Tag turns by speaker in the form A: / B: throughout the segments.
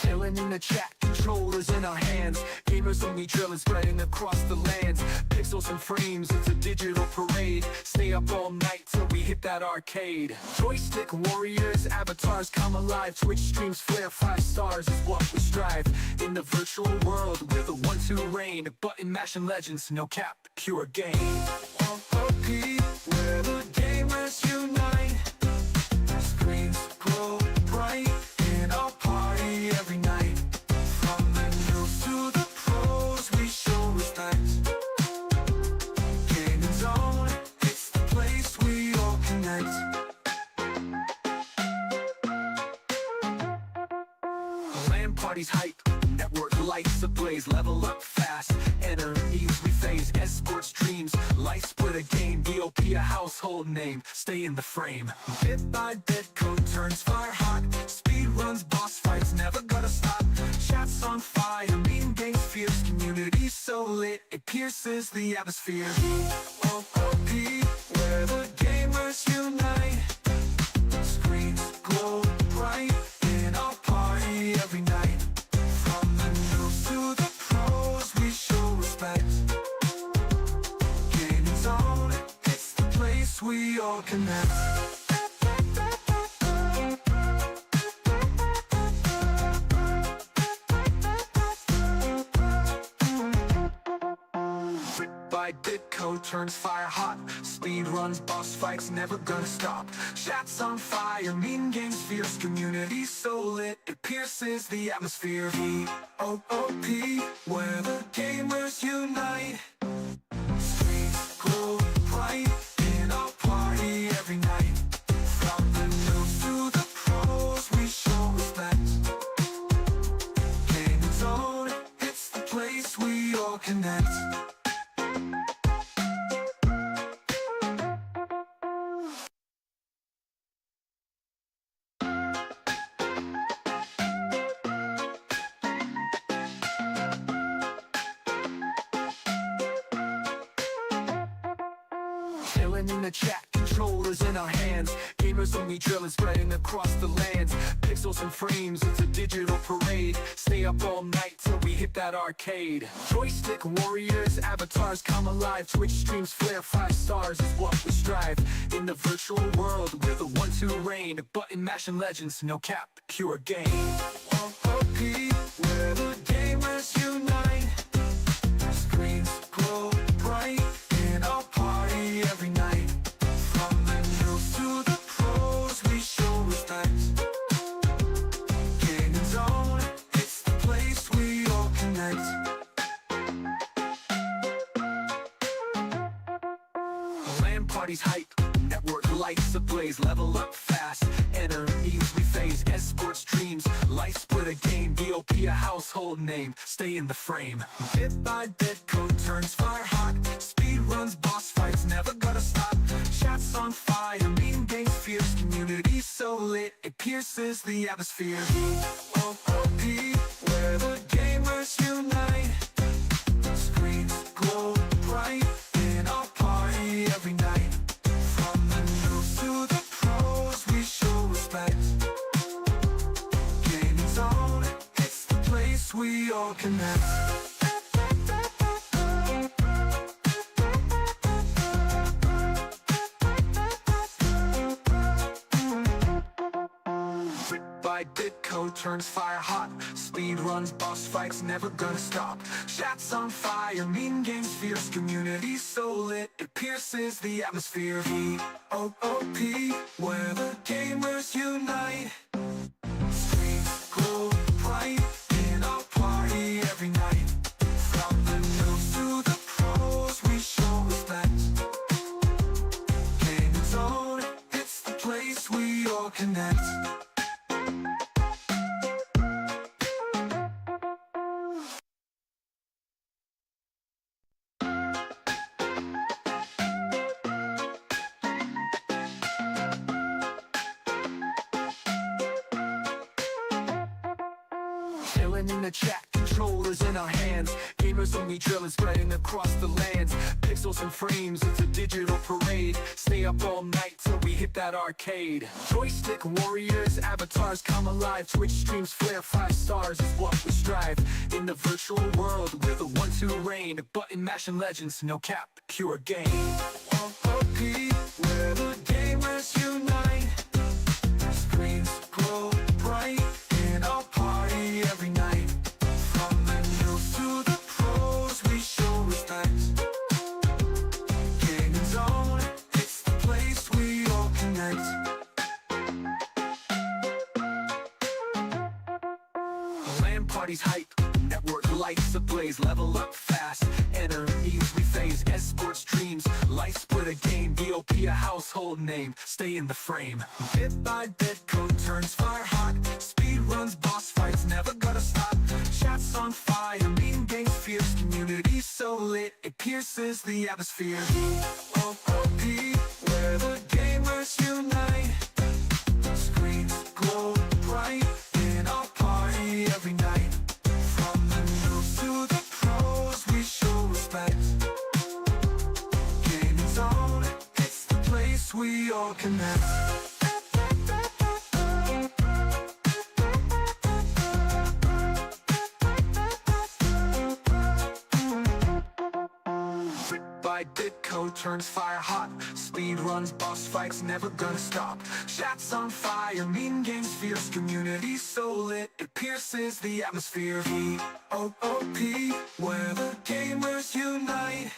A: Chilling in the chat, controllers in our hands. Gamers only drilling, spreading across the lands. Pixels and frames, it's a digital parade. Stay up all night till we hit that arcade. Joystick warriors, avatars come alive. Twitch streams flare, 5 stars is what we strive. In the virtual world, we're the ones who reign. Button mashing legends, no cap, pure game. OP, where the gamers unite. Screens glow bright in our party every night. From the news to the pros, we show respect. Gaming zone, it's the place we all connect. LAN parties hype, network lights ablaze. Level up fast, enemies we face. Esports dreams, life split a game. VOP a household name, stay in the frame. Bit by bit, code turns fire hot. Speed runs, boss fights, never gonna stop. Chats on fire, mean games fierce. Community so lit, it pierces the atmosphere. OOP, where the gamers unite. Screens glow bright in our party every night. From the news to the pros, we show respect. Gaming zone, it's the place we all connect. By bit, code turns fire hot. Speed runs, boss fights, never gonna stop. Chats on fire, mean games fierce. Community so lit, it pierces the atmosphere. VOOP, where the gamers unite. Streets glow bright in our party every night. From the news to the pros, we show respect. Gaming zone, it's the place we all connect. Chilling in the chat, controllers in our hands. Gamers only drilling, spreading across the lands. Pixels and frames, it's a digital parade. Stay up all night till we hit that arcade. Joystick warriors, avatars come alive. Twitch streams flare, 5 stars is what we strive. In the virtual world, we're the ones who reign. Button mashing legends, no cap, pure game. OOP, where the gamers unite. Screens glow bright in our party every night. From the news to the pros, we show respect. Gaming zone, it's the place we all connect. LAN parties hype, network lights ablaze. Level up fast, enemies we face. Esports dreams, life split a game. VOP a household name, stay in the frame. Bit by bit, code turns fire hot. Speed runs, boss fights, never gonna stop. Chats on fire, mean games fierce. Community so lit, it pierces the atmosphere. OOP, where the gamers unite. Screens glow bright in our party every night. From the news to the pros, we show respect. Gaming zone, it's the place we all connect. By bit, code turns fire hot. Speed runs, boss fights, never gonna stop. Chats on fire, mean games fierce. Community so lit, it pierces the atmosphere. VOOP, where the gamers unite. Streets glow bright in our party every night. From the news to the pros, we show respect. Gaming zone, it's the place we all connect. Chilling in the chat, controllers in our hands. Gamers only drilling, spreading across the lands. Pixels and frames, it's a digital parade. Stay up all night till we hit that arcade. Joystick warriors, avatars come alive. Twitch streams flare, 5 stars is what we strive. In the virtual world, we're the ones who reign. Button mashing legends, no cap, pure gain. OP, where the gamers unite. Screens glow bright in our party every night. From the news to the pros, we show respect. Gaming Zone, it's the place we all connect. LAN parties hype, network lights ablaze, level up fast. Enemies we phase, esports dreams, life split a game, VOP a household name. Stay in the frame. Bit by bit, code turns fire hot. Speed runs, boss fights, never gotta stop. Chats on fire, meme games fierce, community so lit, it pierces the atmosphere. OP, where the gamers unite. Screens glow bright in our party every night. From the news to the pros, we show respect. Gaming Zone, it's the place we all connect. By bit, code turns fire hot. Speed runs, boss fights, never gonna stop. Chats on fire, meme games fierce, community so lit, it pierces the atmosphere. VOOP, where the gamers unite.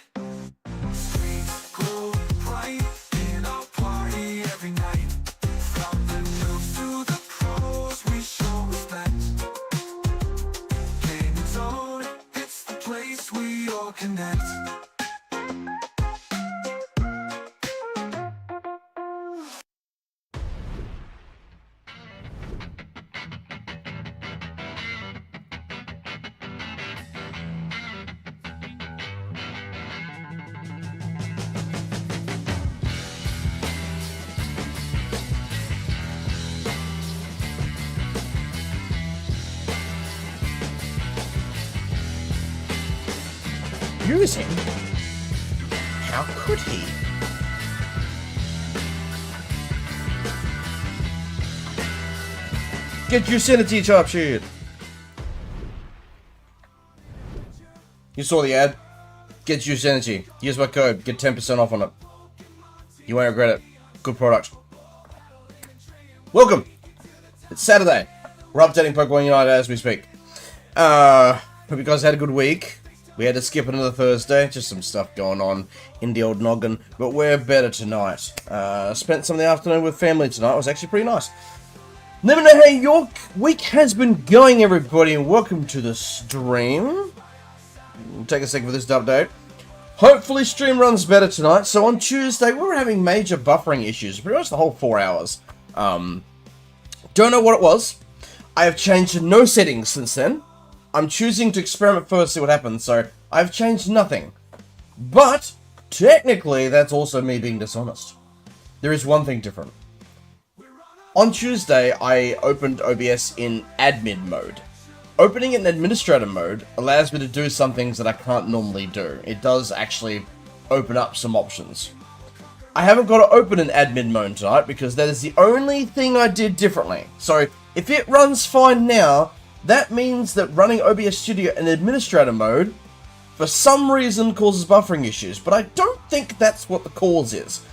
A: Screens glow bright in our party every night. From the news to the pros, we show respect. Gaming Zone, it's the place we all connect.
B: Use him? How could he? Get your sanity top shit. You saw the ad? Get your sanity. Use my code. Get 10% off on it. You won't regret it. Good product. Welcome. It's Saturday. We're updating Pokemon Unite as we speak. Hope you guys had a good week. We had to skip another Thursday, just some stuff going on in the old noggin, but we're better tonight. Spent some of the afternoon with family tonight, it was actually pretty nice. Let me know how your week has been going, everybody, and welcome to the stream. Take a second for this to update. Hopefully stream runs better tonight, so on Tuesday we were having major buffering issues, pretty much the whole 4 hours. Don't know what it was. I have changed no settings since then. I'm choosing to experiment first, see what happens, so I've changed nothing. But, technically, that's also me being dishonest. There is one thing different. On Tuesday, I opened OBS in admin mode. Opening it in administrator mode allows me to do some things that I can't normally do. It does actually open up some options. I haven't got to open in admin mode tonight because that is the only thing I did differently. So, if it runs fine now, that means that running OBS Studio in administrator mode, for some reason, causes buffering issues. But I don't think that's what the cause is.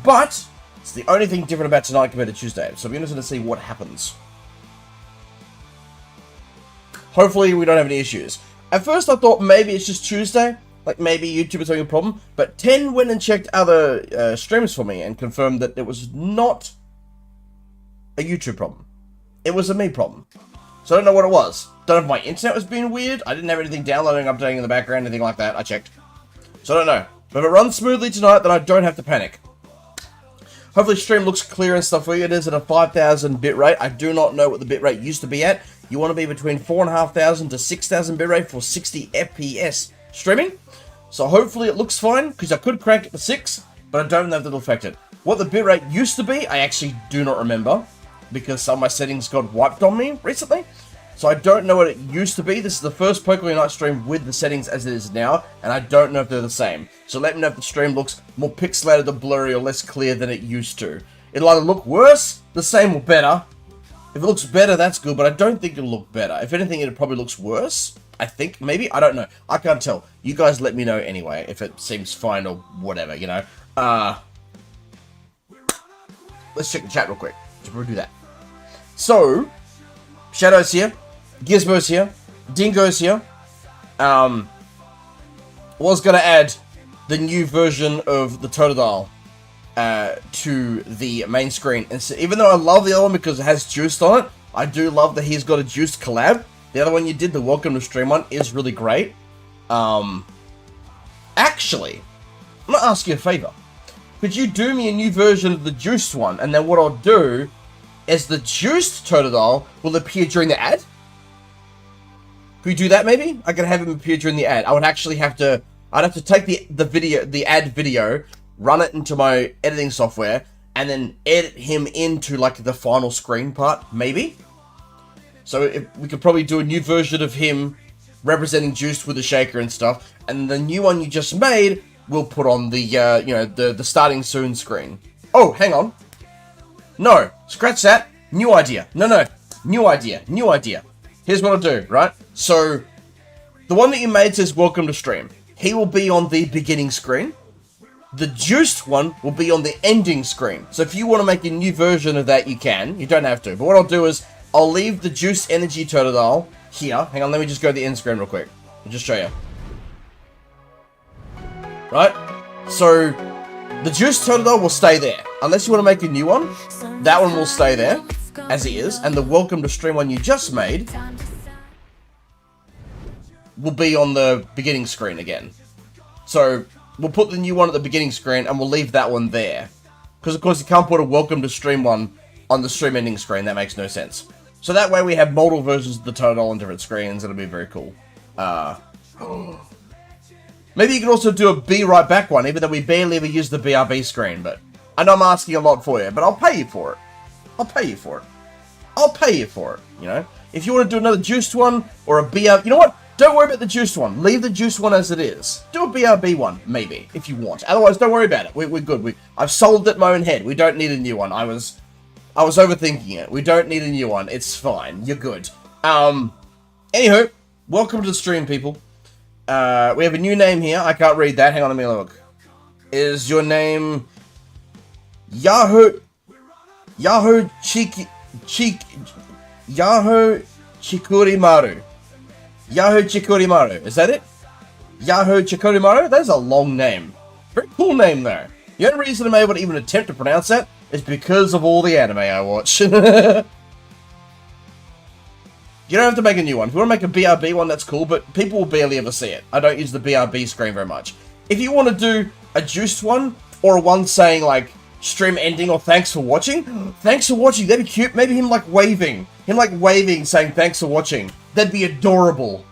B: But, it's the only thing different about tonight compared to Tuesday. So, I'm interested to see what happens. Hopefully, we don't have any issues. At first, I thought maybe it's just Tuesday. Like, maybe YouTube is having a problem. But 10 went and checked other streams for me and confirmed that it was not a YouTube problem. It was a me problem. So I don't know what it was. Don't know if my internet was being weird. I didn't have anything downloading, updating in the background, anything like that. I checked. So I don't know. But if it runs smoothly tonight, then I don't have to panic. Hopefully stream looks clear and stuff for you. It is at a 5,000 bitrate. I do not know what the bitrate used to be at. You want to be between 4,500 to 6,000 bitrate for 60 FPS streaming. So hopefully it looks fine, because I could crank it to 6, but I don't know if that'll affect it. What the bitrate used to be, I actually do not remember, because some of my settings got wiped on me recently. So I don't know what it used to be. This is the first Pokemon Unite stream with the settings as it is now, and I don't know if they're the same. So let me know if the stream looks more pixelated or blurry or less clear than it used to. It'll either look worse, the same, or better. If it looks better, that's good, but I don't think it'll look better. If anything, it probably looks worse. I think, maybe? I don't know. I can't tell. You guys let me know anyway, if it seems fine or whatever, you know? Let's check the chat real quick. We'll do that. So, Shadow's here. Gizmo's here. Dingo's here. Was going to add the new version of the Totodile to the main screen. And so, even though I love the other one because it has Juiced on it, I do love that he's got a Juiced collab. The other one you did, the Welcome to Stream one, is really great. Actually, I'm going to ask you a favor. Could you do me a new version of the Juiced one? And then what I'll do is the Juiced Totodile will appear during the ad. Could you do that maybe? I could have him appear during the ad. I would actually have to... I'd have to take the ad video, run it into my editing software, and then edit him into, like, the final screen part, maybe? So if we could probably do a new version of him representing Juiced with the shaker and stuff, and the new one you just made, we'll put on the, you know, the starting soon screen. Oh, hang on. No, scratch that. New idea. No. New idea. Here's what I'll do, right? So, the one that you made says welcome to stream. He will be on the beginning screen. The Juiced one will be on the ending screen. So if you want to make a new version of that, you can. You don't have to. But what I'll do is, I'll leave the Juiced Energy Totodile here. Hang on, let me just go to the end screen real quick. I'll just show you. Right? So, the Juiced Totodile will stay there. Unless you want to make a new one, that one will stay there, as it is. And the Welcome to Stream one you just made will be on the beginning screen again. So, we'll put the new one at the beginning screen, and we'll leave that one there. Because, of course, you can't put a Welcome to Stream one on the stream ending screen. That makes no sense. So that way we have multiple versions of the Totodile on different screens. It'll be very cool. Maybe you can also do a Be Right Back one, even though we barely ever use the BRB screen. But I know I'm asking a lot for you, but I'll pay you for it. I'll pay you for it, you know? If you want to do another Juiced one, or a BRB... You know what? Don't worry about the Juiced one. Leave the Juiced one as it is. Do a BRB one, maybe, if you want. Otherwise, don't worry about it. We're good. I've solved it in my own head. We don't need a new one. I was overthinking it. We don't need a new one. It's fine. You're good. Anywho, welcome to the stream, people. We have a new name here. I can't read that. Hang on, let me look. Is your name Yahoo Chikurimaru? Yahoo Chikurimaru. Is that it? Yahoo Chikurimaru? That's a long name. Very cool name, though. The only reason I'm able to even attempt to pronounce that is because of all the anime I watch. You don't have to make a new one. If you want to make a BRB one, that's cool, but people will barely ever see it. I don't use the BRB screen very much. If you want to do a Juiced one, or a one saying, like, stream ending or thanks for watching, thanks for watching, that'd be cute. Maybe him, like, waving. Saying thanks for watching. That'd be adorable.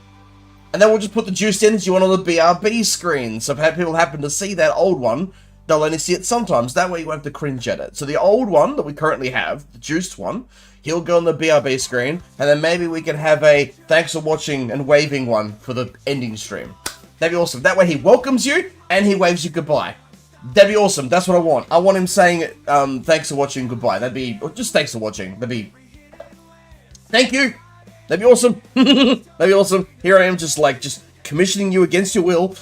B: And then we'll just put the Juiced Energy one on the BRB screen. So if people happen to see that old one, they'll only see it sometimes. That way you won't have to cringe at it. So the old one that we currently have, the Juiced one, he'll go on the BRB screen. And then maybe we can have a thanks for watching and waving one for the ending stream. That'd be awesome. That way he welcomes you and he waves you goodbye. That'd be awesome. That's what I want. I want him saying thanks for watching, goodbye. That'd be... Or just thanks for watching. That'd be... Thank you! That'd be awesome. That'd be awesome. Here I am just commissioning you against your will.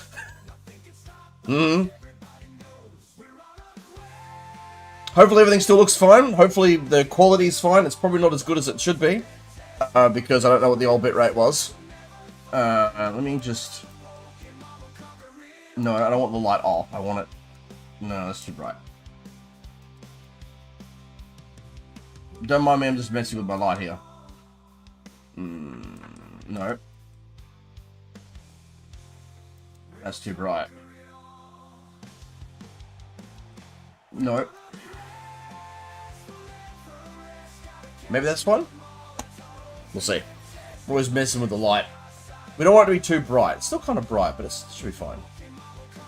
B: Hopefully everything still looks fine. Hopefully the quality's fine. It's probably not as good as it should be. Because I don't know what the old bitrate was. Let me just... No, I don't want the light off. I want it... No, that's too bright. Don't mind me, I'm just messing with my light here. No. That's too bright. No. Maybe that's fine? We'll see. We're always messing with the light. We don't want it to be too bright. It's still kind of bright, but it should be fine.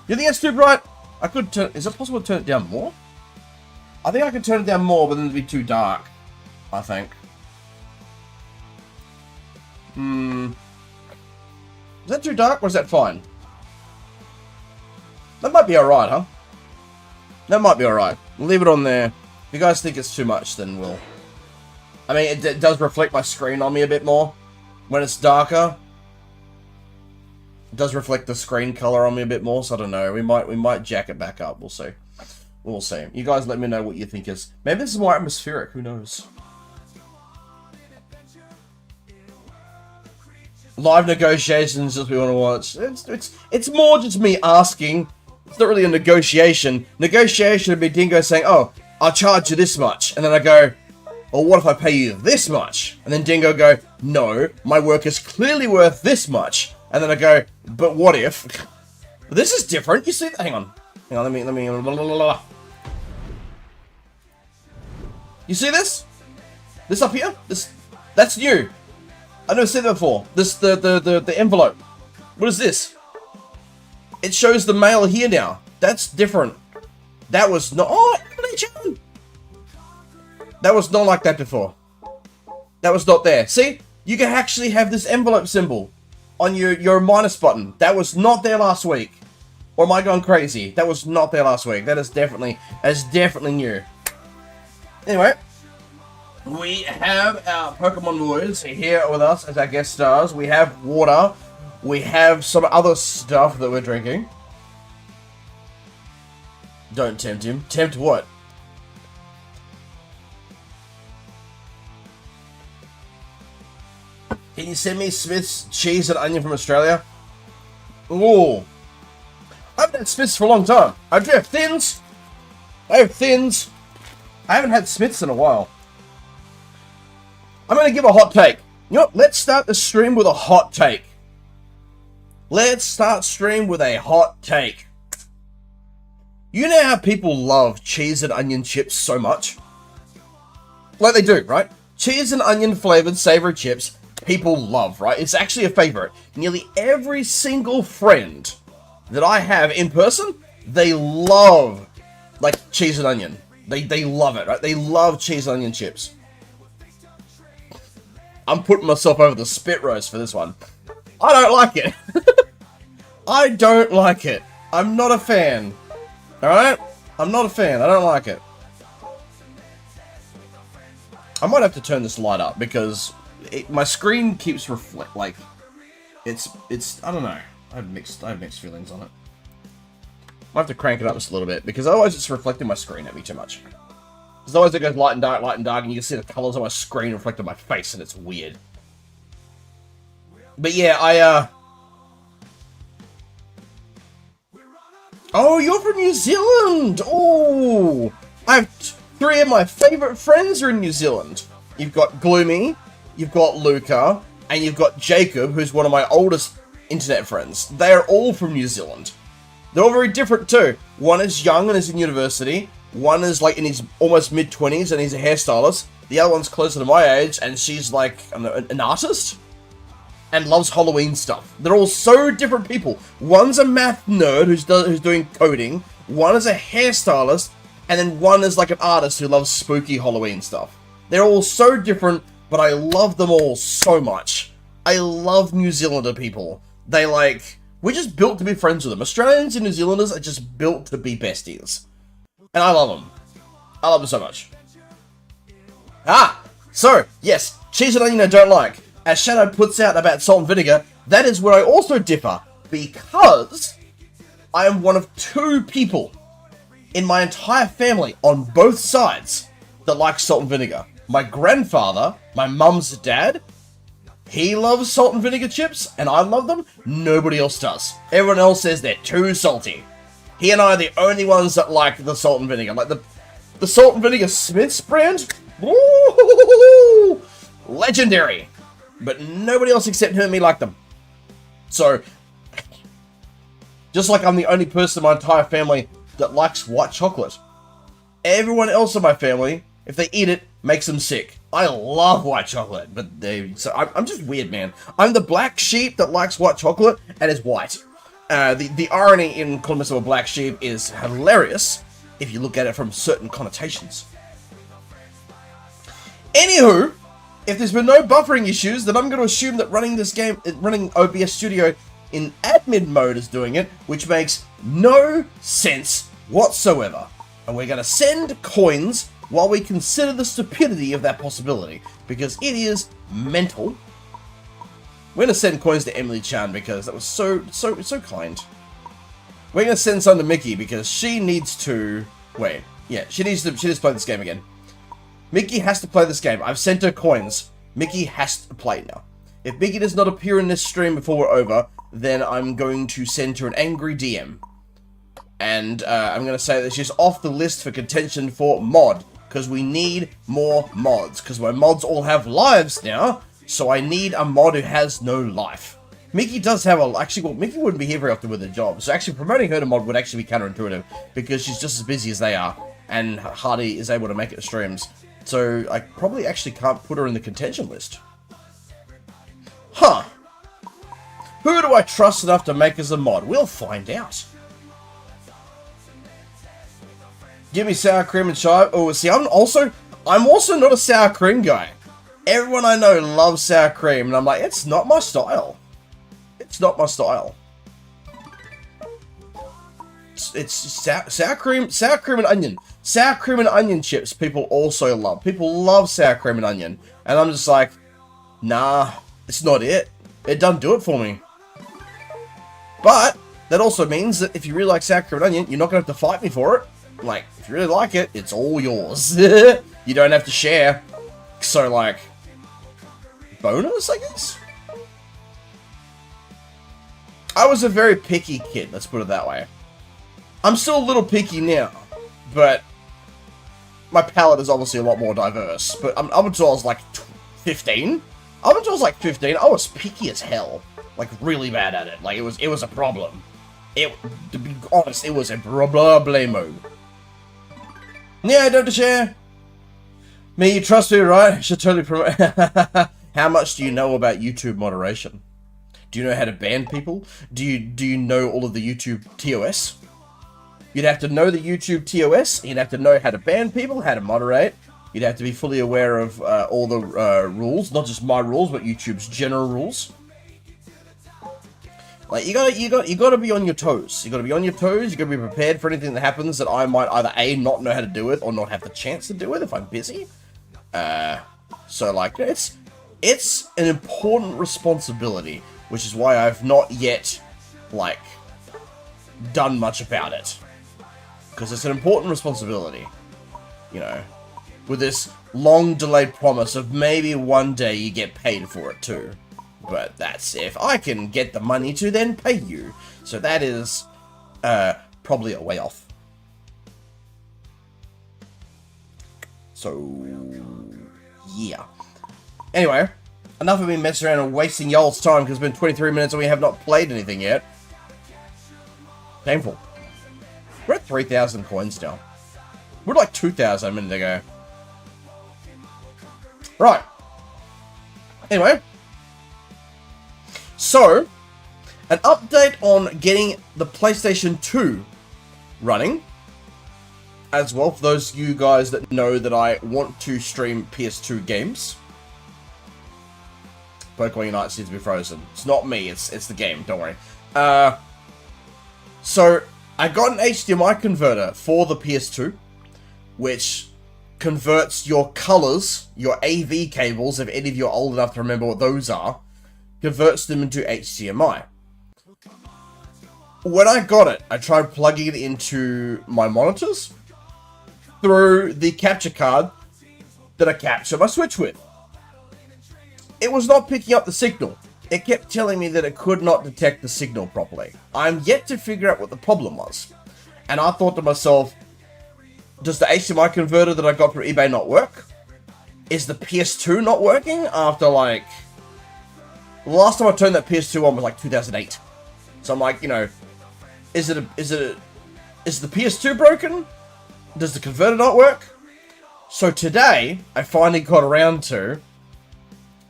B: You think it's too bright? I could turn... Is it possible to turn it down more? I think I could turn it down more, but then it'd be too dark. I think. Is that too dark or is that fine? That might be alright, huh? That might be alright. We'll leave it on there. If you guys think it's too much, then we'll... I mean, it does reflect my screen on me a bit more. When it's darker, it does reflect the screen color on me a bit more, so I don't know. We might jack it back up. We'll see. We'll see. You guys let me know what you think is... Maybe this is more atmospheric. Who knows? Live negotiations that we want to watch. It's more just me asking. It's not really a negotiation. Negotiation would be Dingo saying, oh, I'll charge you this much. And then I go, well, what if I pay you this much? And then Dingo go, no, my work is clearly worth this much. And then I go, but what if? This is different. You see? Hang on, let me. Blah, blah, blah. You see this? This up here? That's new. I've never seen that before. The envelope. What is this? It shows the mail here now. That's different. That was not... Oh, that was not like that before. That was not there. See? You can actually have this envelope symbol on your minus button. That was not there last week. Or am I going crazy? That was not there last week. That is definitely new. Anyway. We have our Pokemon boys here with us as our guest stars. We have water. We have some other stuff that we're drinking. Don't tempt him. Tempt what? Can you send me Smith's cheese and onion from Australia? Ooh. I haven't had Smith's for a long time. I do have Thins. I have Thins. I haven't had Smith's in a while. I'm going to give a hot take. You know what? Let's start the stream with a hot take. Let's start stream with a hot take. You know how people love cheese and onion chips so much? Like they do, right? Cheese and onion flavored savory chips, people love, right? It's actually a favorite. Nearly every single friend that I have in person, they love, like, cheese and onion. They love it, right? They love cheese and onion chips. I'm putting myself over the spit roast for this one. I don't like it. I don't like it. I'm not a fan. Alright? I'm not a fan. I don't like it. I might have to turn this light up because my screen keeps like it's I don't know. I have mixed feelings on it. I have to crank it up just a little bit because otherwise it's reflecting my screen at me too much. Because otherwise it goes light and dark, and you can see the colors on my screen reflect on my face, and it's weird. But yeah, Oh, you're from New Zealand! Oh! I have 3 of my favourite friends are in New Zealand. You've got Gloomy, you've got Luca, and you've got Jacob, who's one of my oldest internet friends. They are all from New Zealand. They're all very different too. One is young and is in university. One is like in his almost mid-20s and he's a hairstylist. The other one's closer to my age and she's like an artist and loves Halloween stuff. They're all so different people. One's a math nerd who's doing coding. One is a hairstylist, and then one is like an artist who loves spooky Halloween stuff. They're all so different, but I love them all so much. I love New Zealander people. We're just built to be friends with them. Australians and New Zealanders are just built to be besties. And I love them. I love them so much. So, yes, cheese and onion I don't like. As Shadow puts out about salt and vinegar, that is where I also differ. Because I am one of 2 people in my entire family on both sides that like salt and vinegar. My grandfather, my mum's dad, he loves salt and vinegar chips, and I love them. Nobody else does. Everyone else says they're too salty. He and I are the only ones that like the salt and vinegar. Like the salt and vinegar Smith's brand, woo, legendary. But nobody else except him and me like them. So, just like I'm the only person in my entire family that likes white chocolate. Everyone else in my family, if they eat it, makes them sick. I love white chocolate, but I'm just weird, man. I'm the black sheep that likes white chocolate and is white. The irony in calling myself a black sheep is hilarious if you look at it from certain connotations. Anywho, if there's been no buffering issues, then I'm going to assume that running OBS Studio in admin mode is doing it, which makes no sense whatsoever. And we're going to send coins while we consider the stupidity of that possibility, because it is mental. We're going to send coins to Emily Chan because that was so kind. We're going to send some to Mickey because she needs to... Wait, yeah, she needs to play this game again. Mickey has to play this game. I've sent her coins. Mickey has to play now. If Mickey does not appear in this stream before we're over, then I'm going to send her an angry DM. And I'm going to say that she's off the list for contention for mod, because we need more mods, because my mods all have lives now, so I need a mod who has no life. Mickey does have well, Mickey wouldn't be here very often with a job, so actually promoting her to mod would actually be counterintuitive, because she's just as busy as they are, and Hardy is able to make it to streams. So I probably actually can't put her in the contention list. Huh. Who do I trust enough to make as a mod? We'll find out. Give me sour cream and chive. Oh, see, I'm also not a sour cream guy. Everyone I know loves sour cream, and I'm like, it's not my style. It's not my style. It's sour cream and onion. Sour cream and onion chips people also love. People love sour cream and onion. And I'm just like, nah, it's not it. It doesn't do it for me. But that also means that if you really like sour cream and onion, you're not going to have to fight me for it. Like, if you really like it, it's all yours. You don't have to share. So, like, bonus, I guess? I was a very picky kid, let's put it that way. I'm still a little picky now, but my palate is obviously a lot more diverse. But up until I was like 15, I was picky as hell. Like, really bad at it. Like, it was a problem. To be honest, it was a problemo. Yeah, I don't have to share. Me, you trust me, right? Should totally promote. How much do you know about YouTube moderation? Do you know how to ban people? Do you know all of the YouTube TOS? You'd have to know the YouTube TOS. You'd have to know how to ban people, how to moderate. You'd have to be fully aware of all the rules, not just my rules, but YouTube's general rules. Like, you gotta be on your toes. You gotta be on your toes. You gotta be prepared for anything that happens that I might either A, not know how to do with, or not have the chance to do with if I'm busy. So like, it's an important responsibility, which is why I've not yet, like, done much about it. Because it's an important responsibility, you know, with this long delayed promise of maybe one day you get paid for it too. But that's if I can get the money to then pay you. So that is probably a way off. So, yeah. Anyway, enough of me messing around and wasting y'all's time because it's been 23 minutes and we have not played anything yet. Painful. We're at 3,000 coins now. We're at like 2,000 a minute ago. Right. Anyway. So, an update on getting the PlayStation 2 running. As well, for those of you guys that know that I want to stream PS2 games. Pokemon Unite seems to be frozen. It's not me, it's the game, don't worry. So, I got an HDMI converter for the PS2, which converts your colors, your AV cables, if any of you are old enough to remember what those are, converts them into HDMI. When I got it, I tried plugging it into my monitors through the capture card that I capture my Switch with. It was not picking up the signal. It kept telling me that it could not detect the signal properly. I'm yet to figure out what the problem was. And I thought to myself, does the HDMI converter that I got from eBay not work? Is the PS2 not working after like... The last time I turned that PS2 on was like 2008. So I'm like, you know, is the PS2 broken? Does the converter not work? So today, I finally got around to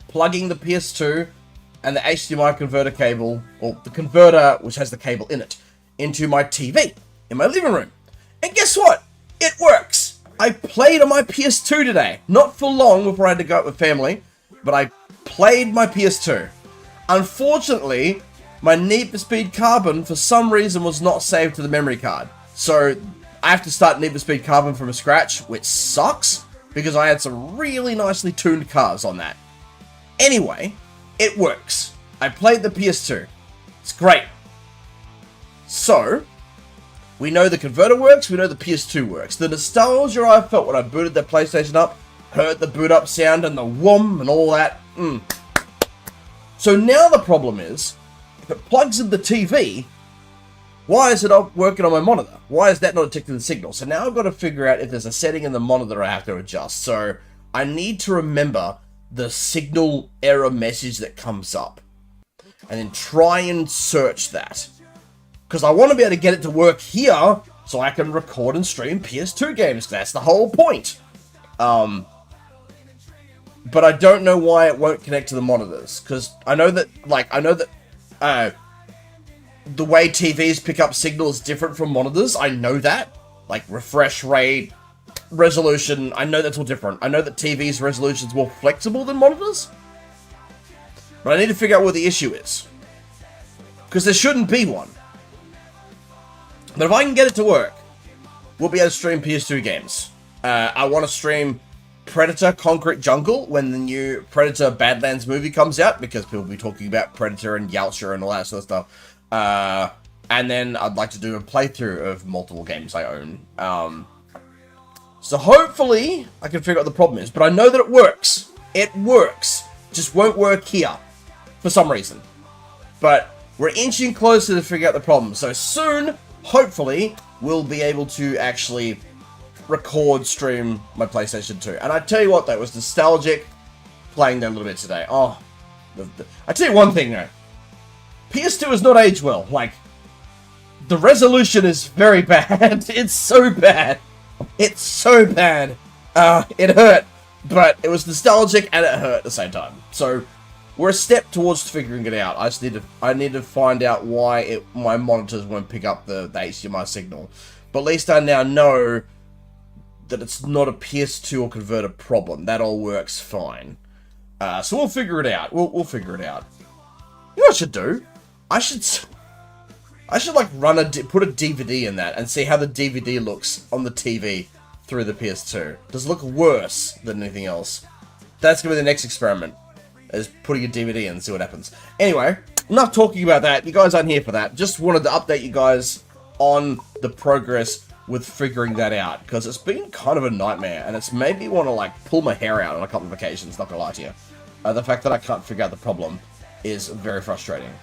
B: plugging the PS2 and the HDMI converter cable, or the converter which has the cable in it, into my TV in my living room. And guess what? It works! I played on my PS2 today. Not for long before I had to go out with family. but I played my PS2. Unfortunately, my Need for Speed Carbon, for some reason, was not saved to the memory card. So, I have to start Need for Speed Carbon from scratch, which sucks, because I had some really nicely tuned cars on that. Anyway, it works. I played the PS2. It's great. So, we know the converter works, we know the PS2 works. The nostalgia I felt when I booted the PlayStation up, heard the boot up sound and the whoom and all that. So now the problem is, if it plugs in the TV, why is it not working on my monitor? Why is that not detecting the signal? So now I've got to figure out if there's a setting in the monitor I have to adjust. So I need to remember the signal error message that comes up. And then try and search that. Because I want to be able to get it to work here so I can record and stream PS2 games. That's the whole point. But I don't know why it won't connect to the monitors. Because I know that, the way TVs pick up signal is different from monitors. I know that. Like, refresh rate, resolution, I know that's all different. I know that TV's resolution is more flexible than monitors. But I need to figure out what the issue is. Because there shouldn't be one. But if I can get it to work, we'll be able to stream PS2 games. I want to stream Predator Concrete Jungle when the new Predator Badlands movie comes out, because people will be talking about Predator and Yautja and all that sort of stuff. And then I'd like to do a playthrough of multiple games I own. So hopefully I can figure out what the problem is. But I know that it works. It works. Just won't work here. For some reason. But we're inching closer to figure out the problem. So soon, hopefully, we'll be able to actually stream my PlayStation 2. And I tell you what, though, it was nostalgic playing that a little bit today. Oh, I tell you one thing, though. PS2 has not aged well. Like, the resolution is very bad. It's so bad. It's so bad. It hurt. But it was nostalgic and it hurt at the same time. So, we're a step towards figuring it out. I need to find out why my monitors won't pick up the HDMI signal. But at least I now know that it's not a PS2 or converter problem. That all works fine. So we'll figure it out. We'll figure it out. You know what I should do? I should like put a DVD in that and see how the DVD looks on the TV through the PS2. Does it look worse than anything else? That's gonna be the next experiment. Is putting a DVD in and see what happens. Anyway, enough talking about that. You guys aren't here for that. Just wanted to update you guys on the progress with figuring that out, because it's been kind of a nightmare, and it's made me want to like pull my hair out on a couple of occasions, not gonna lie to you. The fact that I can't figure out the problem is very frustrating.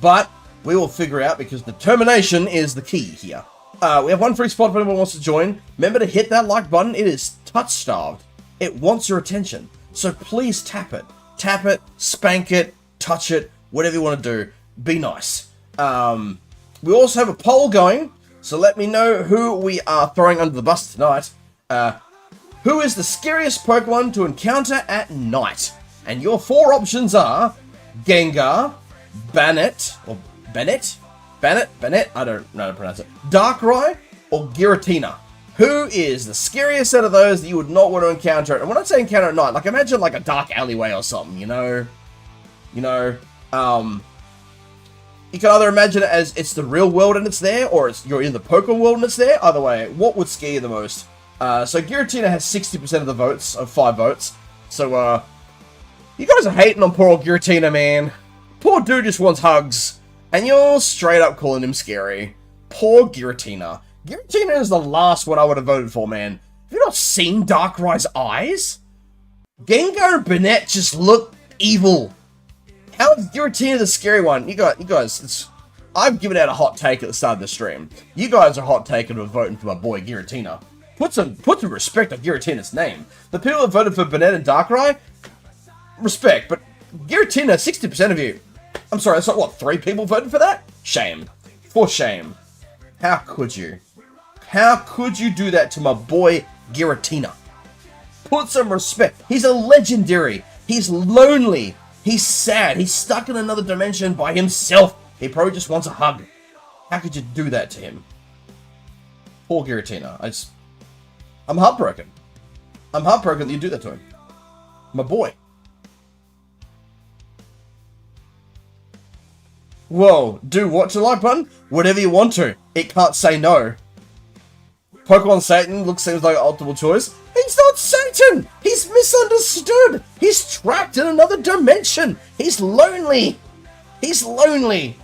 B: But we will figure it out, because determination is the key here. We have one free spot if anyone wants to join. Remember to hit that like button. It is touch-starved. It wants your attention. So please tap it. Tap it, spank it, touch it, whatever you want to do. Be nice. We also have a poll going, so let me know who we are throwing under the bus tonight. Who is the scariest Pokemon to encounter at night? And your 4 options are Gengar, Bannet, or Bennett? Bennett? I don't know how to pronounce it. Darkrai, or Giratina? Who is the scariest out of those that you would not want to encounter? And when I say encounter at night, like imagine like a dark alleyway or something, you know? You can either imagine it as it's the real world and it's there, or you're in the Pokemon world and it's there. Either way, what would scare you the most? So Giratina has 60% of the votes, of 5 votes. So, you guys are hating on poor old Giratina, man. Poor dude just wants hugs. And you're straight up calling him scary. Poor Giratina. Giratina is the last one I would have voted for, man. Have you not seen Darkrai's eyes? Gengar and Banette just look evil. How is Giratina the scary one? You guys, I've given out a hot take at the start of the stream. You guys are hot taking and voting for my boy Giratina. Put some respect on Giratina's name. The people that voted for Banette and Darkrai, respect, but Giratina, 60% of you. I'm sorry, that's not what, 3 people voted for that? Shame. For shame. How could you? How could you do that to my boy Giratina? Put some respect. He's a legendary. He's lonely. He's sad. He's stuck in another dimension by himself. He probably just wants a hug. How could you do that to him? Poor Giratina. I'm heartbroken. I'm heartbroken that you do that to him. My boy. Whoa, do what to like button? Whatever you want to. It can't say no. Pokemon Satan seems like an optimal choice. He's not Satan! He's misunderstood! He's trapped in another dimension! He's lonely! He's lonely!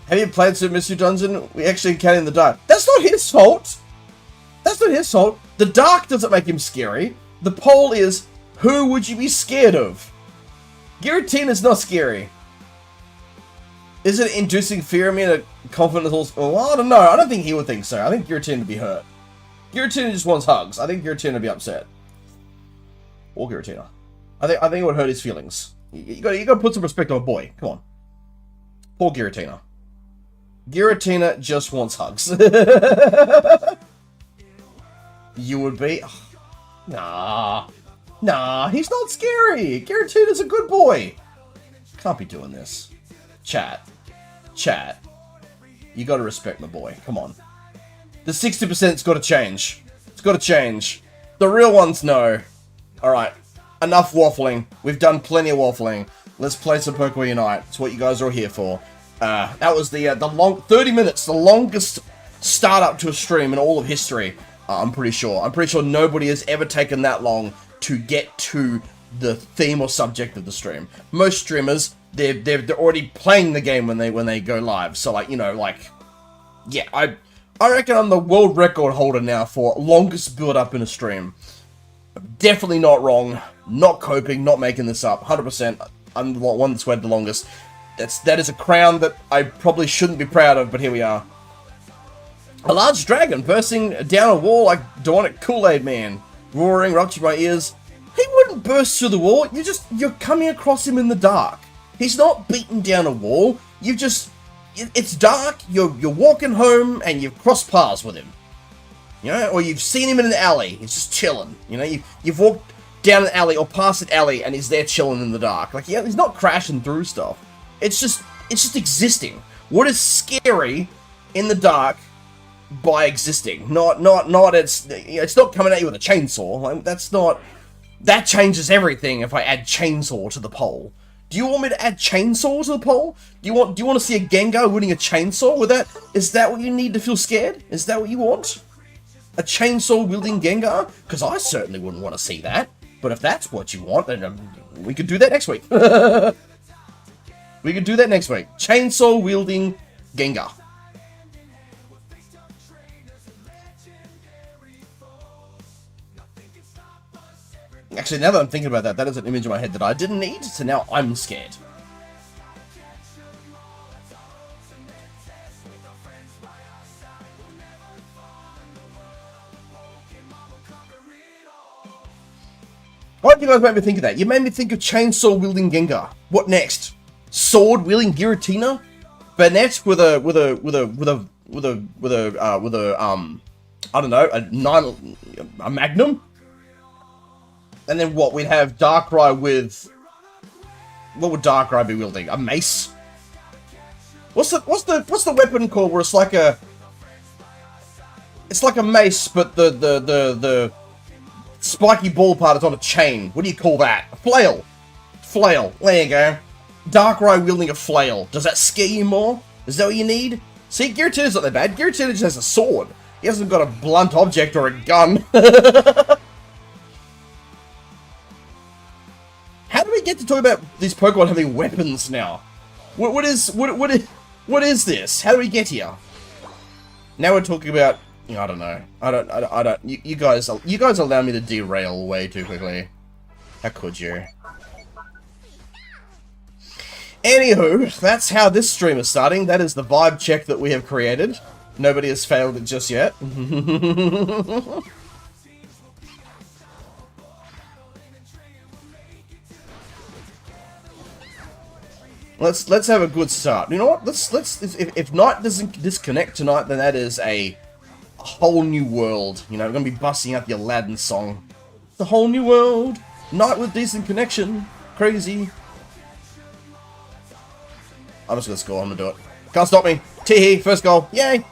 B: Have you played Super Mystery Dungeon? We actually encountered in the dark. That's not his fault! That's not his fault. The dark doesn't make him scary. The poll is, who would you be scared of? Giratina's not scary. Is it inducing fear in me and a confidence also? Well, I don't know. I don't think he would think so. I think Giratina would be hurt. Giratina just wants hugs. I think Giratina would be upset. Or Giratina. I think it would hurt his feelings. You got to put some respect on a boy. Come on. Poor Giratina. Giratina just wants hugs. You would be? Nah. Nah, he's not scary. Giratina's a good boy. Can't be doing this. Chat. You gotta respect my boy. Come on. The 60%'s gotta change. It's gotta change. The real ones know. Alright. Enough waffling. We've done plenty of waffling. Let's play some Pokemon Unite. It's what you guys are all here for. That was the long 30 minutes, the longest startup to a stream in all of history. I'm pretty sure. I'm pretty sure nobody has ever taken that long to get to the theme or subject of the stream. Most streamers, they're already playing the game when they go live. So like, you know, like, yeah, I reckon I'm the world record holder now for longest build up in a stream. Definitely not wrong. Not coping. Not making this up. 100%. I'm the one that's waited the longest. That is a crown that I probably shouldn't be proud of, but here we are. A large dragon bursting down a wall like Demonic Kool-Aid Man, roaring, ruptured my ears. He wouldn't burst through the wall. You're coming across him in the dark. He's not beaten down a wall. It's dark. You're walking home and you've crossed paths with him. You know, or you've seen him in an alley. He's just chilling. You know, you've walked down an alley or past an alley and he's there chilling in the dark. Like, yeah, he's not crashing through stuff. It's just existing. What is scary in the dark by existing? Not it's not coming at you with a chainsaw. Like, that changes everything if I add chainsaw to the poll. Do you want me to add chainsaw to the poll? Do you want to see a Gengar winning a chainsaw with that? Is that what you need to feel scared? Is that what you want? A chainsaw wielding Gengar? Because I certainly wouldn't want to see that. But if that's what you want, then we could do that next week. We could do that next week. Chainsaw wielding Gengar. Actually, now that I'm thinking about that, that is an image in my head that I didn't need, so now I'm scared. Why did you guys make me think of that? You made me think of chainsaw wielding Gengar. What next? Sword wielding Giratina? Banette with a I don't know, a Magnum? And then what? We'd have Darkrai with... What would Darkrai be wielding? A mace? What's the weapon called where it's like a... It's like a mace, but the spiky ball part is on a chain. What do you call that? A flail. Flail. There you go. Darkrai wielding a flail. Does that scare you more? Is that what you need? See, Giratina's not that bad. Giratina just has a sword. He hasn't got a blunt object or a gun. How do we get to talk about these Pokemon having weapons now? What is this? How do we get here? Now we're talking about... I don't know. I don't. You guys allow me to derail way too quickly. How could you? Anywho, that's how this stream is starting. That is the vibe check that we have created. Nobody has failed it just yet. Let's have a good start. You know what? Let's if Night doesn't disconnect tonight, then that is a whole new world. You know, we're gonna be busting out the Aladdin song. The whole new world. Night with decent connection. Crazy. I'm just gonna score. I'm gonna do it. Can't stop me. Teehee, first goal. Yay.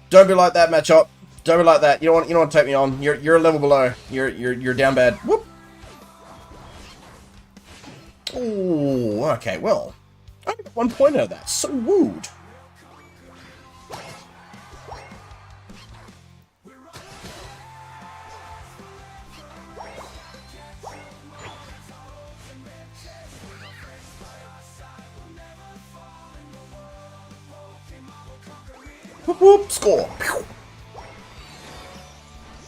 B: Don't be like that, matchup. Don't be like that. You don't want to take me on. You're a level below. You're down bad. Whoop. Oh, okay. Well, I got 1 point out of that. So wooed. Whoop, whoop, score.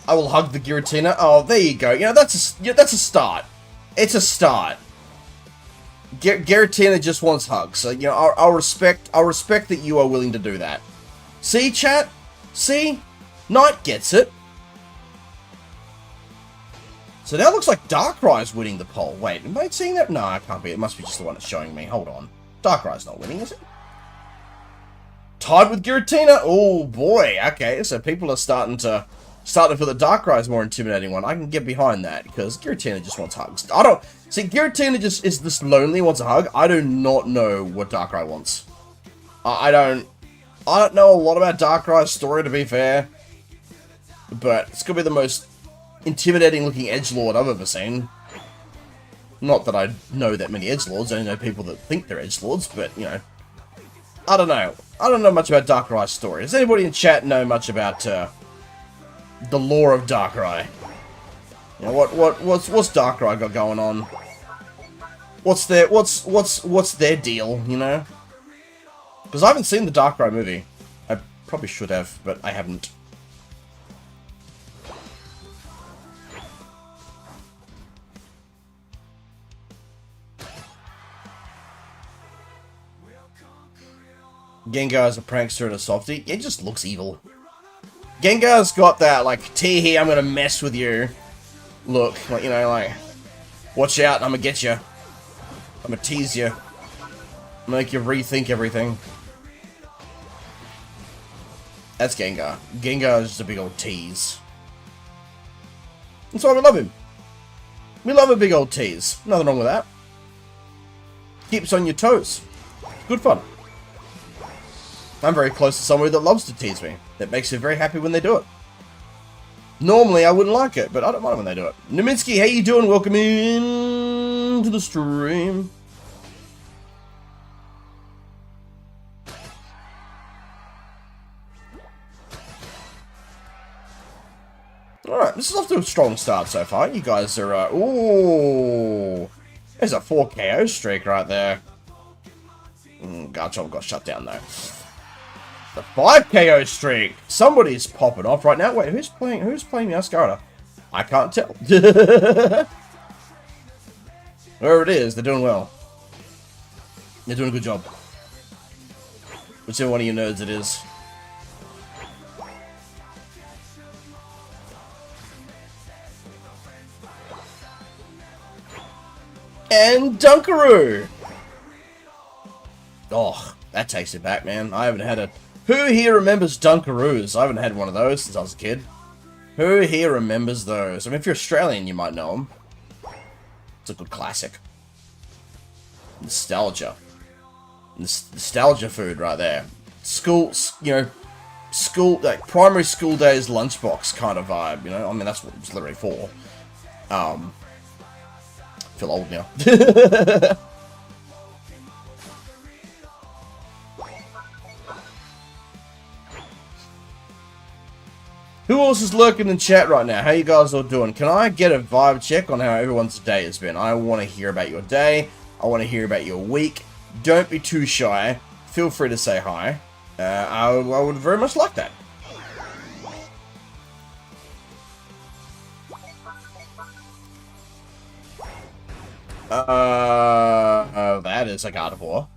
B: I will hug the Giratina. Oh, there you go. You know, that's a start. It's a start. Giratina just wants hugs. So, you know, I'll respect that you are willing to do that. See, chat? See? Knight gets it. So now it looks like Darkrai's winning the poll. Wait, am I seeing that? No, I can't be. It must be just the one it's showing me. Hold on. Darkrai's not winning, is it? Tied with Giratina? Oh boy, okay, so people are starting to feel that Darkrai is more intimidating one. I can get behind that, because Giratina just wants hugs. See, Giratina just is this lonely, wants a hug. I do not know what Darkrai wants. I don't know a lot about Darkrai's story, to be fair. But it's gonna be the most intimidating looking edgelord I've ever seen. Not that I know that many edgelords, I only know people that think they're edgelords, but, you know. I don't know. I don't know much about Darkrai's story. Does anybody in chat know much about the lore of Darkrai? You know, what's Darkrai got going on? What's their deal? You know? Because I haven't seen the Darkrai movie. I probably should have, but I haven't. Gengar's a prankster and a softie. It just looks evil. Gengar's got that, like, tee-hee, I'm gonna mess with you. Look, like, you know, like, watch out, I'm gonna get you. I'm gonna tease you. I'm gonna make you rethink everything. That's Gengar. Gengar is just a big old tease. That's why we love him. We love a big old tease. Nothing wrong with that. Keeps on your toes. Good fun. I'm very close to somebody that loves to tease me. That makes me very happy when they do it. Normally, I wouldn't like it, but I don't mind when they do it. Naminsky, how you doing? Welcome in to the stream. Alright, this is off to a strong start so far. You guys are, ooh. There's a 4 KO streak right there. Garchomp got shut down, though. The 5 KO streak. Somebody's popping off right now. Wait, who's playing Mascara? I can't tell. Whoever it is, they're doing well. They're doing a good job. Whichever one of you nerds it is. And Dunkaroo. Oh, that takes it back, man. I haven't had a... Who here remembers Dunkaroos? I haven't had one of those since I was a kid. Who here remembers those? I mean, if you're Australian, you might know them. It's a good classic. Nostalgia. Nostalgia food right there. Schools, you know, like primary school days lunchbox kind of vibe, you know? I mean, that's what it was literally for. I feel old now. Who else is lurking in chat right now? How you guys all doing? Can I get a vibe check on how everyone's day has been? I want to hear about your day. I want to hear about your week. Don't be too shy. Feel free to say hi. I would very much like that. That is a Gardevoir.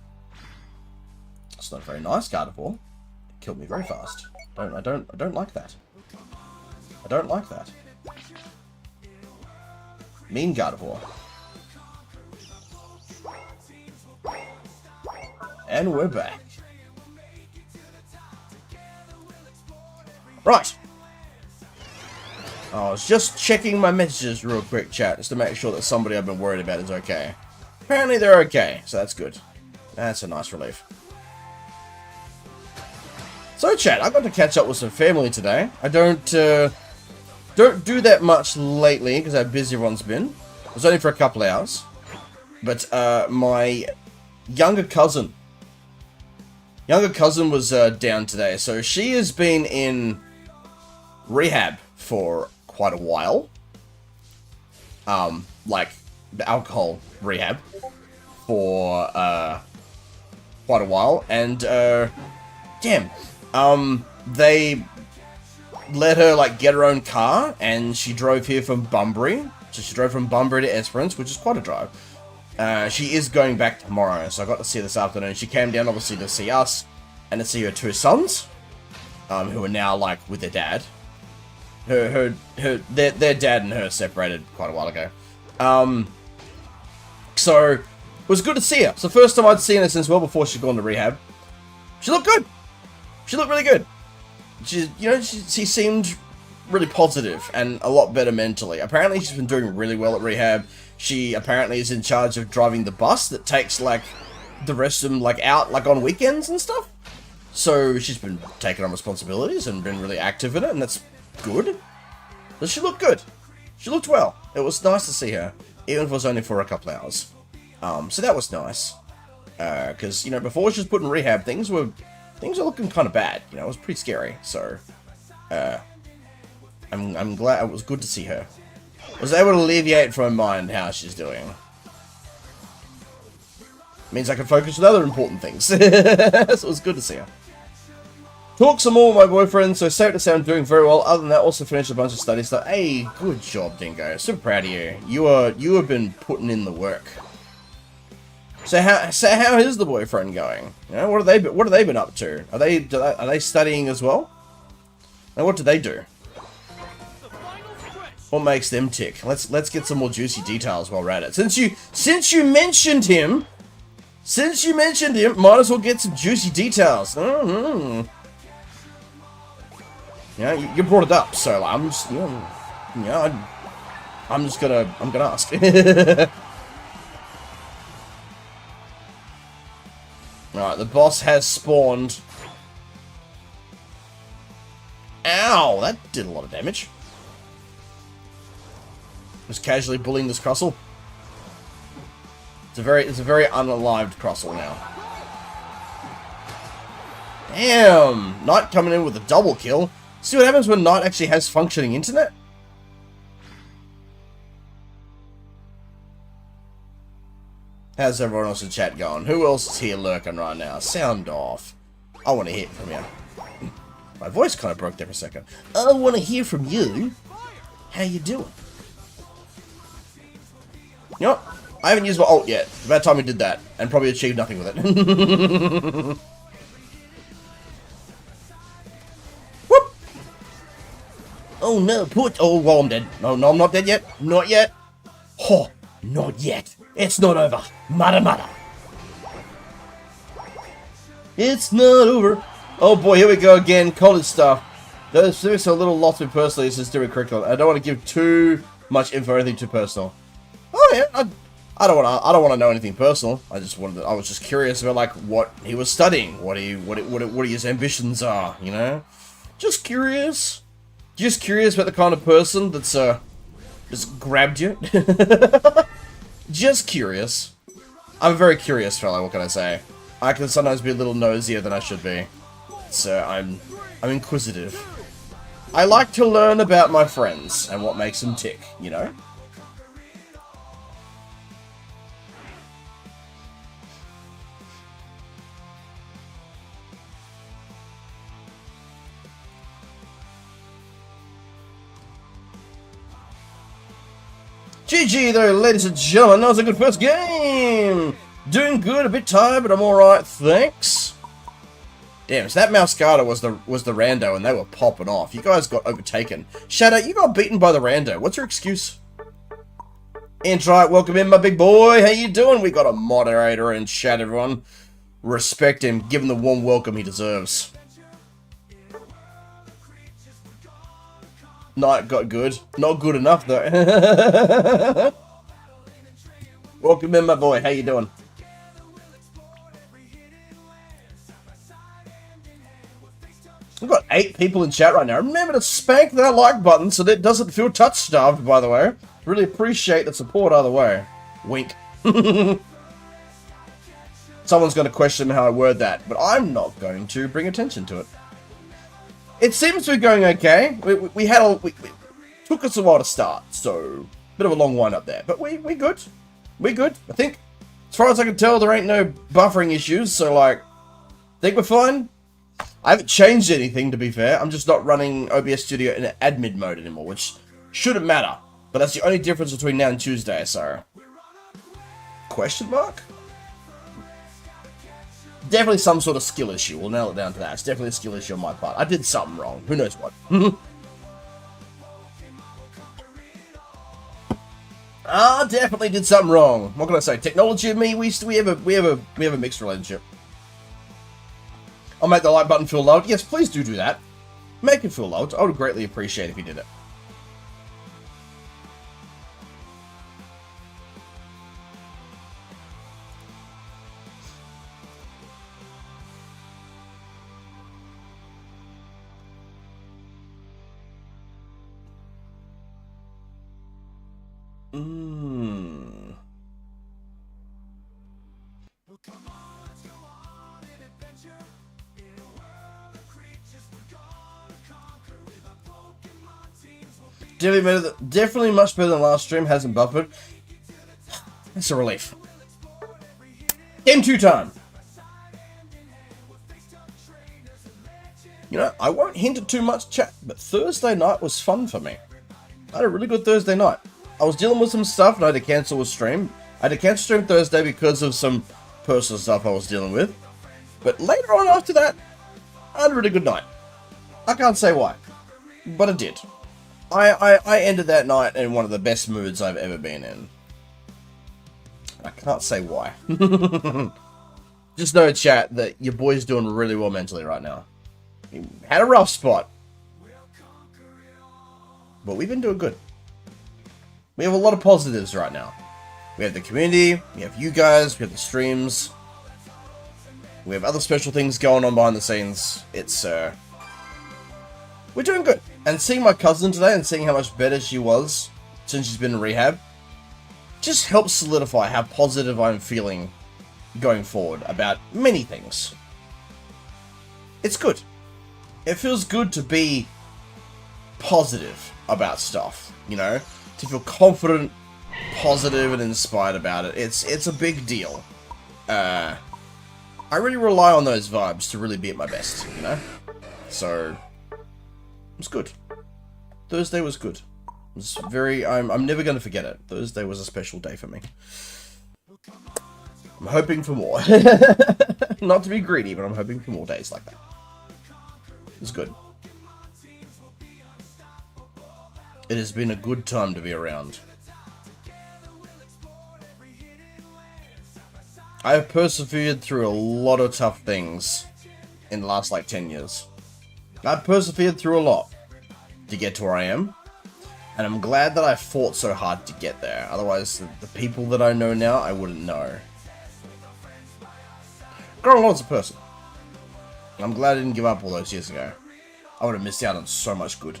B: It's not a very nice Gardevoir. It killed me very fast. I don't like that. I don't like that. Mean Gardevoir. And we're back. Right. I was just checking my messages real quick, chat, just to make sure that somebody I've been worried about is okay. Apparently they're okay, so that's good. That's a nice relief. So chat, I got to catch up with some family today. I don't do that much lately because how busy everyone's been. It was only for a couple hours. But my younger cousin was down today, so she has been in rehab for quite a while. Like the alcohol rehab for quite a while, and damn, they let her like get her own car, and she drove here from Bunbury. So she drove from Bunbury to Esperance, which is quite a drive. She is going back tomorrow, so I got to see her this afternoon. She came down obviously to see us and to see her two sons, who are now like with their dad. Their dad and her separated quite a while ago. So it was good to see her. It's the first time I'd seen her since well before she'd gone to rehab. She looked good. She looked really good. She seemed really positive and a lot better mentally. Apparently she's been doing really well at rehab. She apparently is in charge of driving the bus that takes like the rest of them like out like on weekends and stuff. So she's been taking on responsibilities and been really active in it, and that's good. But she looked good. She looked well. It was nice to see her, even if it was only for a couple hours. So that was nice. Because, you know, before she was put in rehab, things were looking kind of bad. You know, it was pretty scary. So, I'm glad it was good to see her. I was able to alleviate from my mind how she's doing. Means I can focus on other important things. So it was good to see her. Talk some more with my boyfriend, so safe to say I'm doing very well. Other than that, also finished a bunch of study stuff. Hey, good job, Dingo. Super proud of you. You have been putting in the work. So how is the boyfriend going? You know, what have they been up to? Are they studying as well? And what do they do? What makes them tick? Let's get some more juicy details while we're at it. Since you mentioned him, might as well get some juicy details. Yeah, you brought it up, so I'm just, I'm gonna ask. Alright, the boss has spawned. Ow, that did a lot of damage. Just casually bullying this Crustle. It's a very unalived Crustle now. Damn! Knight coming in with a double kill. See what happens when Knight actually has functioning internet? How's everyone else in chat going? Who else is here lurking right now? Sound off. I want to hear from you. My voice kind of broke there for a second. I want to hear from you. How you doing? You know what? I haven't used my ult yet. About time we did that. And probably achieved nothing with it. Whoop! Oh no, oh, well, I'm dead. No, I'm not dead yet. Not yet. Oh, not yet. It's not over. Mada. It's not over. Oh boy, here we go again. College stuff. There's a little lost me personally. This is doing curriculum. I don't want to give too much info or anything too personal. Oh yeah, I don't want to know anything personal. I was just curious about like what he was studying, what his ambitions are. You know, just curious. Just curious about the kind of person that's just grabbed you. Just curious. I'm a very curious fellow, what can I say? I can sometimes be a little nosier than I should be. So I'm inquisitive. I like to learn about my friends and what makes them tick, you know? GG though, ladies and gentlemen, that was a good first game! Doing good, a bit tired, but I'm alright, thanks. Damn, so that Mouscada was the rando and they were popping off. You guys got overtaken. Shadow, you got beaten by the rando. What's your excuse? Intright, welcome in, my big boy. How you doing? We got a moderator in chat, everyone. Respect him. Give him the warm welcome he deserves. Knight got good. Not good enough, though. Welcome in, my boy. How you doing? 8 people in chat right now. Remember to spank that like button so that it doesn't feel touch-starved, by the way. Really appreciate the support either way. Wink. Someone's going to question how I word that, but I'm not going to bring attention to it. It seems to be going okay. We took us a while to start, so bit of a long wind up there, but we good. We good. I think, as far as I can tell, there ain't no buffering issues, so like, I think we're fine. I haven't changed anything, to be fair. I'm just not running OBS Studio in admin mode anymore, which shouldn't matter. But that's the only difference between now and Tuesday, so. Question mark? Definitely some sort of skill issue. We'll nail it down to that. It's definitely a skill issue on my part. I did something wrong. Who knows what? Definitely did something wrong. What can I say? Technology and me, we have a mixed relationship. I'll make the like button feel loved. Yes, please do that. Make it feel loved. I would greatly appreciate if you did it. Definitely much better than last stream. Hasn't buffered. It's a relief. Game 2 time. You know, I won't hint at too much chat, but Thursday night was fun for me. I had a really good Thursday night. I was dealing with some stuff and I had to cancel a stream. I had to cancel stream Thursday because of some personal stuff I was dealing with. But later on after that, I had a really good night. I can't say why, but I did. I ended that night in one of the best moods I've ever been in. I can't say why. Just know, chat, that your boy's doing really well mentally right now. He had a rough spot, but we've been doing good. We have a lot of positives right now. We have the community, we have you guys, we have the streams. We have other special things going on behind the scenes. It's, we're doing good. And seeing my cousin today and seeing how much better she was since she's been in rehab just helps solidify how positive I'm feeling going forward about many things. It's good. It feels good to be positive about stuff, you know? To feel confident, positive, and inspired about it. It's a big deal. I really rely on those vibes to really be at my best, you know? So, it was good. Thursday was good. It was very, I'm never going to forget it. Thursday was a special day for me. I'm hoping for more. Not to be greedy, but I'm hoping for more days like that. It was good. It has been a good time to be around. I have persevered through a lot of tough things in the last, like, 10 years. I've persevered through a lot to get to where I am. And I'm glad that I fought so hard to get there. Otherwise, the people that I know now, I wouldn't know. Grown a lot as a person. I'm glad I didn't give up all those years ago. I would have missed out on so much good.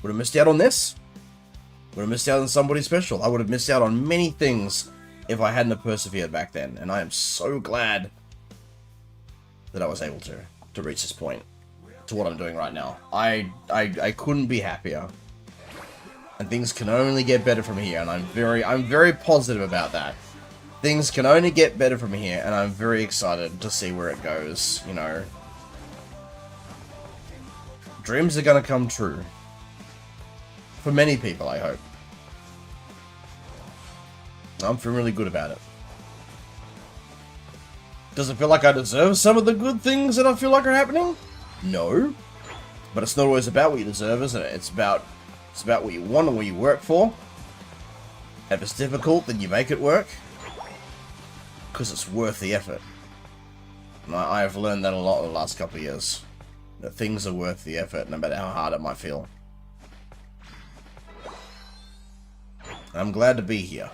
B: Would have missed out on this. Would have missed out on somebody special. I would have missed out on many things if I hadn't have persevered back then. And I am so glad that I was able to reach this point. To what I'm doing right now. I couldn't be happier. And things can only get better from here. And I'm very positive about that. Things can only get better from here. And I'm very excited to see where it goes. You know. Dreams are gonna come true. For many people, I hope. I'm feeling really good about it. Does it feel like I deserve some of the good things that I feel like are happening? No. But it's not always about what you deserve, isn't it? It's about what you want and what you work for. If it's difficult, then you make it work. Because it's worth the effort. And I have learned that a lot in the last couple of years. That things are worth the effort, no matter how hard it might feel. I'm glad to be here.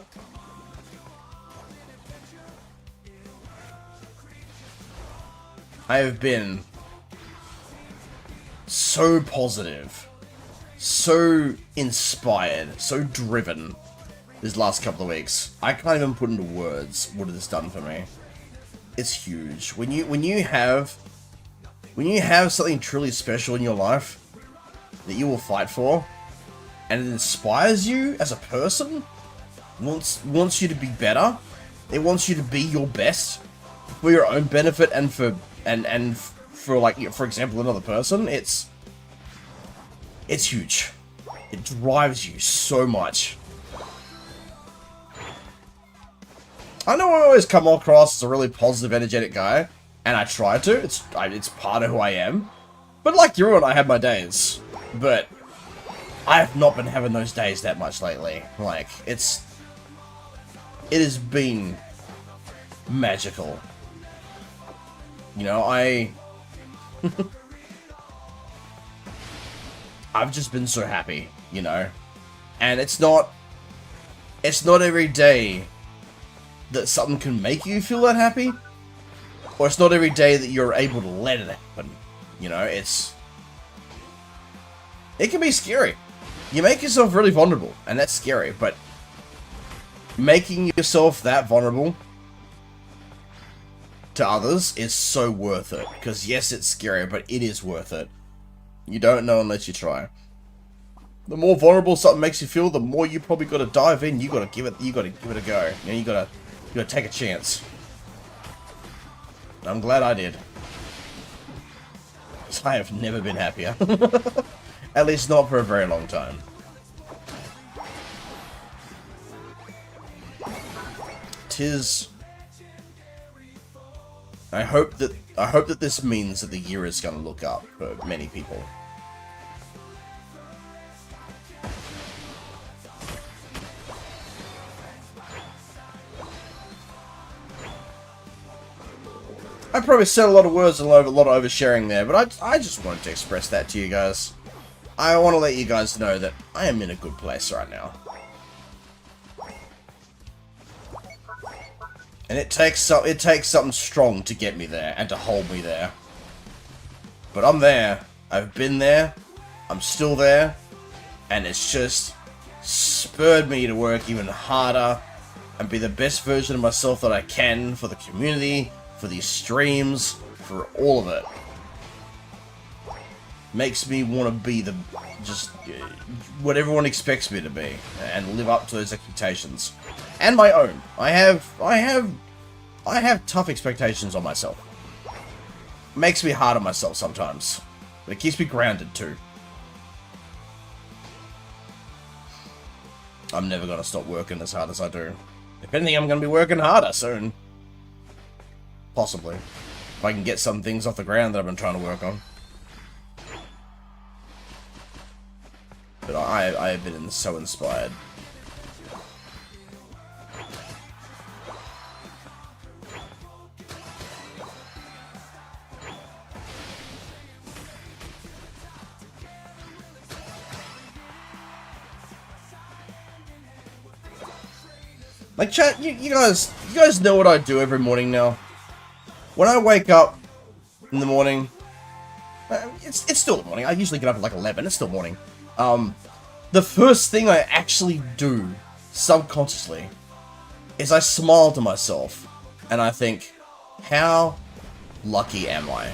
B: I have been so positive, so inspired, so driven these last couple of weeks. I can't even put into words what it has done for me. It's huge. When you have something truly special in your life that you will fight for, and it inspires you as a person, wants you to be better, it wants you to be your best for your own benefit and for like, for example, another person, it's huge. It drives you so much. I know I always come across as a really positive, energetic guy, and I try to. It's part of who I am. But like everyone, I have my days. But I have not been having those days that much lately. Like, it has been magical. You know, I've just been so happy, you know. And it's not every day that something can make you feel that happy, or it's not every day that you're able to let it happen. You know, it can be scary. You make yourself really vulnerable, and that's scary, but making yourself that vulnerable to others is so worth it. Because yes, it's scary, but it is worth it. You don't know unless you try. The more vulnerable something makes you feel, the more you probably got to dive in. You got to give it a go. You know, you got to take a chance. I'm glad I did. 'Cause I have never been happier. At least not for a very long time. I hope that this means that the year is going to look up for many people. I probably said a lot of words and a lot of oversharing there, but I just wanted to express that to you guys. I want to let you guys know that I am in a good place right now. And it takes something strong to get me there and to hold me there. But I'm there. I've been there. I'm still there. And it's just spurred me to work even harder and be the best version of myself that I can for the community, for these streams, for all of it. Makes me want to be just what everyone expects me to be and live up to those expectations. And my own. I have tough expectations on myself. Makes me hard on myself sometimes. But it keeps me grounded too. I'm never gonna stop working as hard as I do. If anything, I'm gonna be working harder soon. Possibly. If I can get some things off the ground that I've been trying to work on. But I have been so inspired. Like, chat, you guys know what I do every morning now. When I wake up in the morning, it's still the morning. I usually get up at like 11. It's still morning. The first thing I actually do, subconsciously, is I smile to myself, and I think, how lucky am I?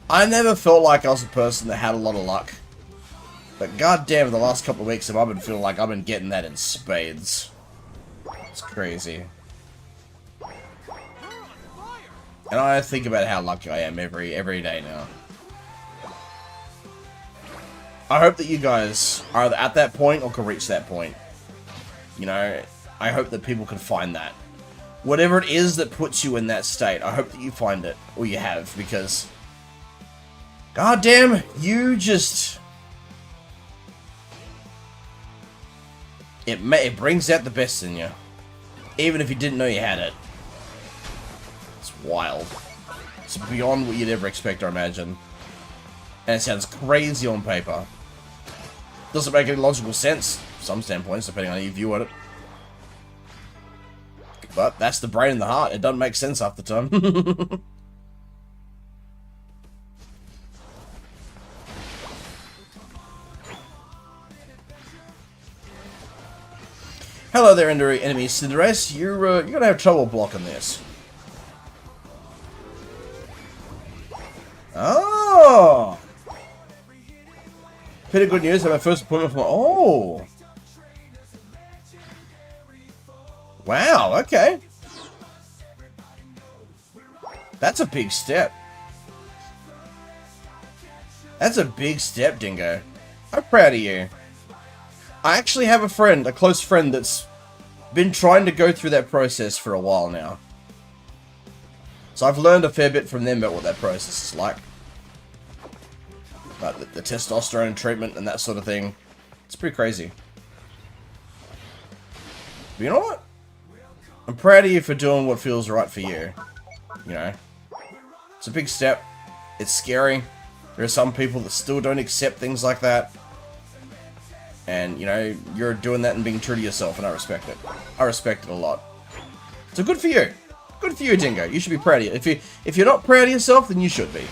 B: I never felt like I was a person that had a lot of luck. But goddamn, the last couple of weeks I've been feeling like I've been getting that in spades. It's crazy. And I think about how lucky I am every day now. I hope that you guys are either at that point or can reach that point. You know, I hope that people can find that. Whatever it is that puts you in that state, I hope that you find it, or you have, because goddamn, you just... It brings out the best in you. Even if you didn't know you had it. It's wild. It's beyond what you'd ever expect or imagine. And it sounds crazy on paper. Doesn't make any logical sense, some standpoints, depending on how you view it. But that's the brain and the heart. It doesn't make sense half the time. Hello there, enemy Cinderace. You're gonna have trouble blocking this. Oh! Bit of good news. I have my first appointment for. Oh! Wow. Okay. That's a big step. That's a big step, Dingo. I'm proud of you. I actually have a friend, a close friend, that's been trying to go through that process for a while now. So I've learned a fair bit from them about what that process is like. Like the testosterone treatment and that sort of thing. It's pretty crazy. But you know what? I'm proud of you for doing what feels right for you. You know? It's a big step. It's scary. There are some people that still don't accept things like that. And, you know, you're doing that and being true to yourself, and I respect it. I respect it a lot. So good for you. Good for you, Dingo. You should be proud of you. If you're not proud of yourself, then you should be.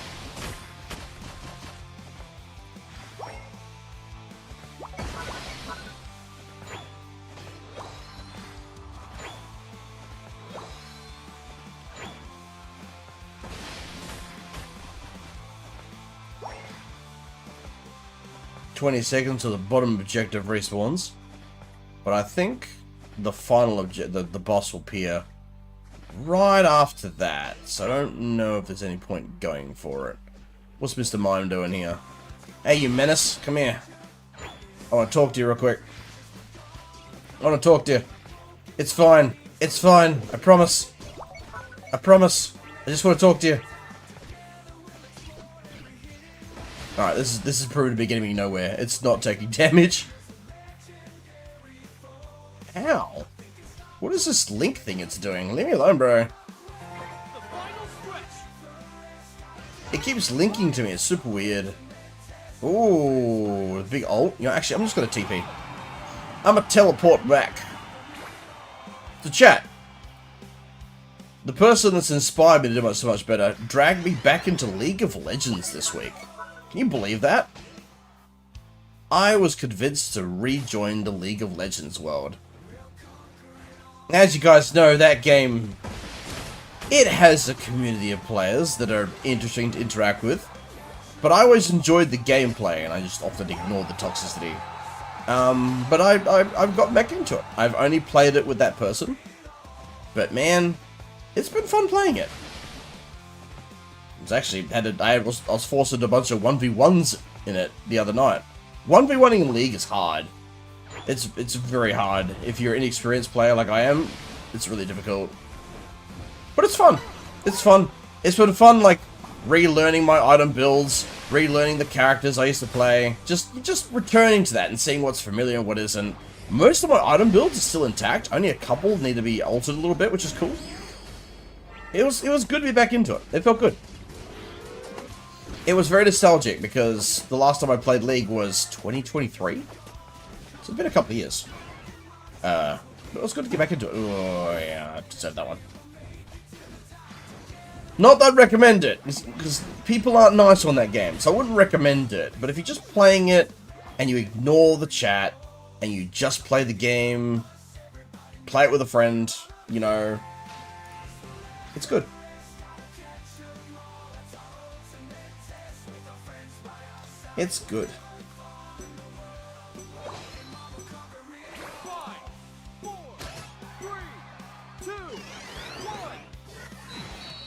B: $20 to the bottom objective respawns, but I think the final objective, the boss will appear right after that, so I don't know if there's any point going for it. What's Mr. Mime doing here? Hey, you menace, come here. I want to talk to you real quick. I want to talk to you. It's fine. It's fine. I promise. I promise. I just want to talk to you. Alright, this is proving to be getting me nowhere. It's not taking damage. Ow. What is this link thing it's doing? Leave me alone, bro. It keeps linking to me. It's super weird. Ooh, big ult. You know, actually, I'm just going to TP. I'm going to teleport back. To chat. The person that's inspired me to do so much better dragged me back into League of Legends this week. Can you believe that? I was convinced to rejoin the League of Legends world. As you guys know, that game, it has a community of players that are interesting to interact with. But I always enjoyed the gameplay, and I just often ignored the toxicity. But I've got back into it. I've only played it with that person. But man, it's been fun playing it. It's actually I was forced into a bunch of 1v1s in it the other night. 1v1ing in League is hard. It's very hard. If you're an inexperienced player like I am, it's really difficult. But it's fun. It's fun. It's been fun, like, relearning my item builds, relearning the characters I used to play, just returning to that and seeing what's familiar and what isn't. Most of my item builds are still intact. Only a couple need to be altered a little bit, which is cool. It was good to be back into it. It felt good. It was very nostalgic because the last time I played League was 2023. So it's been a couple of years. But it was good to get back into it. Oh yeah, I deserve that one. Not that I'd recommend it, because people aren't nice on that game, so I wouldn't recommend it. But if you're just playing it, and you ignore the chat, and you just play the game, play it with a friend, you know, it's good. It's good.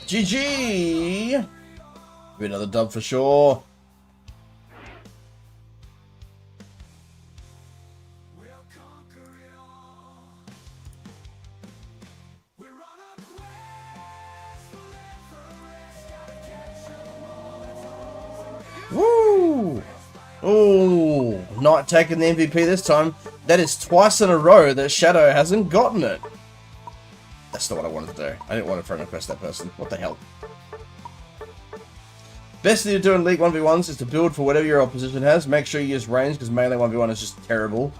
B: GG! Be another dub for sure. Woo! Oh, not taking the MVP this time. That is twice in a row that Shadow hasn't gotten it. That's not what I wanted to do. I didn't want to friend request that person. What the hell? Best thing to do in League 1v1s is to build for whatever your opposition has. Make sure you use range, because melee 1v1 is just terrible.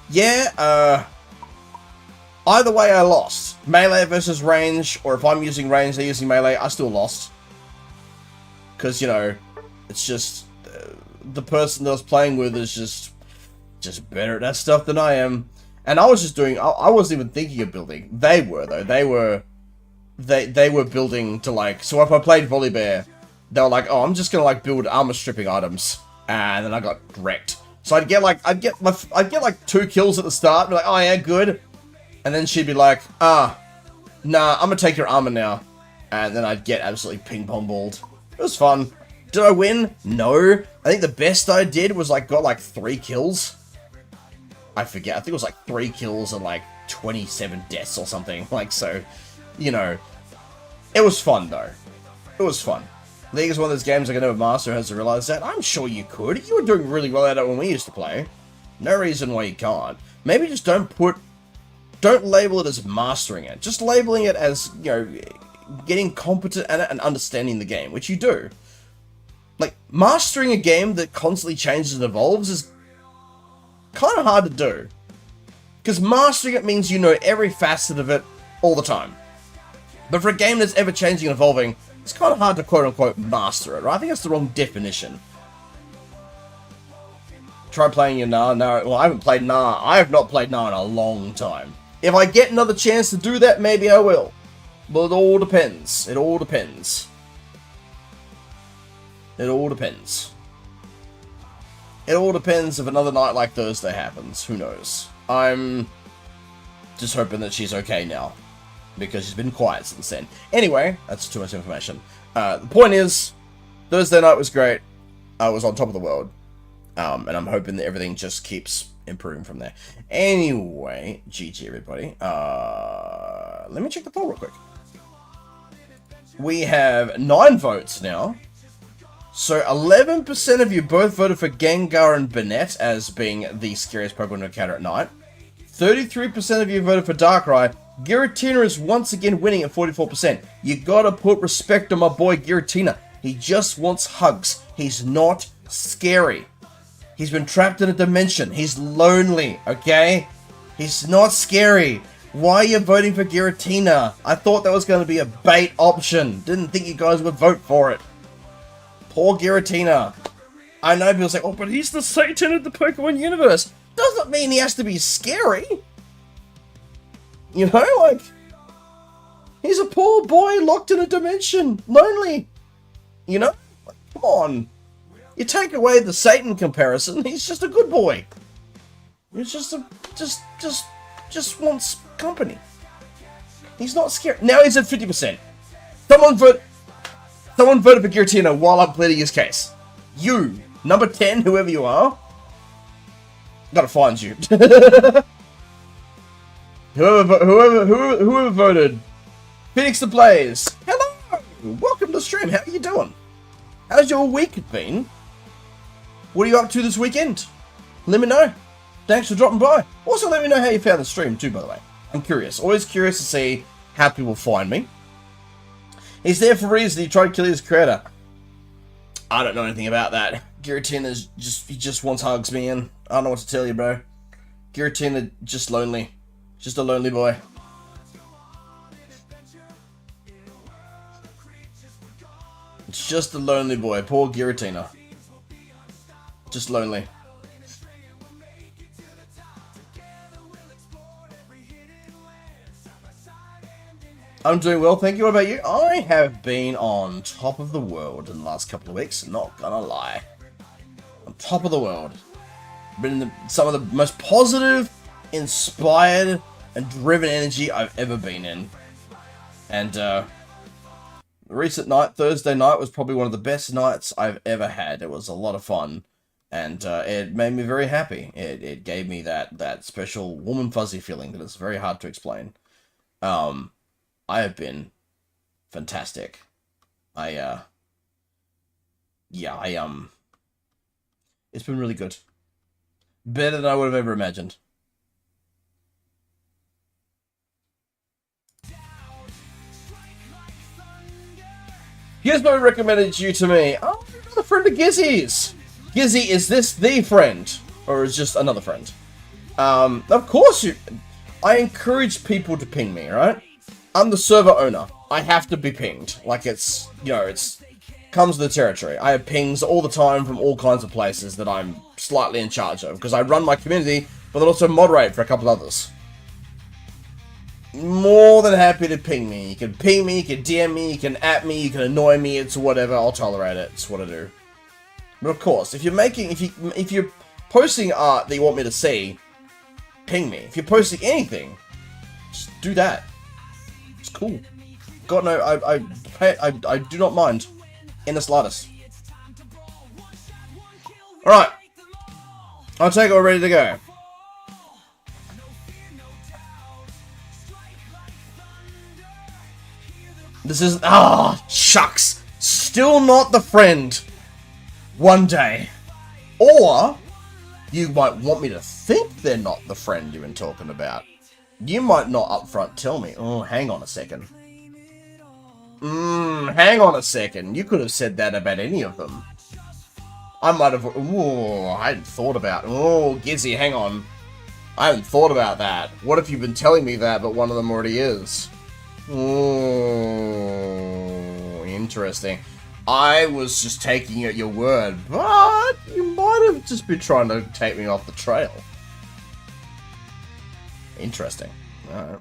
B: Yeah, either way I lost. Melee versus range, or if I'm using range, they're using melee, I still lost. Because, you know, it's just... the person that I was playing with is just better at that stuff than I am. And I was just doing, I wasn't even thinking of building. They were, though. They were building to, like, so if I played Volibear, they were like, oh, I'm just gonna, like, build armor stripping items. And then I got wrecked. So I'd get like 2 kills at the start, and be like, oh yeah, good. And then she'd be like, nah, I'm gonna take your armor now. And then I'd get absolutely ping pong balled. It was fun. Did I win? No. I think the best I did was like got like 3 kills. I forget. I think it was like 3 kills and like 27 deaths or something. Like, so, you know, it was fun though. It was fun. League is one of those games I can never master, has to realize that. I'm sure you could. You were doing really well at it when we used to play. No reason why you can't. Maybe just don't label it as mastering it. Just labeling it as, you know, getting competent at it and understanding the game, which you do. Like, mastering a game that constantly changes and evolves is kind of hard to do. Because mastering it means you know every facet of it all the time. But for a game that's ever changing and evolving, it's kind of hard to quote-unquote master it, right? I think that's the wrong definition. Try playing your Nah. No, well, I haven't played Nah. I have not played Nah in a long time. If I get another chance to do that, maybe I will. But it all depends. It all depends. It all depends. It all depends if another night like Thursday happens. Who knows? I'm just hoping that she's okay now, because she's been quiet since then. Anyway, that's too much information. The point is, Thursday night was great. I was on top of the world. And I'm hoping that everything just keeps improving from there. Anyway, GG everybody. Let me check the poll real quick. We have 9 votes now. So 11% of you both voted for Gengar and Banette as being the scariest Pokemon to encounter at night. 33% of you voted for Darkrai. Giratina is once again winning at 44%. You gotta put respect on my boy Giratina. He just wants hugs. He's not scary. He's been trapped in a dimension. He's lonely, okay? He's not scary. Why are you voting for Giratina? I thought that was going to be a bait option. Didn't think you guys would vote for it. Poor Giratina. I know people say, oh, but he's the Satan of the Pokemon universe. Doesn't mean he has to be scary. You know, like, he's a poor boy locked in a dimension. Lonely. You know? Like, come on. You take away the Satan comparison, he's just a good boy. He's just just wants company. He's not scared. Now he's at 50%. Someone voted for Giratina while I'm pleading his case. You, number 10, whoever you are, gotta find you. whoever voted. Phoenix the Blaze. Hello! Welcome to the stream. How are you doing? How's your week been? What are you up to this weekend? Let me know. Thanks for dropping by. Also, let me know how you found the stream too, by the way. I'm curious. Always curious to see how people find me. He's there for a reason. He tried to kill his creator. I don't know anything about that. Giratina he just wants hugs, man. I don't know what to tell you, bro. Giratina just lonely. Just a lonely boy. It's just a lonely boy. Poor Giratina. Just lonely. I'm doing well, thank you. What about you? I have been on top of the world in the last couple of weeks, not gonna lie. On top of the world. Been in some of the most positive, inspired, and driven energy I've ever been in. And, recent night, Thursday night, was probably one of the best nights I've ever had. It was a lot of fun. And it made me very happy. It gave me that special warm and fuzzy feeling that is very hard to explain. I have been fantastic. It's been really good. Better than I would have ever imagined. Gizmo recommended you to me. Oh, you're a friend of Gizzy's. Gizzy, is this the friend? Or is just another friend? Of course I encourage people to ping me, right? I'm the server owner. I have to be pinged. Like it's, you know, it's comes with the territory. I have pings all the time from all kinds of places that I'm slightly in charge of. Because I run my community but then also moderate for a couple others. More than happy to ping me. You can ping me, you can DM me, you can at me, you can annoy me, it's whatever, I'll tolerate it, it's what I do. But of course, if you're posting art that you want me to see, ping me. If you're posting anything, just do that. It's cool. God no, I do not mind in the slightest. Alright. I'll take it, we're ready to go. This is shucks. Still not the friend. One day. Or you might want me to think they're not the friend you've been talking about. You might not upfront tell me. Oh, hang on a second. Hang on a second. You could have said that about any of them. I might have... Ooh, I hadn't thought about... Oh, Gizzy, hang on. I haven't thought about that. What if you've been telling me that, but one of them already is? Ooh, interesting. I was just taking you at your word, but you might have just been trying to take me off the trail. Interesting. Alright.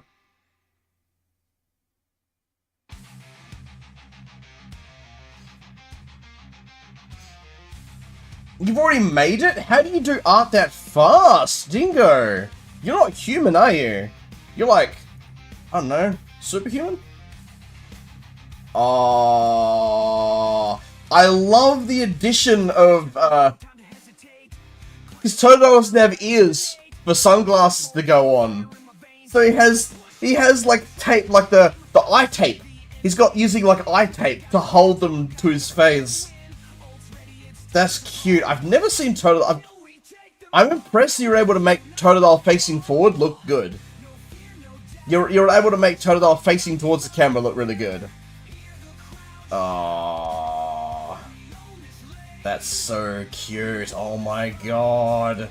B: You've already made it? How do you do art that fast, Dingo? You're not human, are you? You're like, I don't know, superhuman? Oh, I love the addition of, his Totodile doesn't have ears for sunglasses to go on. So he has like tape, like the eye tape. He's got using like eye tape to hold them to his face. That's cute. I've never seen Totodile. I'm impressed you're able to make Totodile facing forward look good. You're able to make Totodile facing towards the camera look really good. Oh, that's so cute. Oh my god.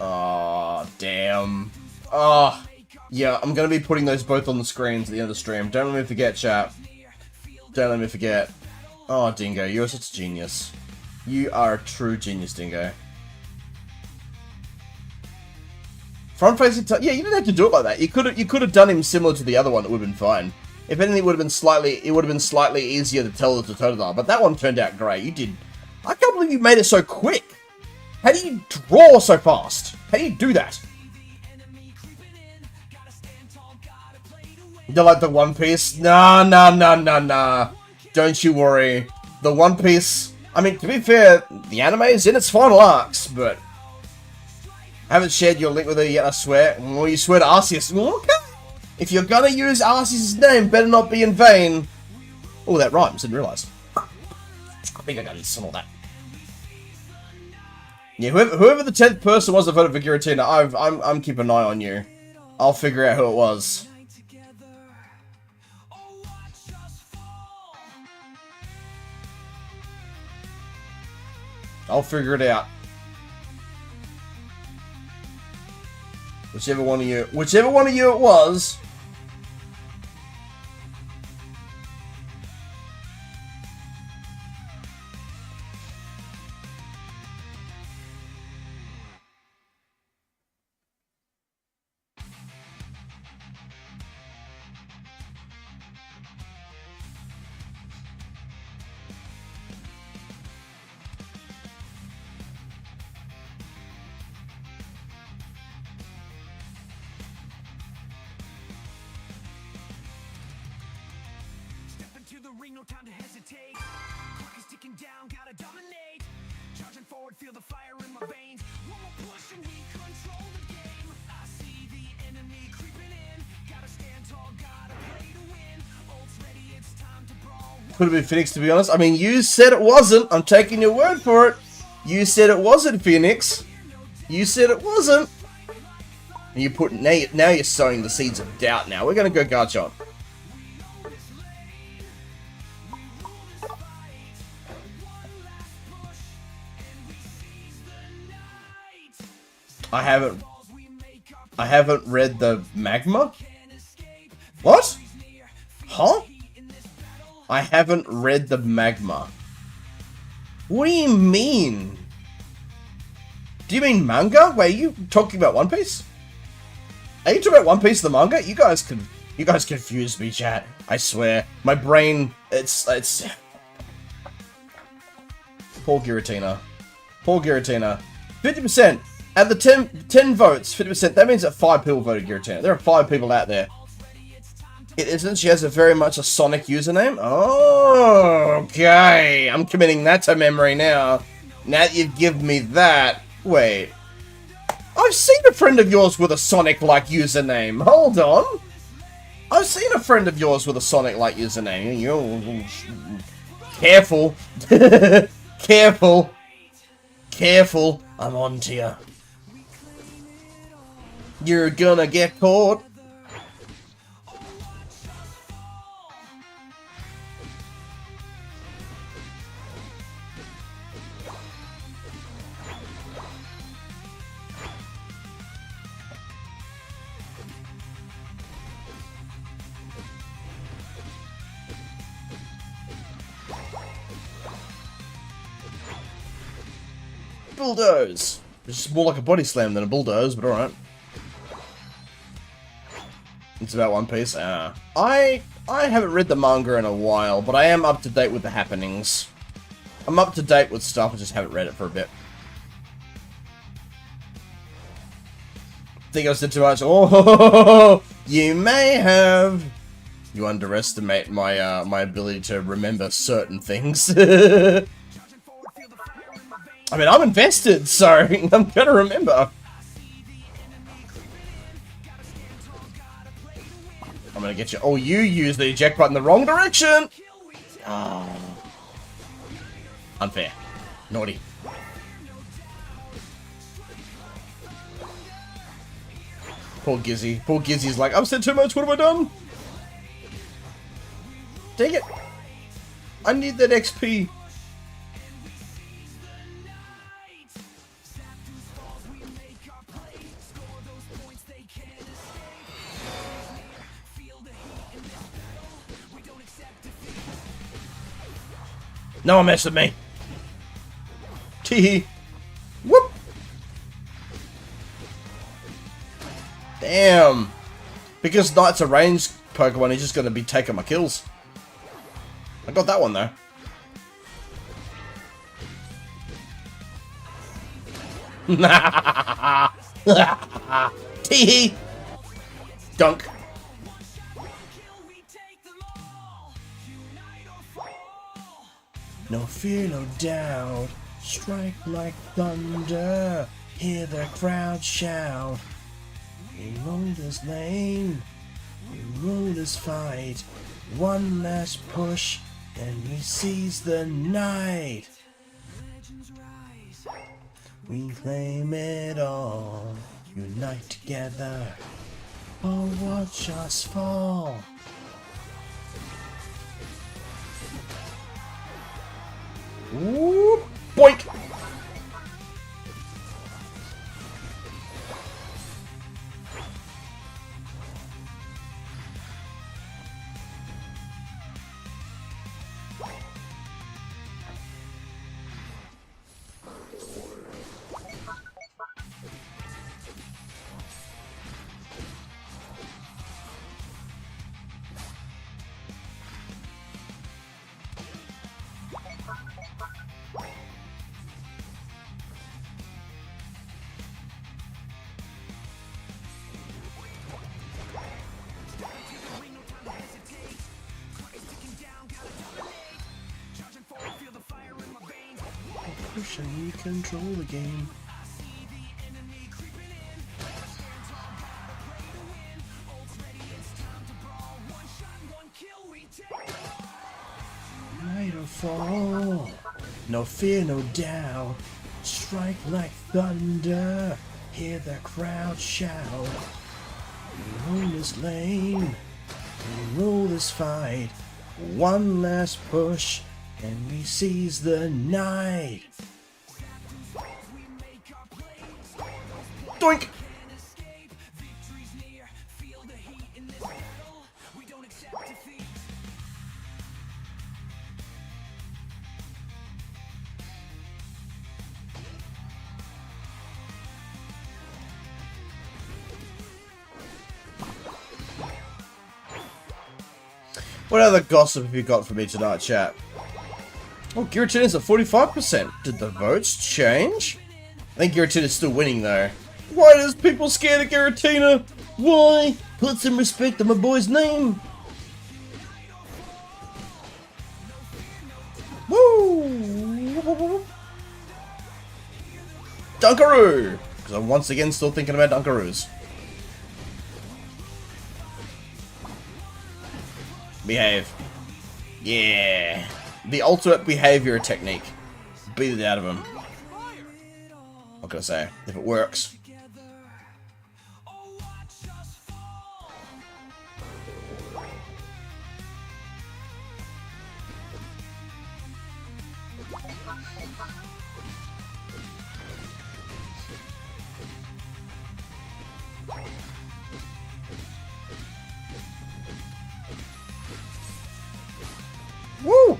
B: Oh, damn. Oh, yeah, I'm gonna be putting those both on the screens at the end of the stream. Don't let me forget, chat. Don't let me forget. Oh, Dingo, you're such a genius. You are a true genius, Dingo. Front-facing, yeah, you didn't have to do it like that. You could have done him similar to the other one. It would have been fine. If anything, it would have been slightly easier to tell it to Totodile. But that one turned out great. You did. I can't believe you made it so quick. How do you draw so fast? How do you do that? You're like the One Piece? Nah. Don't you worry. The One Piece. I mean, to be fair, the anime is in its final arcs, but I haven't shared your link with her yet, I swear. Well, you swear to Arceus. Okay. If you're gonna use Arceus' name, better not be in vain. Oh, that rhymes, didn't realise. I think I got this and all that. Yeah, whoever the 10th person was that voted for Giratina, I'm keeping an eye on you. I'll figure out who it was. I'll figure it out. Whichever one of you it was.
A: No time to hesitate. Clock is ticking down, gotta dominate. Charging forward, feel the fire in my veins. One more push and we control the game. I see the enemy creeping in. Gotta stand tall, gotta play to win. Ult's ready, it's time to brawl.
B: Could have been Phoenix, to be honest. I mean, you said it wasn't. I'm taking your word for it. You said it wasn't Phoenix. You said it wasn't. And you put now you're sowing the seeds of doubt. Now we're gonna go Garchomp. I haven't read the magma? What? Huh? I haven't read the magma. What do you mean? Do you mean manga? Wait, are you talking about One Piece? Are you talking about One Piece, the manga? You guys confused me, chat. I swear. My brain, it's... Poor Giratina. Poor Giratina. 50%. At the 10 votes, 50%, that means that 5 people voted Giratina. There are 5 people out there. It isn't. She has very much a Sonic username. Oh, okay. I'm committing that to memory now. Now that you've given me that. Wait. I've seen a friend of yours with a Sonic-like username. Hold on. I've seen a friend of yours with a Sonic-like username. Careful. Careful. Careful. I'm on to you. You're gonna get caught. Bulldoze. It's more like a body slam than a bulldoze, but alright. It's about One Piece. I haven't read the manga in a while, but I am up to date with the happenings. I'm up to date with stuff, I just haven't read it for a bit. Think I said too much? Oh, you may have. You underestimate my my ability to remember certain things. I mean, I'm invested, so I'm gonna remember. I'm gonna get you. Oh, you used the eject button the wrong direction! Oh. Unfair. Naughty. Poor Gizzy. Poor Gizzy's like, I've said too much, what have I done? Dang it. I need that XP. No one mess with me. Teehee. Whoop. Damn. Because Knight's a ranged Pokemon, he's just going to be taking my kills. I got that one though. Teehee. Dunk. No fear, no doubt, strike like thunder, hear the crowd shout. We roll this lane, we roll this fight, one last push, and we seize the night. We claim it all, unite together, or watch us fall. Ooh, boink! Push and we control the game. Night or fall, no fear, no doubt. Strike like thunder, hear the crowd shout. We roll this lane, we roll this fight. One last push, and we seize the night. Doink! What other gossip have you got for me tonight, chat? Oh, Giratina's at 45%. Did the votes change? I think Giratina's still winning, though. Why does people scared of Giratina? Why? Put some respect on my boy's name. Woo! Dunkaroo! Because I'm once again still thinking about Dunkaroos. Behave. Yeah. The ultimate behavior technique. Beat it out of him. What can I say? If it works. Woo!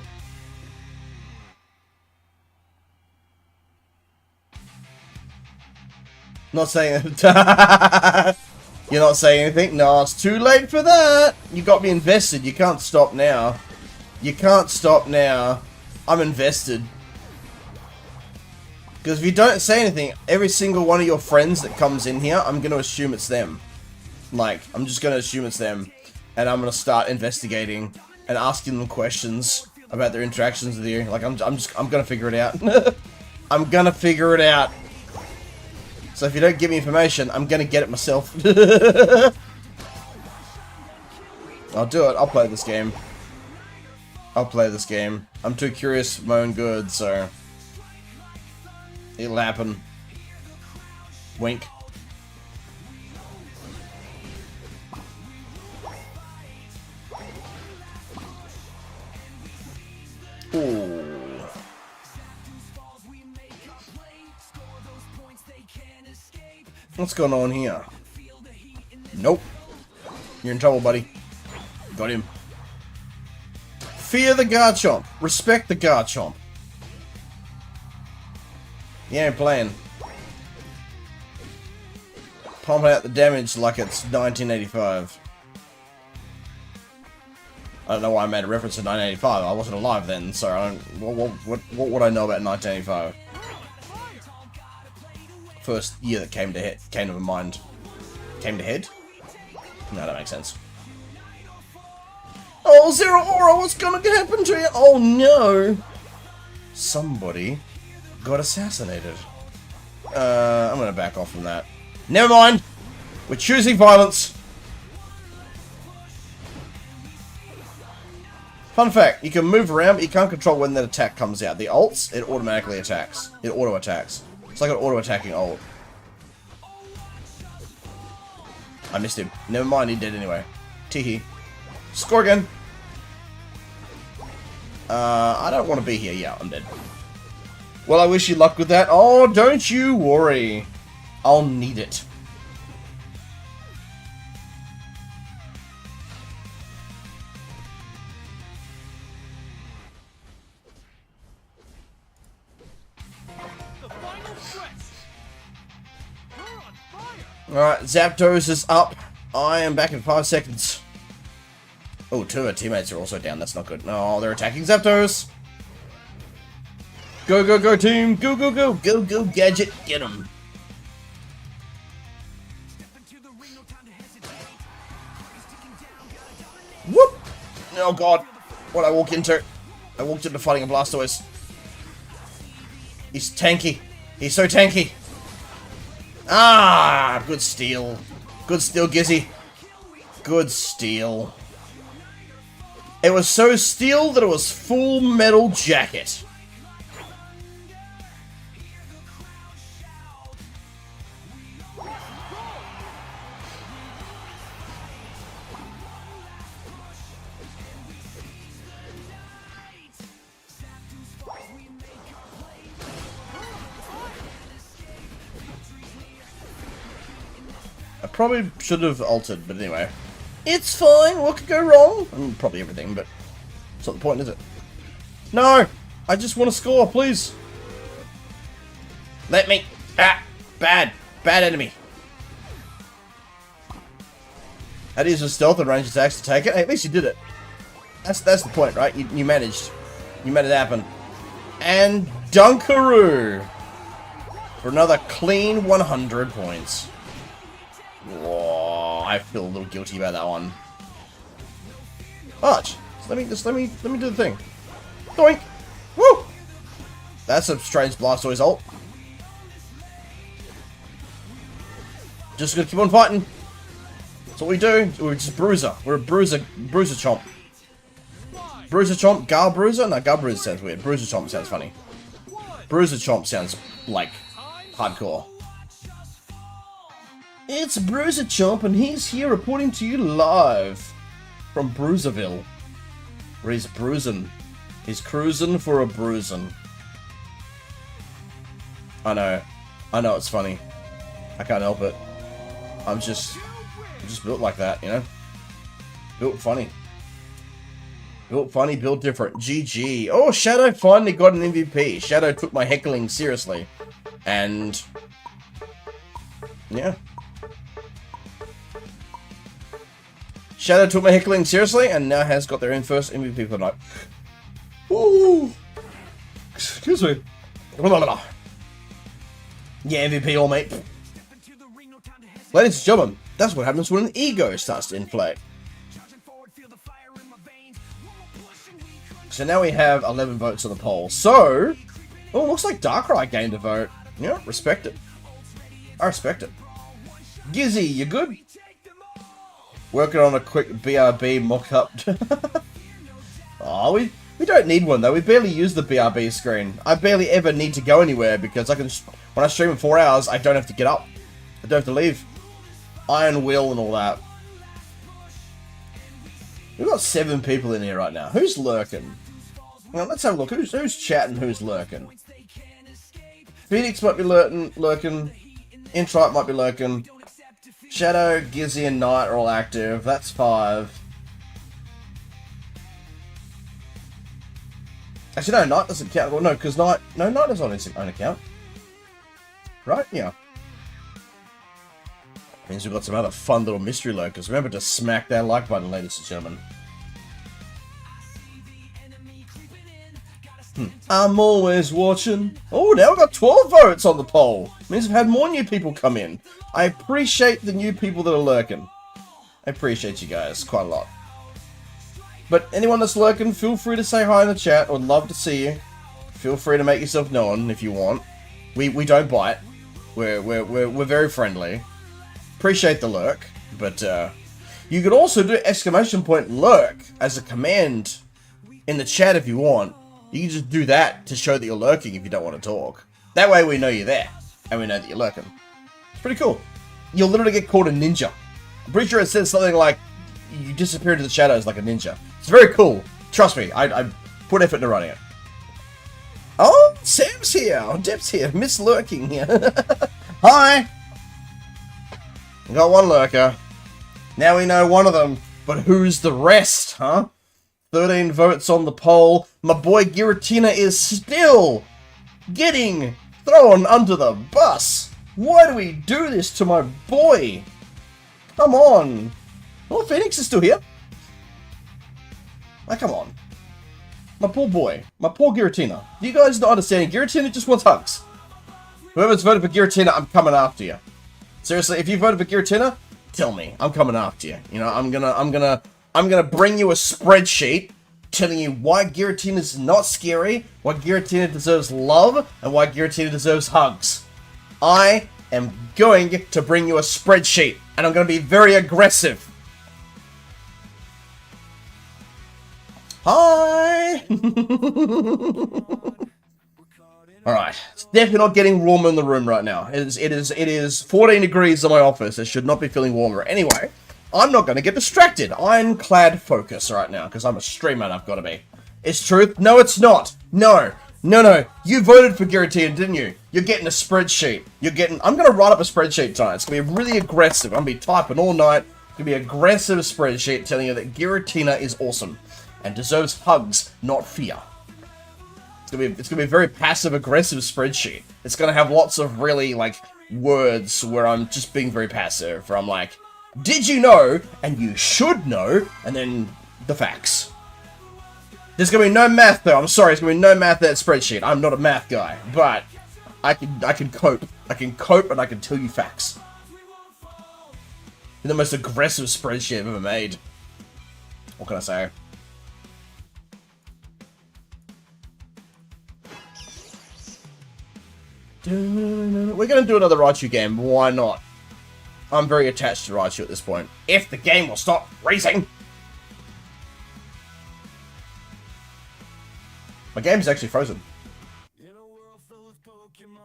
B: Not saying You're not saying anything? No, it's too late for that. You got me invested. You can't stop now. You can't stop now. I'm invested. Because if you don't say anything, every single one of your friends that comes in here, I'm going to assume it's them. Like, I'm just going to assume it's them. And I'm going to start investigating and asking them questions about their interactions with you. Like, I'm going to figure it out. I'm going to figure it out. So if you don't give me information, I'm going to get it myself. I'll do it. I'll play this game. I'll play this game. I'm too curious for my own good, so... It'll happen. Wink. Ooh. What's going on here? Nope. You're in trouble, buddy. Got him. Fear the Garchomp. Respect the Garchomp. He ain't playing. Pumping out the damage like it's 1985. I don't know why I made a reference to 1985. I wasn't alive then, so I don't. What would I know about 1985? First year that came to my mind. Came to head? No, that makes sense. Oh, Zero Aura, what's gonna happen to you? Oh no! Somebody got assassinated. I'm gonna back off from that. Never mind! We're choosing violence! Fun fact, you can move around, but you can't control when that attack comes out. The ults, it automatically attacks. It auto-attacks. It's like an auto-attacking ult. I missed him. Never mind, he did anyway. Teehee. Score again! I don't want to be here. Yeah, I'm dead. Well, I wish you luck with that. Oh, don't you worry. I'll need it. Alright, Zapdos is up. I am back in 5 seconds. Oh, 2 of our teammates are also down. That's not good. No, they're attacking Zapdos. Go, go, go, team. Go, go, go. Go, go, Gadget. Get him. Whoop. Oh, God. What I walk into? I walked into fighting a Blastoise. He's tanky. He's so tanky. Ah, good steal. Good steal, Gizzy. Good steal. It was so steel that it was full metal jacket. I probably should have altered, but anyway. It's fine, what could go wrong? I mean, probably everything, but it's not the point, is it? No! I just want to score, please! Let me! Ah! Bad! Bad enemy! Had to use a stealth and range attacks to take it. Hey, at least you did it. That's the point, right? You managed. You made it happen. And Dunkaroo for another clean 100 points. Whoa, I feel a little guilty about that one. Arch, let me do the thing. Doink! Woo! That's a strange Blastoise ult. Just gonna keep on fighting. That's what we do. We're just Bruiser. We're a Bruiser Chomp. Bruiser Chomp, Gar Bruiser? No, Gar Bruiser sounds weird. Bruiser Chomp sounds funny. Bruiser Chomp sounds like hardcore. It's Bruiser Chomp, and he's here reporting to you live from Bruiserville, where he's bruising. He's cruising for a bruising. I know it's funny. I can't help it. I'm just built like that, you know? Built funny. Built funny, built different. GG. Oh, Shadow finally got an MVP. Shadow took my heckling seriously. And... yeah. Shadow took my heckling seriously and now has got their own first MVP for the night. Ooh. Excuse me. Yeah, MVP all, mate. Ladies and gentlemen, that's what happens when an ego starts to inflate. So now we have 11 votes on the poll. So, oh, looks like Darkrai gained a vote. Yeah, respect it. I respect it. Gizzy, you good? Working on a quick BRB mock-up. Oh, we don't need one though. We barely use the BRB screen. I barely ever need to go anywhere because I can. When I stream in 4 hours, I don't have to get up. I don't have to leave. Iron Will and all that. We've got 7 people in here right now. Who's lurking? Well, let's have a look. Who's chatting? Who's lurking? Phoenix might be lurking. Intright might be lurking. Shadow, Gizzy, and Knight are all active. That's 5. Actually, no, Knight doesn't count. Well, no, because Knight is on his own account. Right? Yeah. Means we've got some other fun little mystery lurkers. Remember to smack that like button, ladies and gentlemen. I'm always watching. Oh, now we've got 12 votes on the poll. Means we've had more new people come in. I appreciate the new people that are lurking. I appreciate you guys quite a lot. But anyone that's lurking, feel free to say hi in the chat. I'd love to see you. Feel free to make yourself known if you want. We don't bite. We're very friendly. Appreciate the lurk, but you could also do !lurk as a command in the chat if you want. You can just do that to show that you're lurking if you don't want to talk. That way we know you're there, and we know that you're lurking. It's pretty cool. You'll literally get called a ninja. I'm pretty sure it says something like, you disappear into the shadows like a ninja. It's very cool. Trust me, I put effort into writing it. Oh, Sam's here. Dep's here. Miss Lurking here. Hi. We got one lurker. Now we know one of them. But who's the rest, huh? 13 votes on the poll. My boy Giratina is still getting thrown under the bus. Why do we do this to my boy? Come on. Oh, Phoenix is still here. Oh, come on. My poor boy. My poor Giratina. You guys not understanding. Giratina just wants hugs. Whoever's voted for Giratina, I'm coming after you. Seriously, if you voted for Giratina, tell me. I'm coming after you. You know, I'm gonna bring you a spreadsheet telling you why Giratina is not scary, why Giratina deserves love, and why Giratina deserves hugs. I am going to bring you a spreadsheet, and I'm going to be very aggressive. Hi! Alright, it's definitely not getting warmer in the room right now. It is 14 degrees in my office. It should not be feeling warmer. Anyway, I'm not going to get distracted. Ironclad focus right now, because I'm a streamer and I've got to be. It's truth? No, it's not. No. You voted for Giratina, didn't you? You're getting a spreadsheet. I'm going to write up a spreadsheet tonight. It's going to be really aggressive. I'm going to be typing all night. It's going to be an aggressive spreadsheet telling you that Giratina is awesome and deserves hugs, not fear. It's going to be a very passive-aggressive spreadsheet. It's going to have lots of really, like, words where I'm just being very passive, where I'm like, did you know, and you should know, and then the facts. There's gonna be no math though. I'm sorry, there's gonna be no math in that spreadsheet. I'm not a math guy, but I can cope. I can cope and I can tell you facts. The most aggressive spreadsheet I've ever made. What can I say? We're gonna do another Raichu game. Why not? I'm very attached to Raichu at this point. If the game will stop racing. My game's actually frozen.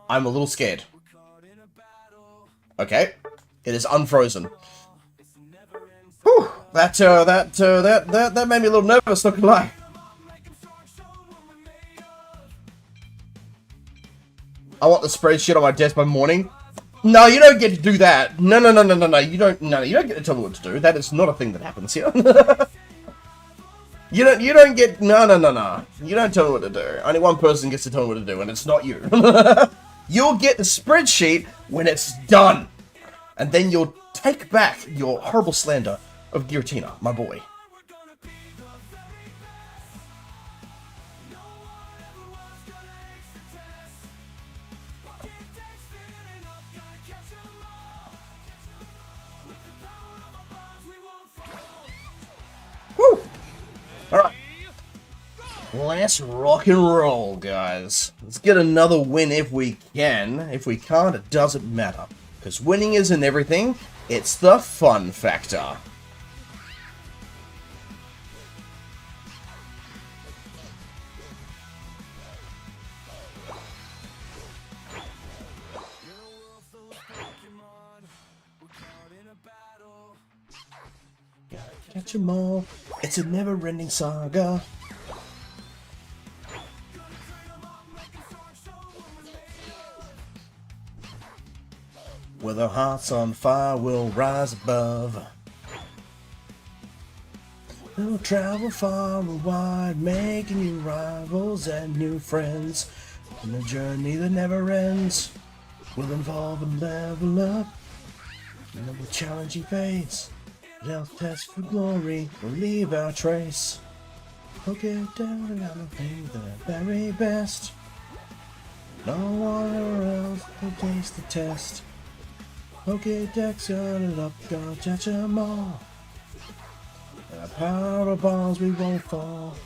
B: I'm a little scared. Okay, it is unfrozen. Whew, that made me a little nervous, not gonna lie. I want the spreadsheet on my desk by morning. No, you don't get to do that. No. You don't get to tell me what to do. That is not a thing that happens here. You don't get, no. You don't tell me what to do. Only one person gets to tell me what to do, and it's not you. You'll get the spreadsheet when it's done. And then you'll take back your horrible slander of Giratina, my boy. Woo! Alright. Let's rock and roll, guys. Let's get another win if we can. If we can't, it doesn't matter. Because winning isn't everything, it's the fun factor. Gotta catch 'em all. It's a never-ending saga. With our hearts on fire, we'll rise above. We'll travel far and wide, making new rivals and new friends. And a journey that never ends will involve and level up. And then with challenging fates, they'll test for glory, we'll leave our trace. We'll get down and gotta think the very best. No one else will taste the test. Okay, Dex, got it up, gonna touch 'em all. And our power bombs, we won't fall.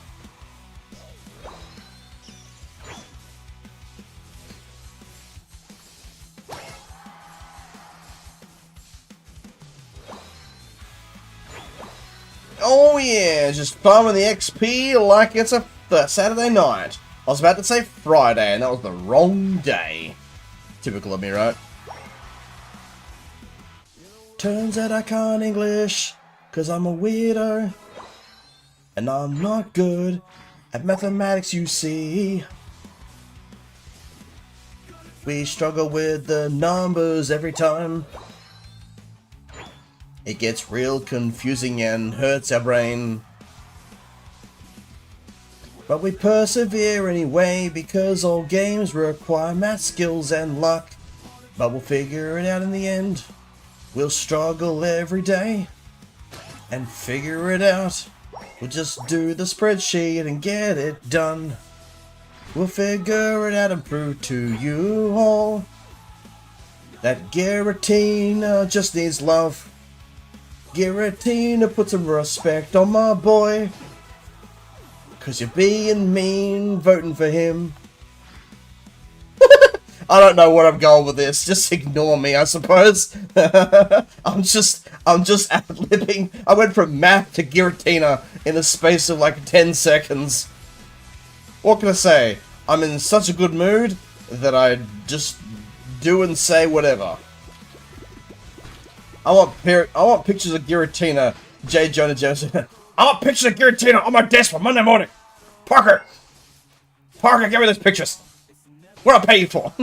B: Oh yeah, just farming the XP like it's a Saturday night. I was about to say Friday, and that was the wrong day. Typical of me, right? Turns out I can't English, 'cause I'm a weirdo. And I'm not good at mathematics, you see. We struggle with the numbers every time. It gets real confusing and hurts our brain. But we persevere anyway, because all games require math skills and luck. But we'll figure it out in the end. We'll struggle every day and figure it out. We'll just do the spreadsheet and get it done. We'll figure it out and prove to you all that Giratina just needs love. Giratina, put some respect on my boy, 'cause you're being mean voting for him. I don't know what I'm going with this. Just ignore me, I suppose. I'm just ad-libbing. I went from math to Giratina in the space of like 10 seconds. What can I say? I'm in such a good mood that I just do and say whatever. I want pictures of Giratina, J. Jonah Jameson. I want pictures of Giratina on my desk for Monday morning. Parker, give me those pictures. What I pay you for?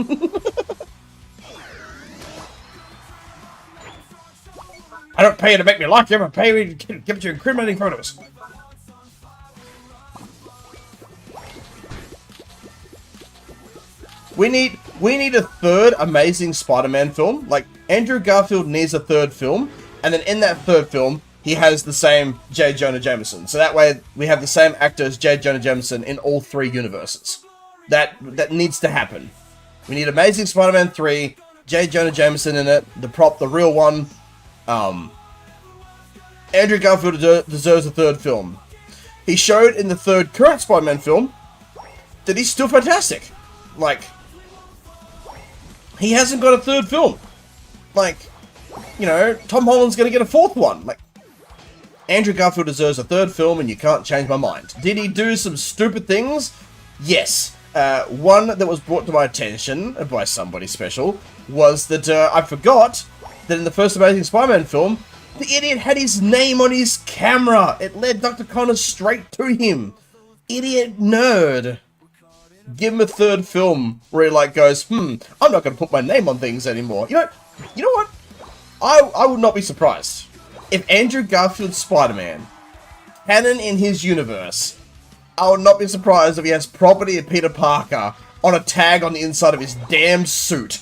B: I don't pay you to make me like you. I pay you to give you incriminating photos. We need a third Amazing Spider-Man film. Like, Andrew Garfield needs a third film, and then in that third film, he has the same J. Jonah Jameson. So that way, we have the same actor as J. Jonah Jameson in all 3 universes. That needs to happen. We need Amazing Spider-Man 3, J. Jonah Jameson in it, the real one. Andrew Garfield deserves a 3rd film. He showed in the 3rd current Spider-Man film that he's still fantastic. Like, he hasn't got a 3rd film. Like, you know, Tom Holland's gonna get a 4th one. Like, Andrew Garfield deserves a 3rd film, and you can't change my mind. Did he do some stupid things? Yes. One that was brought to my attention by somebody special was that I forgot that in the first Amazing Spider-Man film, the idiot had his name on his camera. It led Dr. Connors straight to him. Idiot nerd. Give him a 3rd film where he like goes, I'm not going to put my name on things anymore. You know what? I would not be surprised if Andrew Garfield's Spider-Man, canon in his universe, I would not be surprised if he has property of Peter Parker on a tag on the inside of his damn suit.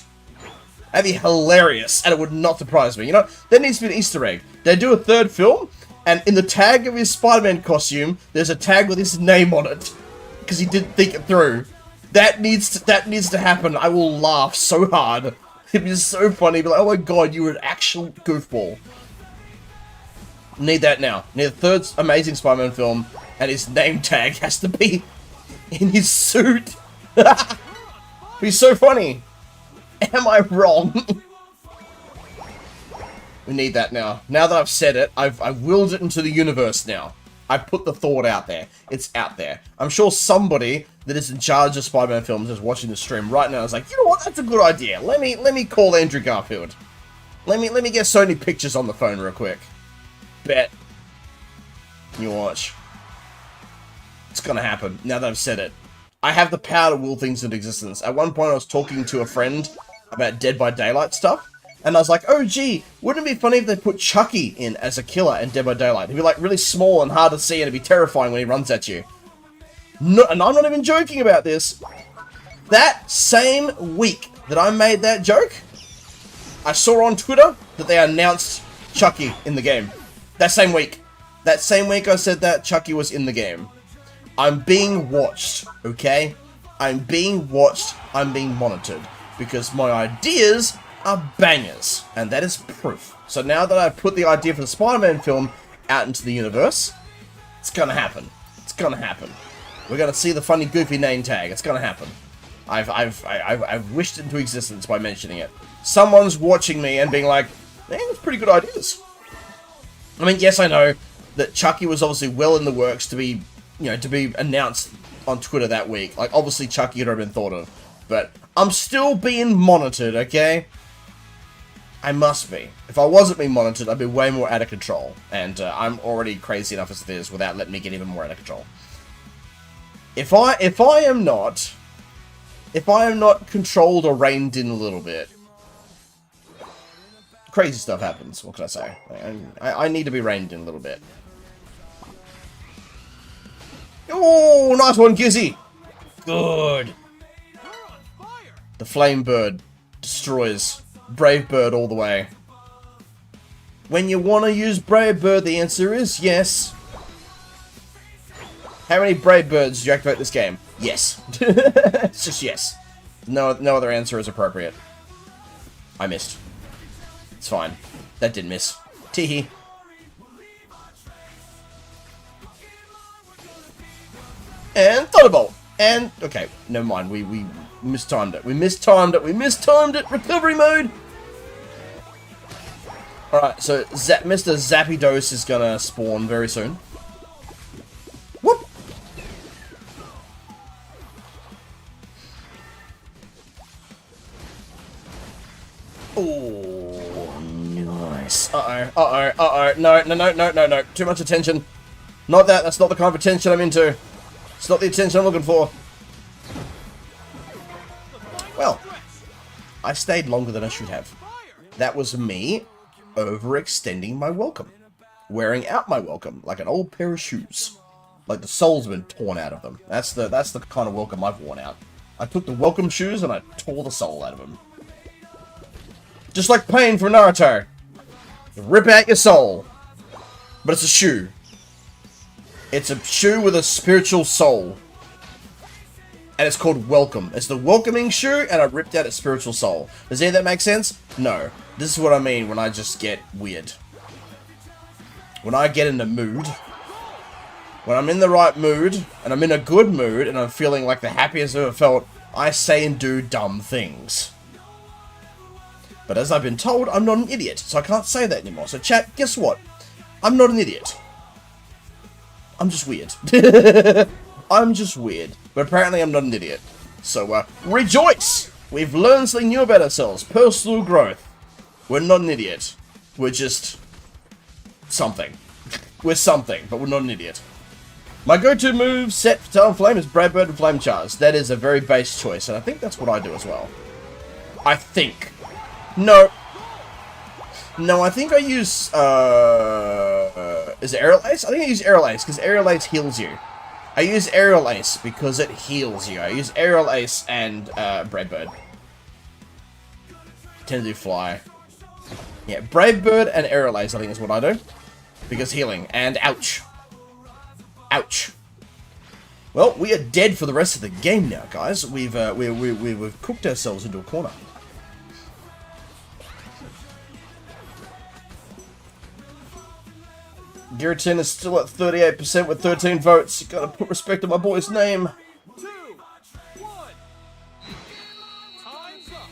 B: That'd be hilarious, and it would not surprise me. You know, there needs to be an Easter egg. They do a 3rd film, and in the tag of his Spider-Man costume, there's a tag with his name on it, because he didn't think it through. That needs to happen. I will laugh so hard. It'd be so funny. Be like, oh my god, you were an actual goofball. Need that now. Need a 3rd Amazing Spider-Man film, and his name tag has to be in his suit. He's so funny. Am I wrong? We need that now. Now that I've said it, I've willed it into the universe now. I've put the thought out there. It's out there. I'm sure somebody that is in charge of Spider-Man films is watching the stream right now. Is like, you know what? That's a good idea. Let me call Andrew Garfield. Let me get Sony Pictures on the phone real quick. Bet. You watch. It's gonna happen, now that I've said it. I have the power to will things into existence. At one point I was talking to a friend about Dead by Daylight stuff, and I was like, oh gee, wouldn't it be funny if they put Chucky in as a killer in Dead by Daylight? He'd be like really small and hard to see, and it'd be terrifying when he runs at you. No, and I'm not even joking about this. That same week that I made that joke, I saw on Twitter that they announced Chucky in the game. That same week. That same week I said that, Chucky was in the game. I'm being watched, okay? I'm being watched, I'm being monitored, because my ideas are bangers, and that is proof. So now that I've put the idea for the Spider-Man film out into the universe, it's gonna happen. It's gonna happen. We're gonna see the funny, goofy name tag. It's gonna happen. I've wished it into existence by mentioning it. Someone's watching me and being like, man, that's pretty good ideas. I mean, yes, I know that Chucky was obviously well in the works to be, you know, to be announced on Twitter that week. Like, obviously Chucky had already been thought of. But I'm still being monitored, okay? I must be. If I wasn't being monitored, I'd be way more out of control. And I'm already crazy enough as it is without letting me get even more out of control. If I am not controlled or reined in a little bit, crazy stuff happens. What can I say? I need to be reined in a little bit. Oh, nice one, Gizzy. Good. The Flame Bird destroys. Brave Bird all the way. When you want to use Brave Bird, the answer is yes. How many Brave Birds do you activate this game? Yes. It's just yes. No other answer is appropriate. I missed. It's fine. That did miss. Teehee. And Thunderbolt. And, okay, never mind. We mistimed it. We mistimed it. Recovery mode. Alright, so Mr. Zapdos is gonna spawn very soon. Whoop! Oh, nice. Uh-oh. No. Too much attention. Not that. That's not the kind of attention I'm into. It's not the attention I'm looking for. Well, I stayed longer than I should have. That was me overextending my welcome. Wearing out my welcome like an old pair of shoes. Like the sole's been torn out of them. That's the kind of welcome I've worn out. I took the welcome shoes and I tore the sole out of them. Just like Pain from Naruto. You rip out your soul. But it's a shoe. It's a shoe with a spiritual soul. And it's called Welcome. It's the welcoming shoe, and I ripped out its spiritual soul. Does any of that make sense? No. This is what I mean when I just get weird. When I get in the mood, when I'm in the right mood, and I'm in a good mood, and I'm feeling like the happiest I've ever felt, I say and do dumb things. But as I've been told, I'm not an idiot, so I can't say that anymore. So chat, guess what? I'm not an idiot. I'm just weird. I'm just weird. But apparently I'm not an idiot. So, rejoice! We've learned something new about ourselves. Personal growth. We're not an idiot. We're just... something. We're something, but we're not an idiot. My go-to move set for Talonflame is Brightbird and Flame Charge. That is a very base choice, and I think that's what I do as well. I think. No. No, I think I use, is it Aerial Ace? I think I use Aerial Ace, because Aerial Ace heals you. I use Aerial Ace because it heals you. I use Aerial Ace and, Brightbird. Tend to do Fly. Yeah, Brightbird and Aerial Ace, I think is what I do. Because healing. And ouch. Ouch. Well, we are dead for the rest of the game now, guys. We've cooked ourselves into a corner. Giratina is still at 38% with 13 votes. You gotta put respect on my boy's name.
A: 2, 1. Time's up.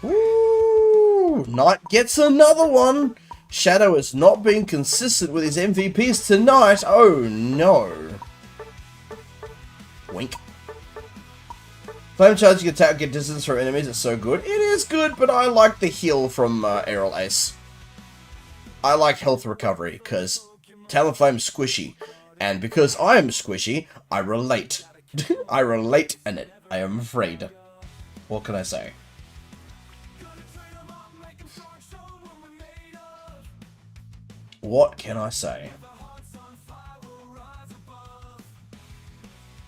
B: Ooh, Knight gets another one. Shadow has not been consistent with his MVPs tonight. Oh no. Wink. Flame charge, you can attack, get distance from enemies. It's so good. It is good, but I like the heal from Aerial Ace. I like health recovery because Talonflame is squishy, and because I am squishy, I relate. I relate in it. I am afraid. What can I say? What can I say?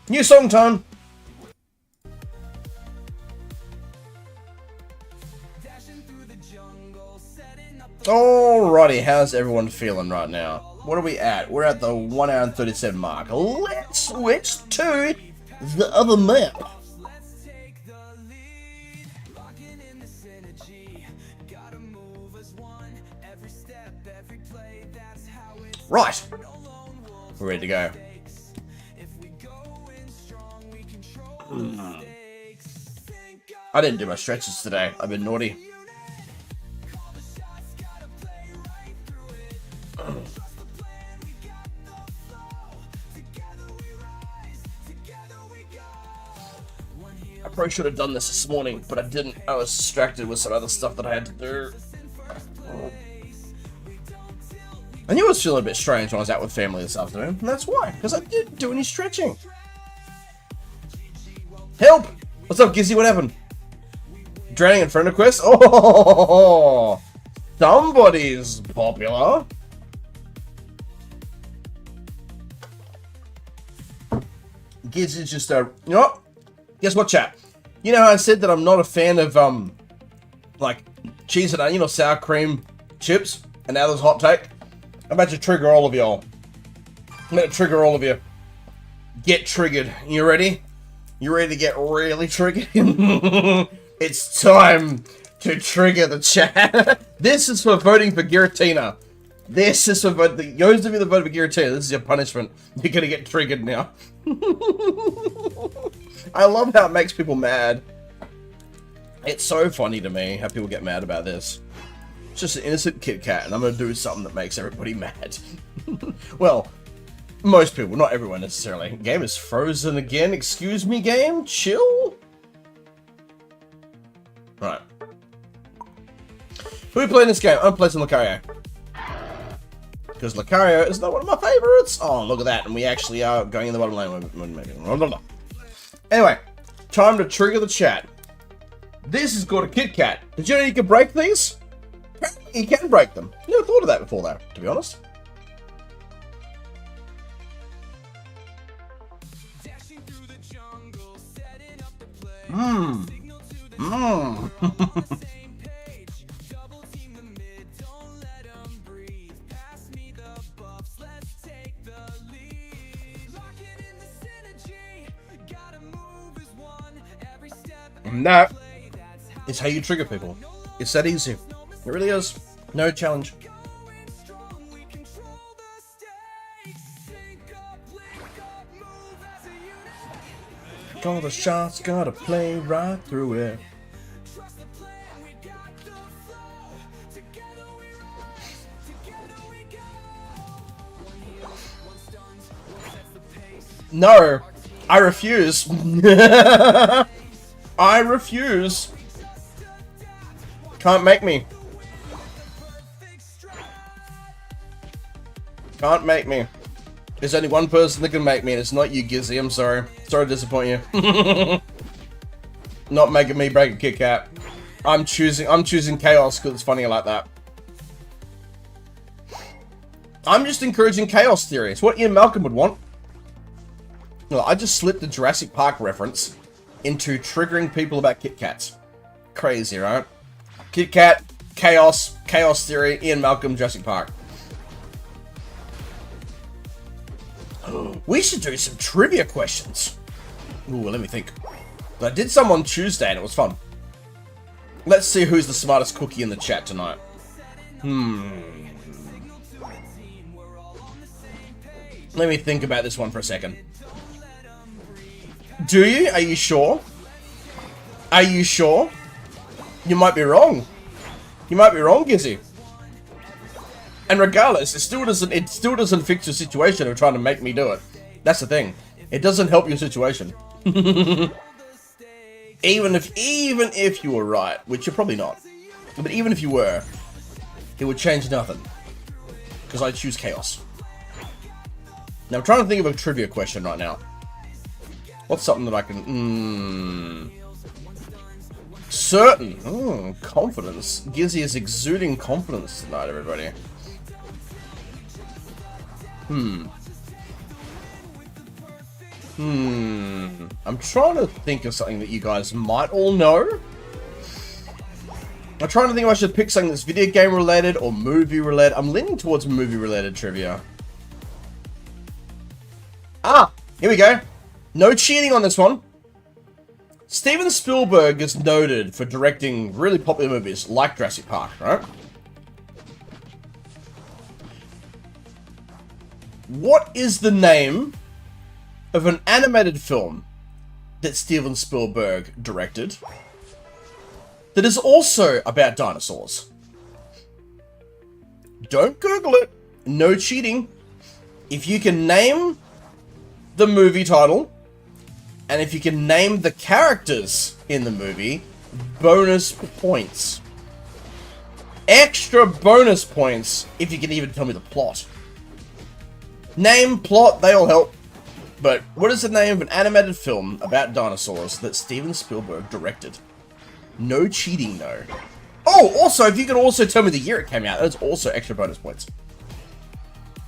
B: New song time! Alrighty, how's everyone feeling right now? What are we at? We're at the 1 hour and 37 mark. Let's switch to the other map. Right, we're ready to go. I didn't do my stretches today. I've been naughty. I probably should have done this morning, but I didn't. I was distracted with some other stuff that I had to do. I knew I was feeling a bit strange when I was out with family this afternoon, and that's why, because I didn't do any stretching. Help! What's up, Gizzy? What happened? Drowning in friend request? Oh, somebody's popular. Gizzy's just you know what? Guess what, chat? You know how I said that I'm not a fan of like cheese and onion or sour cream chips, and now there's a hot take. I'm about to trigger all of y'all. I'm about to trigger all of you. Get triggered. You ready? You ready to get really triggered? It's time to trigger the chat. This is for voting for Giratina. This is for voting. Those of you that voted for Giratina, this is your punishment. You're gonna get triggered now. I love how it makes people mad. It's so funny to me how people get mad about this. It's just an innocent Kit Kat, and I'm going to do something that makes everybody mad. Well, most people, not everyone necessarily. Game is frozen again. Excuse me, game? Chill? Right. Who are we playing this game? I'm playing Lucario. Because Lucario is not one of my favorites. Oh, look at that. And we actually are going in the bottom lane. Anyway, time to trigger the chat. This is called a Kit Kat. Did you know you can break these? You can break them. Never thought of that before, though, to be honest. Mmm. Mmm. And that is how you trigger people. It's that easy. It really is. No challenge. Call the shots, gotta play right through it. No, I refuse. I refuse. Can't make me. Can't make me. There's only one person that can make me, and it's not you, Gizzy. I'm sorry. Sorry to disappoint you. Not making me break a Kit Kat. I'm choosing chaos because it's funny like that. I'm just encouraging chaos theory. It's what Ian Malcolm would want. Well, I just slipped the Jurassic Park reference into triggering people about Kit Kats. Crazy, right? Kit Kat, chaos theory, Ian Malcolm, Jurassic Park. We should do some trivia questions. Ooh, let me think. I did some on Tuesday and it was fun. Let's see who's the smartest cookie in the chat tonight. Let me think about this one for a second. Do you? Are you sure? Are you sure? You might be wrong. You might be wrong, Gizzy. And regardless, it still doesn't fix your situation of trying to make me do it. That's the thing. It doesn't help your situation. even if you were right, which you're probably not. But even if you were, it would change nothing. Because I choose chaos. Now I'm trying to think of a trivia question right now. What's something that I can... Certain. Confidence. Gizzy is exuding confidence tonight, everybody. I'm trying to think of something that you guys might all know. I'm trying to think if I should pick something that's video game related or movie related. I'm leaning towards movie related trivia. Ah, here we go. No cheating on this one. Steven Spielberg is noted for directing really popular movies like Jurassic Park, right? What is the name of an animated film that Steven Spielberg directed that is also about dinosaurs? Don't Google it. No cheating. If you can name the movie title, and if you can name the characters in the movie, bonus points. Extra bonus points if you can even tell me the plot. Name, plot, they all help. But what is the name of an animated film about dinosaurs that Steven Spielberg directed? No cheating, no. Oh, also, if you could also tell me the year it came out, that's also extra bonus points.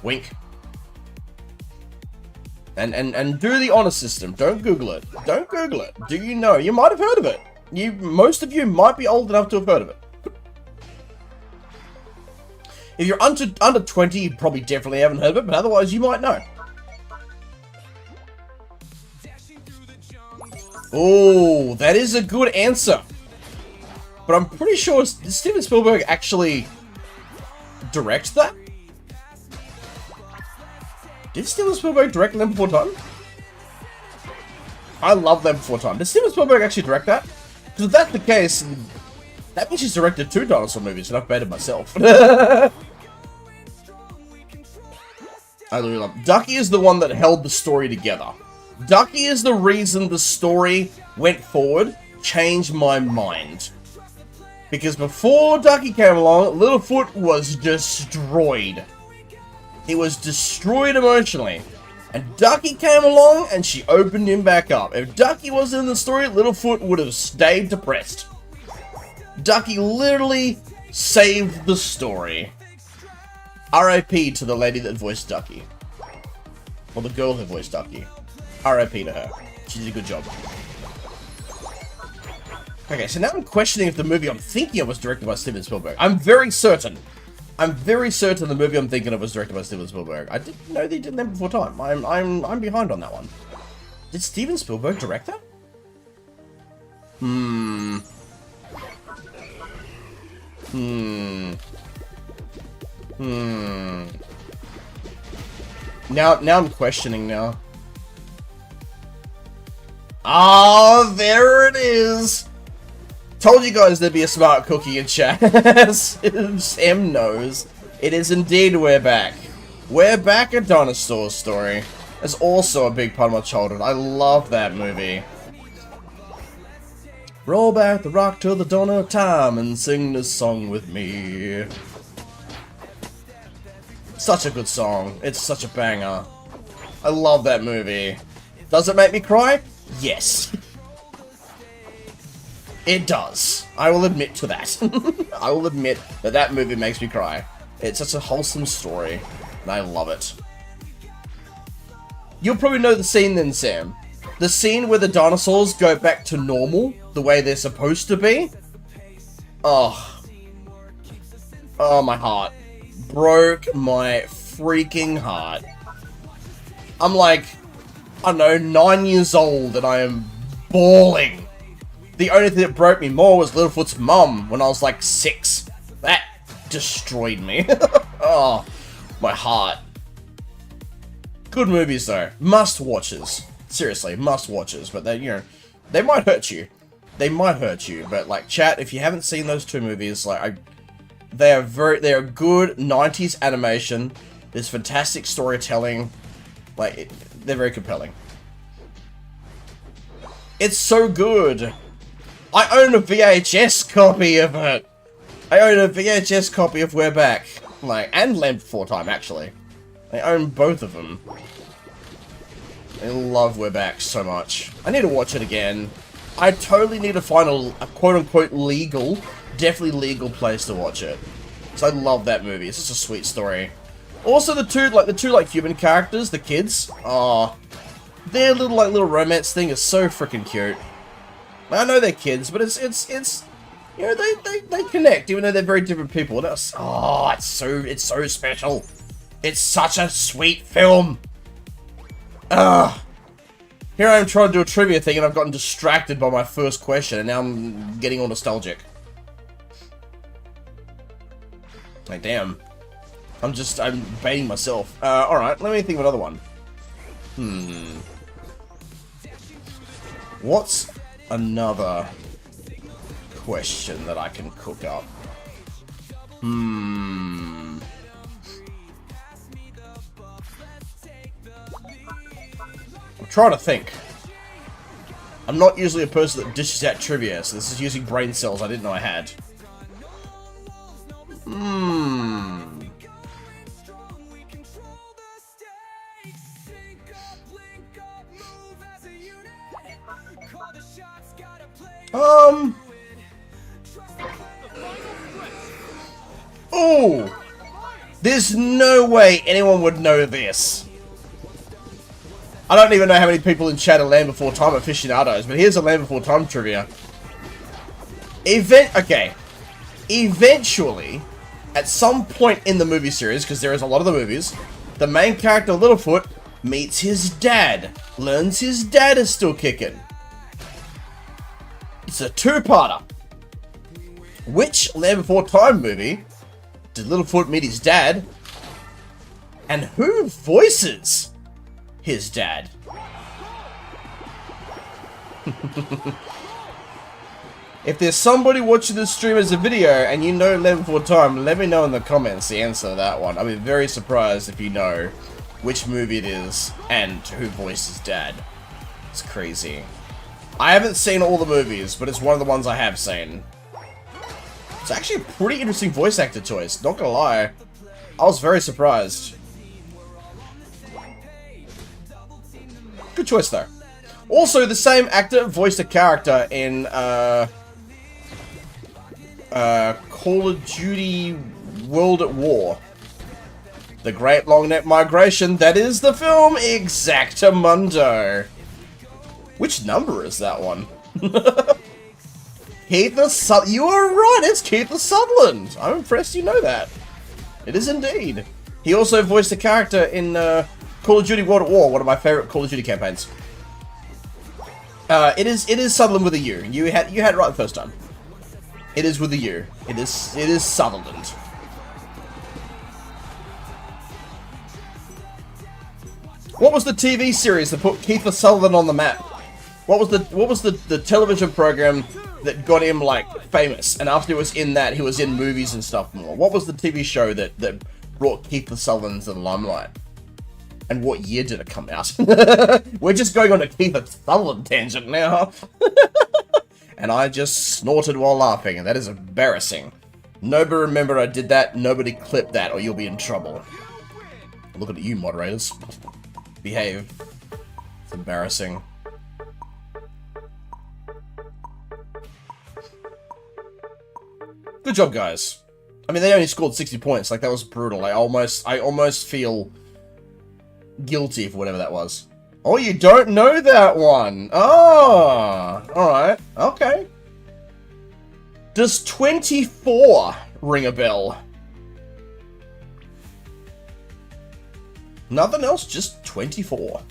B: Wink. And do the honor system. Don't Google it. Don't Google it. Do you know? You might have heard of it. Most of you might be old enough to have heard of it. If you're under 20, you probably definitely haven't heard of it, but otherwise you might know. Oh, that is a good answer. But I'm pretty sure, did Steven Spielberg actually direct that? Did Steven Spielberg direct Land Before Time? I love Land Before Time. Did Steven Spielberg actually direct that? Because if that's the case, that means he's directed 2 dinosaur movies, and I've baited myself. I really love Ducky is the one that held the story together. Ducky is the reason the story went forward, changed my mind. Because before Ducky came along, Littlefoot was destroyed. He was destroyed emotionally. And Ducky came along and she opened him back up. If Ducky wasn't in the story, Littlefoot would have stayed depressed. Ducky literally saved the story. R.I.P. to the lady that voiced Ducky. Or the girl who voiced Ducky. R.I.P. to her. She did a good job. Okay, so now I'm questioning if the movie I'm thinking of was directed by Steven Spielberg. I'm very certain. I'm very certain the movie I'm thinking of was directed by Steven Spielberg. I didn't know they did Land Before Time. I'm behind on that one. Did Steven Spielberg direct that? Now I'm questioning now. Ah, there it is. Told you guys there'd be a smart cookie in chat. Sam knows. It is indeed We're Back. We're Back, A Dinosaur Story. It's also a big part of my childhood. I love that movie. Roll back the rock till the dawn of time and sing this song with me. Such a good song. It's such a banger. I love that movie. Does it make me cry? Yes. It does. I will admit to that. I will admit that that movie makes me cry. It's such a wholesome story, and I love it. You'll probably know the scene then, Sam. The scene where the dinosaurs go back to normal, the way they're supposed to be. Oh. Oh, my heart. Broke my freaking heart. I'm like, I don't know, 9 years old, and I am bawling. The only thing that broke me more was Littlefoot's mum when I was like 6. That destroyed me. Oh, my heart. Good movies though. Must watches. Seriously, must watches. But they, you know, they might hurt you. They might hurt you. But like, chat, if you haven't seen those two movies, like, they are good 90s animation. There's fantastic storytelling. Like, they're very compelling. It's so good. I own a VHS copy of it. I own a VHS copy of We're Back. Like, and Land Before Time, actually. I own both of them. I love We're Back so much. I need to watch it again. I totally need to find a quote-unquote legal, definitely legal place to watch it. Because I love that movie. It's such a sweet story. Also, the two human characters, the kids. Oh, their little romance thing is so freaking cute. I know they're kids, but it's you know, they connect, even though they're very different people. It's so special. It's such a sweet film. Here I am trying to do a trivia thing, and I've gotten distracted by my first question, and now I'm getting all nostalgic. Like, damn. I'm baiting myself. Alright, let me think of another one. What's another question that I can cook up? I'm trying to think. I'm not usually a person that dishes out trivia, so this is using brain cells I didn't know I had. Oh! There's no way anyone would know this. I don't even know how many people in chat are Land Before Time aficionados, but here's a Land Before Time trivia. Okay. Eventually, at some point in the movie series, because there is a lot of the movies, the main character, Littlefoot, meets his dad. Learns his dad is still kicking. It's a two-parter. Which Land Before Time movie did Littlefoot meet his dad? And who voices his dad? If there's somebody watching this stream as a video and you know Land Before Time, let me know in the comments the answer to that one. I'd be very surprised if you know which movie it is and who voices dad. It's crazy. I haven't seen all the movies, but it's one of the ones I have seen. It's actually a pretty interesting voice actor choice, not gonna lie. I was very surprised. Good choice, though. Also, the same actor voiced a character in, Call of Duty World at War. The Great Long Neck Migration, that is the film, exactamundo. Which number is that one? Keith Sutherland. You are right, it's Keith Sutherland. I'm impressed you know that. It is indeed. He also voiced a character in Call of Duty World at War, one of my favorite Call of Duty campaigns. It is Sutherland with a U. You had it right the first time. It is with a U. It is Sutherland. What was the TV series that put Keith Sutherland on the map? What was the television program that got him like famous? And after he was in that, he was in movies and stuff more. What was the TV show that brought Keith Sutherland to the limelight? And what year did it come out? We're just going on a Keith Sutherland tangent now. And I just snorted while laughing, and that is embarrassing. Nobody remember I did that. Nobody clip that, or you'll be in trouble. Looking at you, moderators. Behave. It's embarrassing. Good job, guys. I mean, they only scored 60 points. Like, that was brutal. I almost feel guilty for whatever that was. Oh, you don't know that one. Oh, alright. Okay. Does 24 ring a bell? Nothing else, just 24.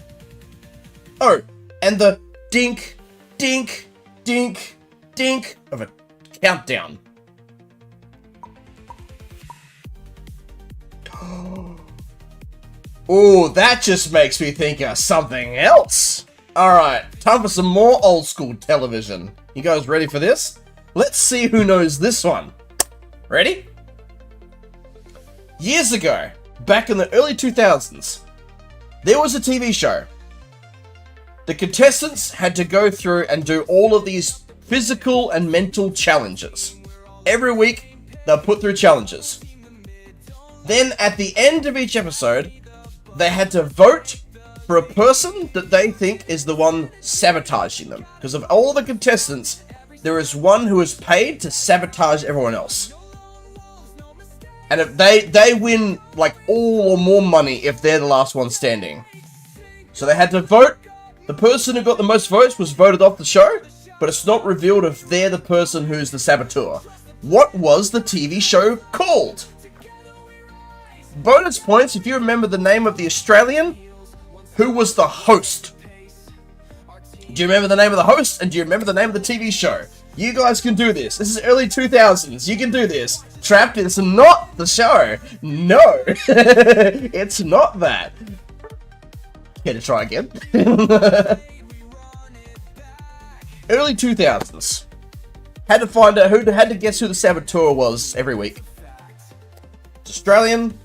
B: Oh, and the dink, dink, dink, dink of a countdown. Oh, that just makes me think of something else. Alright, time for some more old school television. You guys ready for this? Let's see who knows this one. Ready? Years ago, back in the early 2000s, there was a TV show. The contestants had to go through and do all of these physical and mental challenges. Every week, they'll put through challenges. Then, at the end of each episode, they had to vote for a person that they think is the one sabotaging them. Because of all the contestants, there is one who is paid to sabotage everyone else. And if they win, like, all or more money if they're the last one standing. So they had to vote. The person who got the most votes was voted off the show, but it's not revealed if they're the person who's the saboteur. What was the TV show called? Bonus points if you remember the name of the Australian who was the host. Do you remember the name of the host? And do you remember the name of the TV show? You guys can do this. This is early 2000s. You can do this. Trapped is not the show. No. It's not that. Here to try again. Early 2000s. Had to find out had to guess who the saboteur was every week. It's Australian.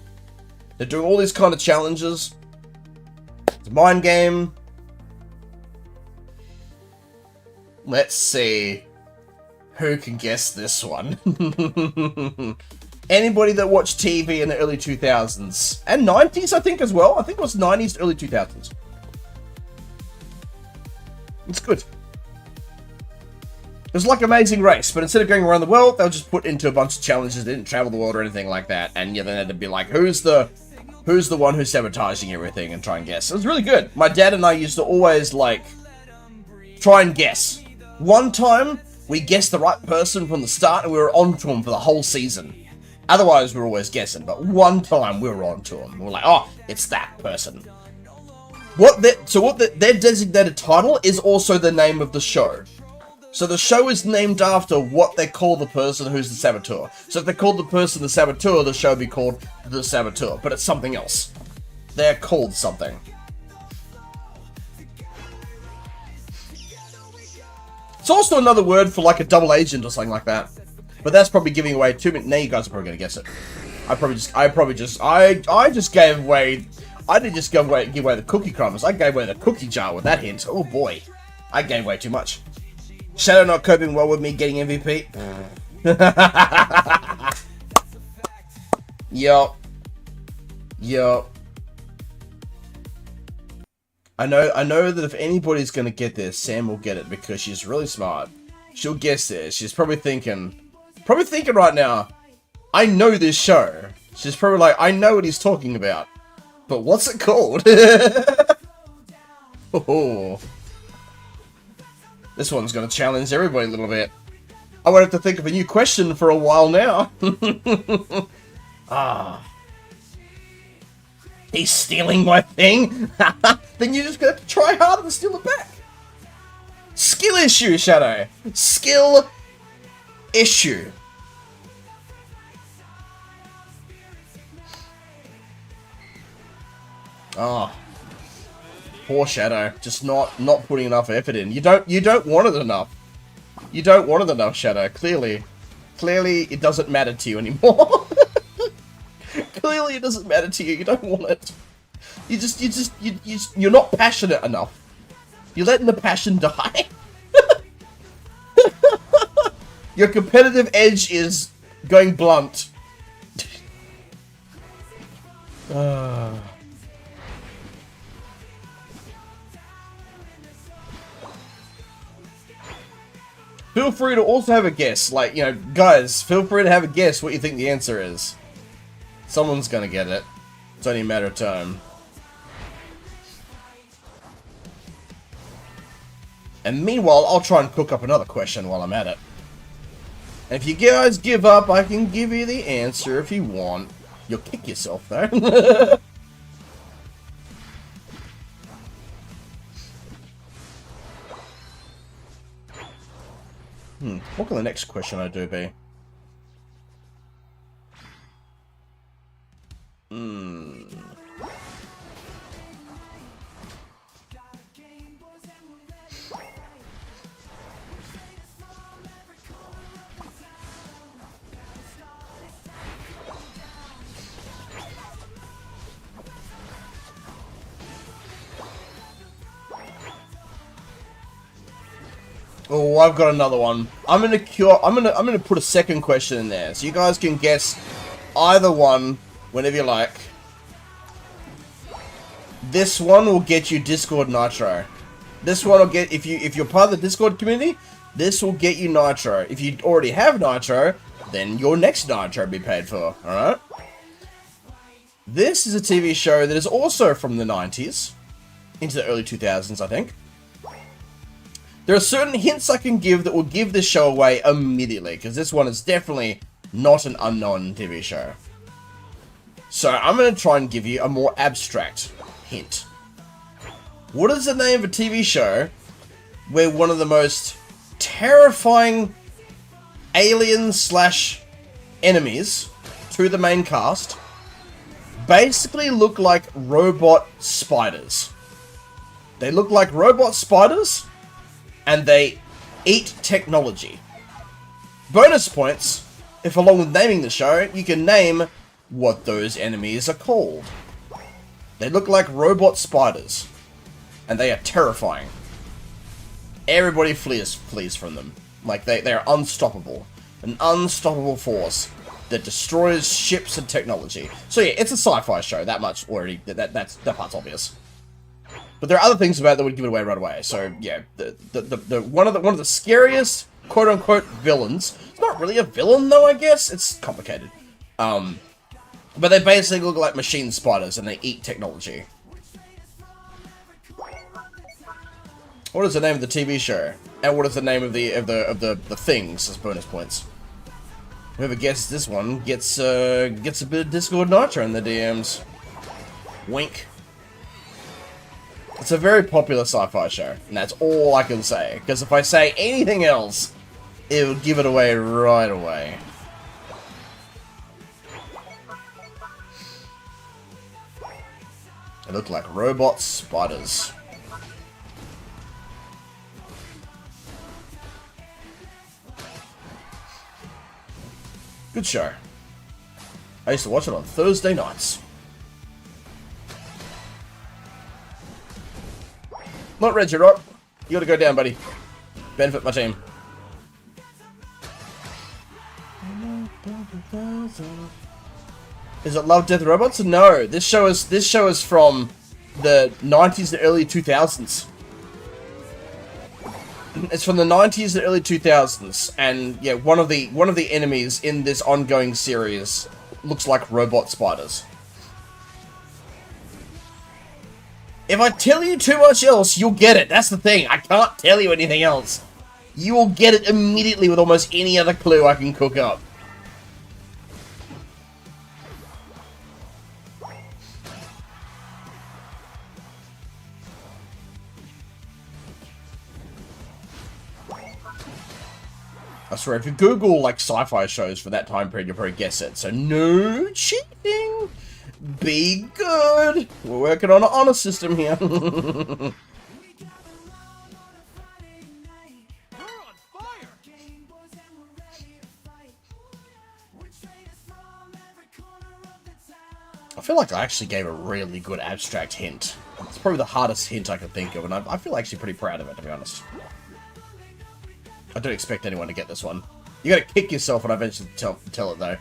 B: They're doing all these kind of challenges. It's a mind game. Let's see who can guess this one. Anybody that watched TV in the early 2000s and 90s, I think as well. I think it was 90s, early 2000s. It's good. It was like Amazing Race, but instead of going around the world, they were just put into a bunch of challenges. They didn't travel the world or anything like that. And yeah, then they had to be like, who's the one who's sabotaging everything and try and guess. It was really good. My dad and I used to always, like, try and guess. One time, we guessed the right person from the start and we were on to him for the whole season. Otherwise, we were always guessing, but one time we were on to him. We were like, oh, it's that person. Their designated title is also the name of the show. So the show is named after what they call the person who's the saboteur. So if they called the person the saboteur, the show would be called The Saboteur, but it's something else. They're called something. It's also another word for like a double agent or something like that. But that's probably giving away too many. Now you guys are probably gonna guess it. I just gave away. I didn't just give away the cookie crumbs. I gave away the cookie jar with that hint. Oh boy, I gave away too much. Shadow not coping well with me getting MVP. Yup. I know that if anybody's gonna get this, Sam will get it because she's really smart. She'll guess this. She's probably thinking Probably thinking right now, I know this show. She's probably like, I know what he's talking about. But what's it called? Oh. This one's going to challenge everybody a little bit. I won't have to think of a new question for a while now. Ah. He's stealing my thing? Then you just got to try harder to steal it back. Skill issue, Shadow. Skill issue. Oh. Poor Shadow. Just not putting enough effort in. You don't want it enough. You don't want it enough, Shadow. Clearly it doesn't matter to you anymore. Clearly it doesn't matter to you. You don't want it. You're not passionate enough. You're letting the passion die. Your competitive edge is going blunt. Feel free to also have a guess. Like, you know, guys, feel free to have a guess what you think the answer is. Someone's gonna get it. It's only a matter of time. And meanwhile, I'll try and cook up another question while I'm at it. And if you guys give up, I can give you the answer if you want. You'll kick yourself, though. What can the next question I do be? Oh, I've got another one. I'm gonna put a second question in there, so you guys can guess either one whenever you like. This one will get you Discord Nitro. This one will get, if you're part of the Discord community, this will get you Nitro. If you already have Nitro, then your next Nitro will be paid for. All right. This is a TV show that is also from the 90s into the early 2000s, I think. There are certain hints I can give that will give this show away immediately, because this one is definitely not an unknown TV show. So I'm going to try and give you a more abstract hint. What is the name of a TV show where one of the most terrifying aliens/enemies to the main cast basically look like robot spiders? They look like robot spiders, and they eat technology. Bonus points if, along with naming the show, you can name what those enemies are called. They look like robot spiders, and they are terrifying. Everybody flees from them. Like, they are unstoppable. An unstoppable force that destroys ships and technology. So yeah, it's a sci-fi show, that much already, that part's obvious. But there are other things about it that would give it away right away. So yeah, one of the scariest quote unquote villains. It's not really a villain though, I guess. It's complicated. But they basically look like machine spiders and they eat technology. What is the name of the TV show? And what is the name of the things as bonus points? Whoever guesses this one gets a bit of Discord Nitro in the DMs. Wink. It's a very popular sci-fi show, and that's all I can say. Because if I say anything else, it will give it away right away. They look like robot spiders. Good show. I used to watch it on Thursday nights. Not Reggie Rock. You gotta go down, buddy. Benefit my team. Is it Love, Death, Robots? No. This show is from the 90s to early 2000s. It's from the 90s and early 2000s, and yeah, one of the enemies in this ongoing series looks like robot spiders. If I tell you too much else, you'll get it. That's the thing. I can't tell you anything else. You will get it immediately with almost any other clue I can cook up. I swear, if you Google, like, sci-fi shows for that time period, you'll probably guess it. So, no cheating! Be good! We're working on an honor system here. I feel like I actually gave a really good abstract hint. It's probably the hardest hint I could think of, and I feel actually pretty proud of it, to be honest. I don't expect anyone to get this one. You gotta kick yourself when I eventually tell it, though.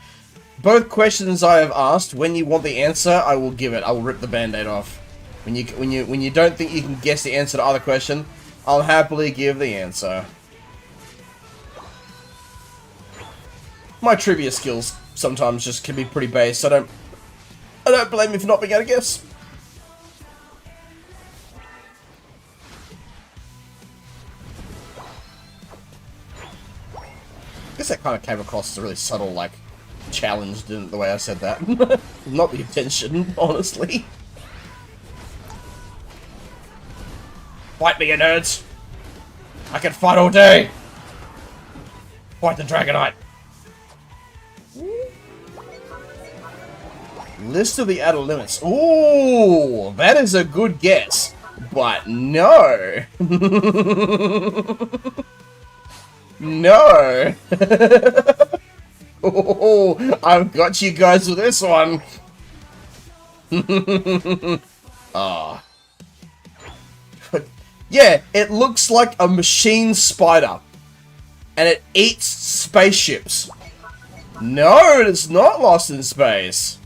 B: Both questions I have asked, when you want the answer, I will give it. I will rip the band-aid off. When you don't think you can guess the answer to either question, I'll happily give the answer. My trivia skills sometimes just can be pretty base. I don't blame you for not being able to guess. I guess that kind of came across as a really subtle, like, challenge, didn't the way I said that? Not the intention, honestly. Fight me, you nerds! I can fight all day! Fight the Dragonite! List of the outer limits. Ooh, that is a good guess. But no. No. Oh, I've got you guys with this one. Ah. Yeah, it looks like a machine spider. And it eats spaceships. No, it's not Lost in Space.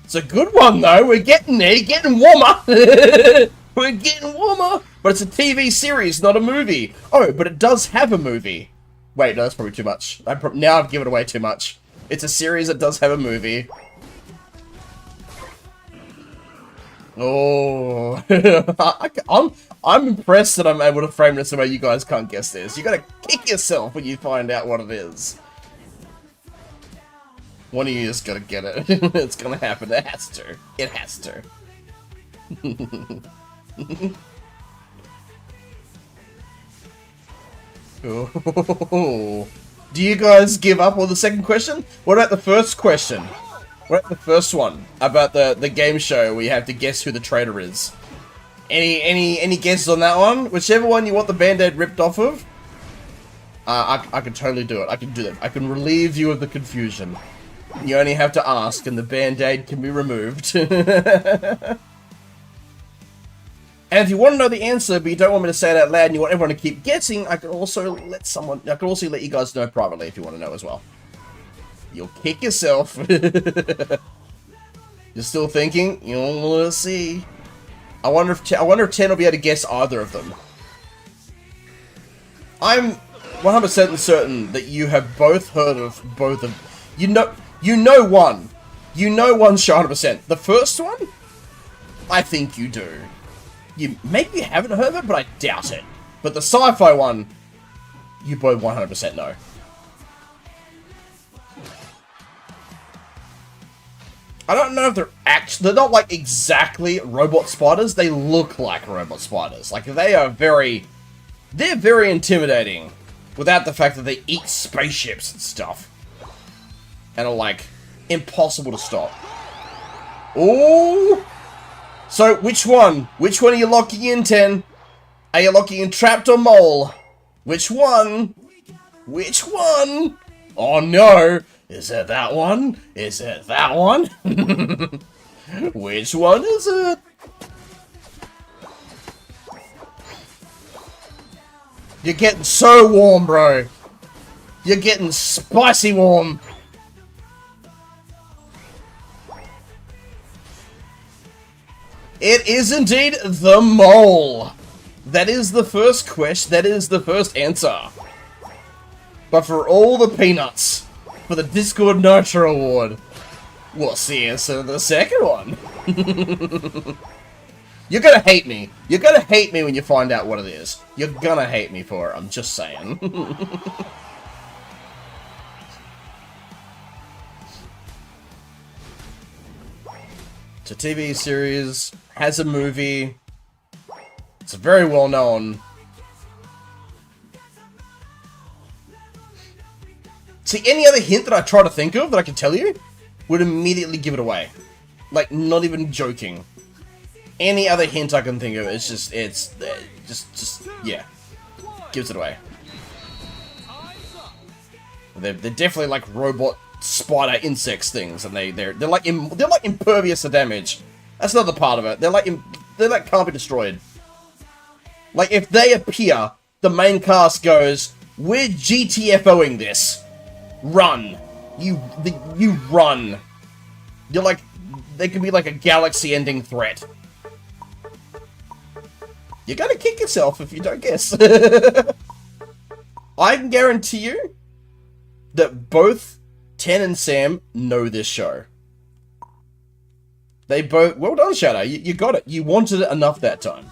B: It's a good one, though. We're getting there. Getting warmer. We're getting warmer. But it's a TV series, not a movie. Oh, but it does have a movie. Wait, no, that's probably too much. Now I've given away too much. It's a series that does have a movie. Oh. I'm impressed that I'm able to frame this the way you guys can't guess this. You gotta kick yourself when you find out what it is. One of you is gonna get it. It's gonna happen. It has to. It has to. Oh. Do you guys give up on the second question? What about the first question? What about the first one? About the game show where you have to guess who the traitor is? Any guesses on that one? Whichever one you want the band-aid ripped off of? I can totally do it. I can do that. I can relieve you of the confusion. You only have to ask and the band-aid can be removed. And if you want to know the answer, but you don't want me to say it out loud and you want everyone to keep guessing, I can also let you guys know privately if you want to know as well. You'll kick yourself. You're still thinking? You'll see. I wonder if 10 will be able to guess either of them. I'm 100% certain that you have both heard of both of... You know one. You know one, 100%. The first one? I think you do. Maybe you haven't heard of it, but I doubt it. But the sci-fi one, you both 100% know. I don't know if they're not like exactly robot spiders. They look like robot spiders. Like they're very intimidating without the fact that they eat spaceships and stuff. And are like impossible to stop. Ooh. So, which one? Which one are you locking in, 10? Are you locking in Trapped or Mole? Which one? Which one? Oh no! Is it that one? Is it that one? Which one is it? You're getting so warm, bro. You're getting spicy warm. It is indeed the mole. That is the first question. That is the first answer. But for all the peanuts, for the Discord Nitro Award, what's the answer to the second one? You're gonna hate me. You're gonna hate me when you find out what it is. You're gonna hate me for it, I'm just saying. It's a TV series, has a movie. It's very well known. See, any other hint that I try to think of that I can tell you would immediately give it away. Like, not even joking. Any other hint I can think of, it's just, yeah. Gives it away. They're definitely like robot spider insects things, and they're like impervious to damage. That's another part of it. They're like can't be destroyed. Like, if they appear, the main cast goes, "We're GTFOing this. Run. You run." You're like, they could be like a galaxy-ending threat. You're gonna kick yourself if you don't guess. I can guarantee you that both Ten and Sam know this show. They both... Well done, Shadow. You got it. You wanted it enough that time.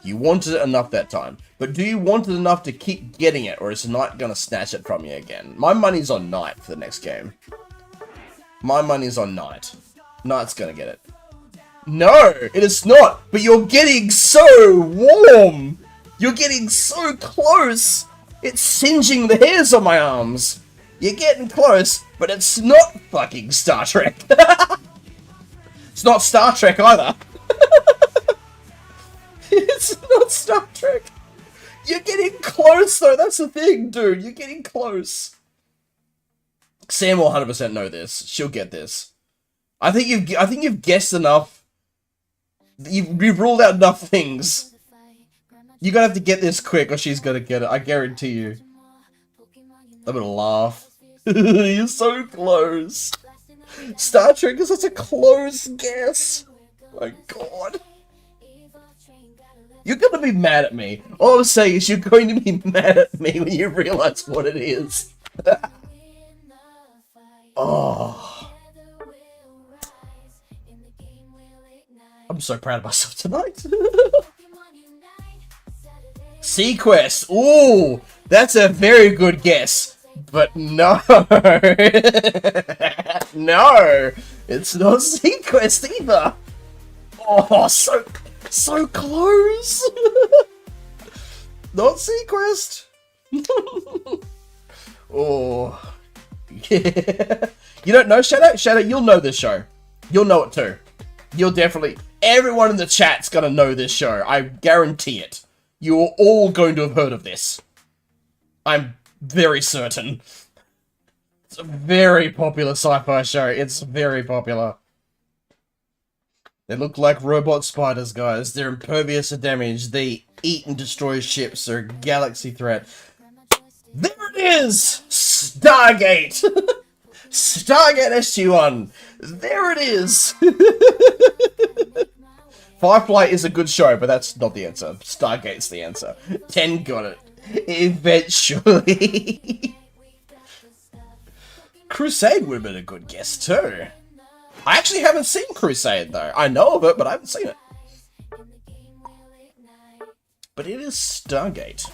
B: You wanted it enough that time. But do you want it enough to keep getting it, or is Knight gonna snatch it from you again? My money's on Knight for the next game. My money's on Knight. Knight's gonna get it. No, it is not. But you're getting so warm. You're getting so close. It's singeing the hairs on my arms. You're getting close, but it's not fucking Star Trek. It's not Star Trek either. It's not Star Trek. You're getting close though. That's the thing, dude. You're getting close. Sam will 100% know this. She'll get this. I think you've guessed enough. You've ruled out enough things. You're gonna have to get this quick or she's gonna get it. I guarantee you. I'm gonna laugh. You're so close. Star Trek is such a close guess. My god. You're gonna be mad at me. All I'm saying is you're going to be mad at me when you realize what it is. Oh. I'm so proud of myself tonight. Sequest. Ooh, that's a very good guess. But no. No. It's not Sequest either. Oh, so close. Not Sequest. Oh. Yeah. You don't know Shadow? Shadow, you'll know this show. You'll know it too. You'll definitely... Everyone in the chat's gonna know this show. I guarantee it. You're all going to have heard of this. I'm very certain. It's a very popular sci-fi show. It's very popular. They look like robot spiders, guys. They're impervious to damage. They eat and destroy ships. They're a galaxy threat. There it is! Stargate! Stargate SG-1. There it is! Firefly is a good show, but that's not the answer. Stargate's the answer. 10 got it. Eventually. Crusade would have been a good guess, too. I actually haven't seen Crusade, though. I know of it, but I haven't seen it. But it is Stargate.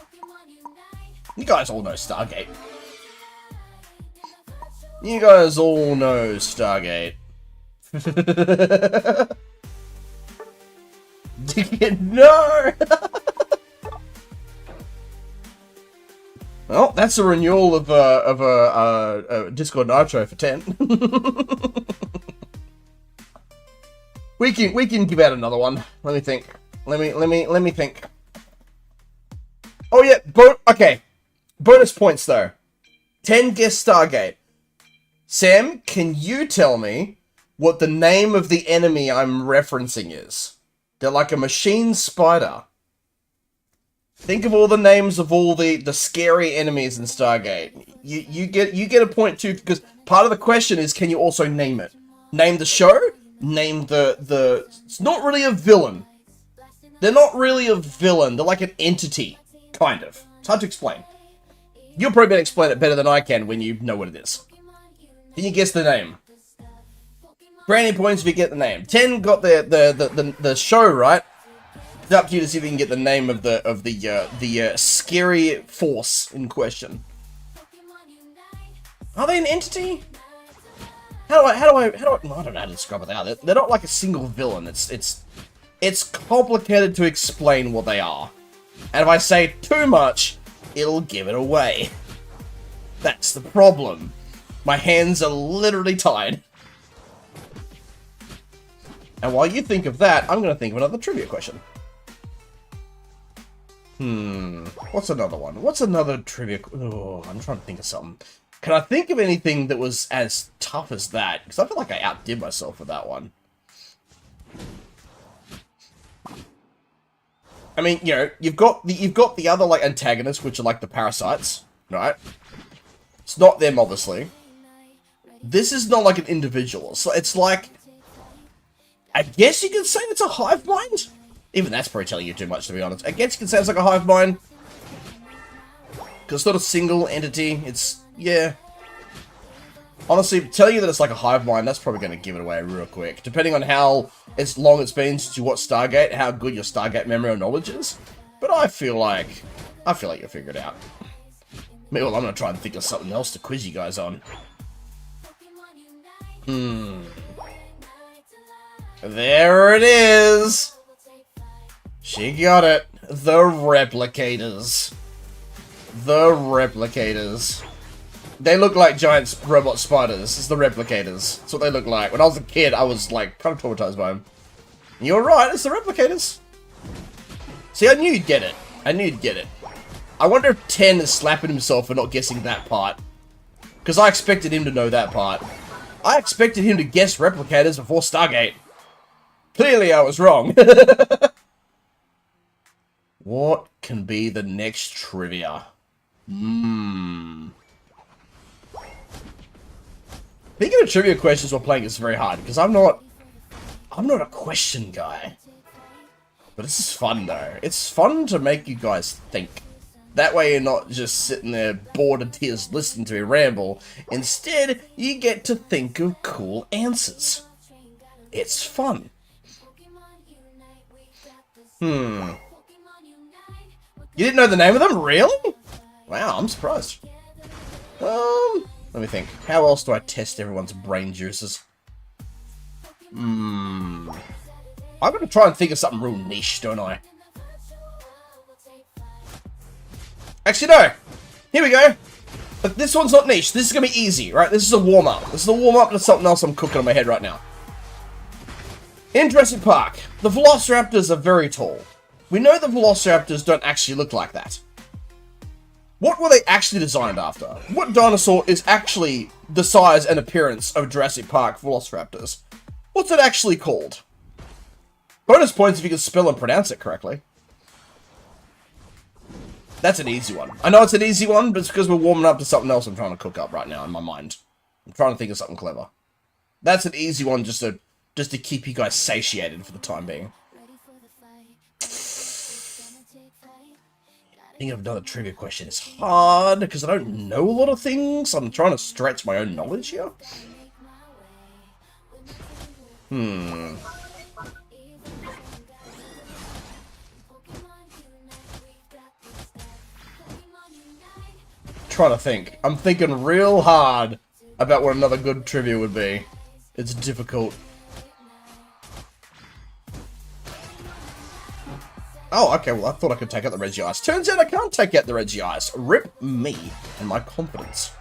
B: You guys all know Stargate. You guys all know Stargate. No! Well, that's a renewal of a Discord Nitro for 10. we can give out another one. Let me think. Let me think. Oh yeah, okay. Bonus points though. 10 guess Stargate. Sam, can you tell me what the name of the enemy I'm referencing is? They're like a machine spider. Think of all the names of all the scary enemies in Stargate. You get a point too, because part of the question is, can you also name it? Name the show. Name the. It's not really a villain. They're not really a villain. They're like an entity, kind of. It's hard to explain. You'll probably be able to explain it better than I can when you know what it is. Can you guess the name? Brand new points if you get the name. 10 got the show right. It's up to you to see if you can get the name of the scary force in question. Are they an entity? I don't know how to describe it now. They're not like a single villain. It's complicated to explain what they are. And if I say too much, it'll give it away. That's the problem. My hands are literally tied. And while you think of that, I'm going to think of another trivia question. What's another one? What's another trivia? Oh, I'm trying to think of something. Can I think of anything that was as tough as that? Because I feel like I outdid myself with that one. I mean, you know, you've got the other like antagonists, which are like the parasites, right? It's not them, obviously. This is not like an individual. So it's like, I guess you could say it's a hive mind. Even that's probably telling you too much, to be honest. I guess you could say it's like a hive mind. Because it's not a single entity. It's, yeah. Honestly, tell you that it's like a hive mind, that's probably going to give it away real quick. Depending on how long it's been since you watched Stargate, how good your Stargate memory or knowledge is. But I feel like you'll figure it out. Well, I'm going to try and think of something else to quiz you guys on. There it is! She got it. The Replicators. The Replicators. They look like giant robot spiders. It's the Replicators. That's what they look like. When I was a kid, I was, like, kind of traumatized by them. You're right, it's the Replicators. See, I knew you'd get it. I knew you'd get it. I wonder if 10 is slapping himself for not guessing that part. Because I expected him to know that part. I expected him to guess Replicators before Stargate. Clearly, I was wrong. What can be the next trivia? Thinking of trivia questions while playing is very hard, because I'm not a question guy. But this is fun, though. It's fun to make you guys think. That way you're not just sitting there bored to tears listening to me ramble. Instead, you get to think of cool answers. It's fun. You didn't know the name of them? Really? Wow, I'm surprised. Let me think. How else do I test everyone's brain juices? I'm gonna try and think of something real niche, don't I? Actually, no. Here we go. But this one's not niche. This is gonna be easy, right? This is a warm-up. This is a warm-up to something else I'm cooking on my head right now. In Jurassic Park, the Velociraptors are very tall. We know the Velociraptors don't actually look like that. What were they actually designed after? What dinosaur is actually the size and appearance of Jurassic Park Velociraptors? What's it actually called? Bonus points if you can spell and pronounce it correctly. That's an easy one. I know it's an easy one, but it's because we're warming up to something else I'm trying to cook up right now in my mind. I'm trying to think of something clever. That's an easy one just to keep you guys satiated for the time being. Thinking of another trivia question is hard, because I don't know a lot of things. I'm trying to stretch my own knowledge here. Trying to think. I'm thinking real hard about what another good trivia would be. It's difficult. Oh, okay, well, I thought I could take out the Reggie Ice. Turns out I can't take out the Reggie Ice. Rip me and my confidence.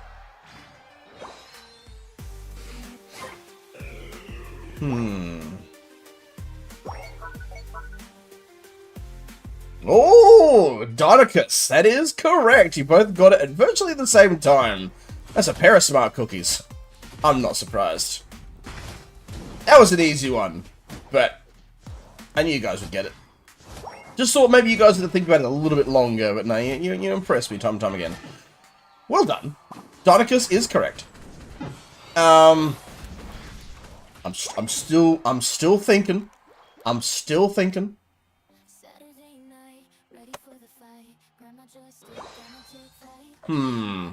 B: Oh, Dodicus. That is correct. You both got it at virtually the same time. That's a pair of smart cookies. I'm not surprised. That was an easy one, but I knew you guys would get it. Just thought maybe you guys had to think about it a little bit longer, but no, you impressed me time and time again. Well done. Dodicus is correct. I'm still thinking. Hmm.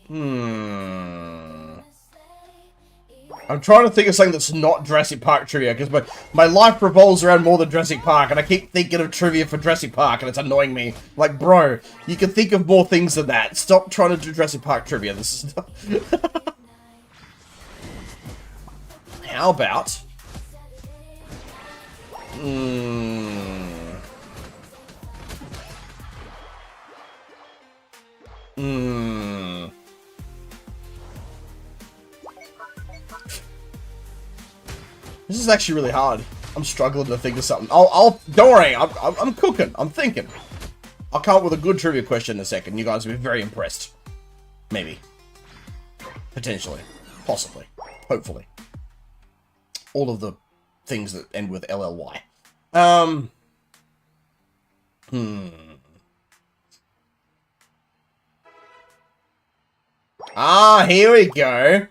B: Hmm. I'm trying to think of something that's not Jurassic Park trivia, because my life revolves around more than Jurassic Park, and I keep thinking of trivia for Jurassic Park, and it's annoying me. Like, bro, you can think of more things than that. Stop trying to do Jurassic Park trivia. This is not... How about... This is actually really hard. I'm struggling to think of something. Don't worry, I'm cooking. I'm thinking. I'll come up with a good trivia question in a second. You guys will be very impressed. Maybe. Potentially. Possibly. Hopefully. All of the things that end with LLY. Ah, here we go.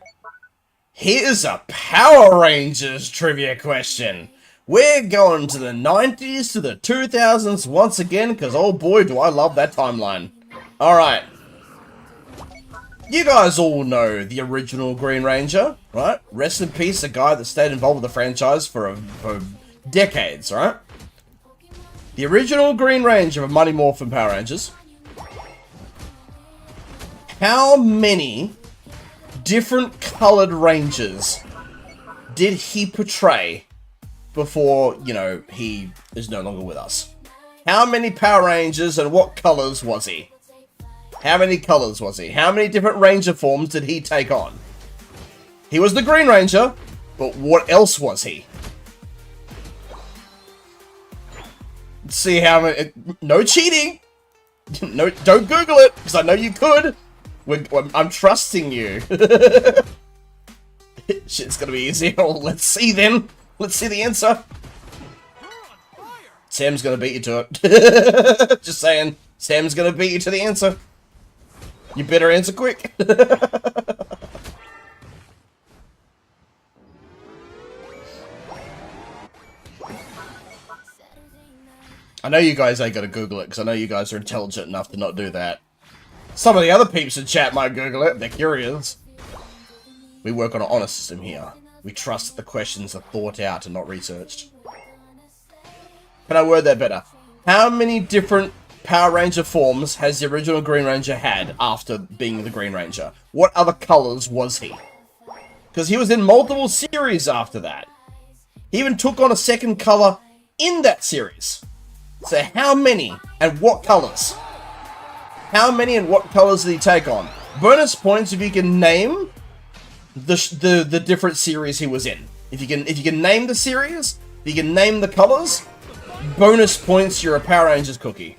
B: Here's a Power Rangers trivia question. We're going to the 90s to the 2000s once again, because oh boy do I love that timeline. Alright. You guys all know the original Green Ranger, right? Rest in peace, a guy that stayed involved with the franchise for decades, right? The original Green Ranger of Mighty Morphin Power Rangers. How many different colored Rangers did he portray before, you know, he is no longer with us? How many Power Rangers and what colors was he? How many colors was he? How many different Ranger forms did he take on? He was the Green Ranger, but what else was he? Let's see how many... No cheating! No, don't Google it, because I know you could! I'm trusting you. Shit's gonna be easy. Oh, let's see then. Let's see the answer. Sam's gonna beat you to it. Just saying. Sam's gonna beat you to the answer. You better answer quick. I know you guys ain't gonna Google it, because I know you guys are intelligent enough to not do that. Some of the other peeps in chat might Google it. They're curious. We work on an honor system here. We trust that the questions are thought out and not researched. Can I word that better? How many different Power Ranger forms has the original Green Ranger had after being the Green Ranger? What other colors was he? Because he was in multiple series after that. He even took on a second color in that series. So how many and what colors? How many and what colors did he take on? Bonus points if you can name the different series he was in. If you can name the series, if you can name the colors, bonus points. You're a Power Rangers cookie.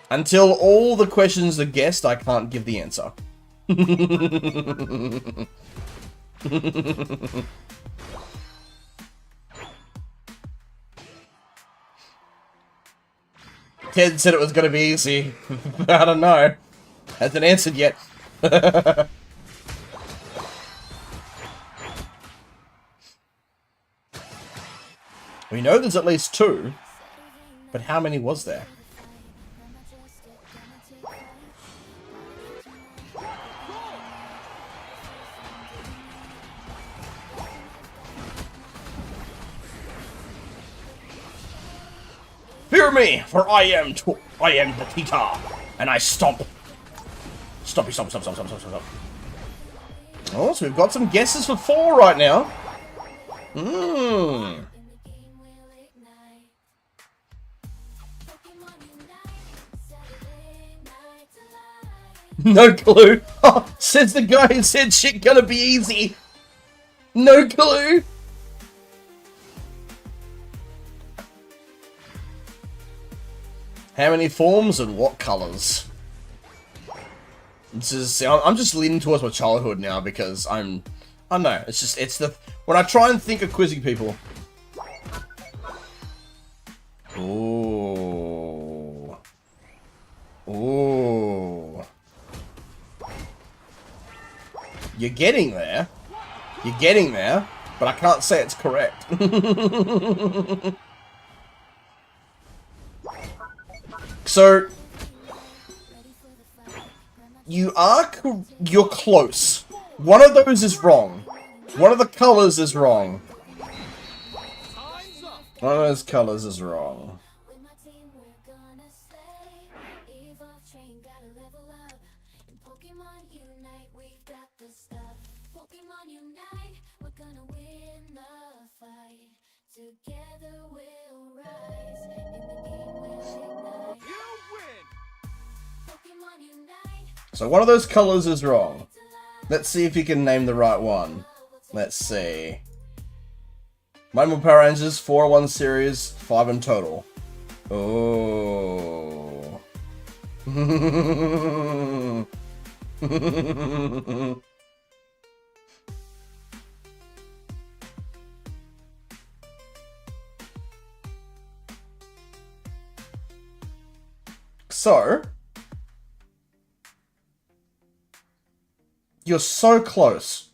B: Until all the questions are guessed, I can't give the answer. Ted said it was going to be easy. I don't know. Hasn't answered yet. We know there's at least 2. But how many was there? Fear me, for I am the Tita, and I stomp. Stomp. Oh, so we've got some guesses for 4 right now. No clue. Oh, says the guy who said shit gonna be easy. No clue. How many forms and what colors? This is, I'm just leaning towards my childhood now because I don't know, it's the, when I try and think of quizzing people. Ooh. Ooh. You're getting there. You're getting there. but I can't say it's correct. So, you're close. One of those is wrong. One of the colors is wrong. One of those colors is wrong. So one of those colors is wrong. Let's see if you can name the right one. Let's see. Mighty Morphin Power Rangers, 4-1 series, 5 in total. Oh. So, you're so close.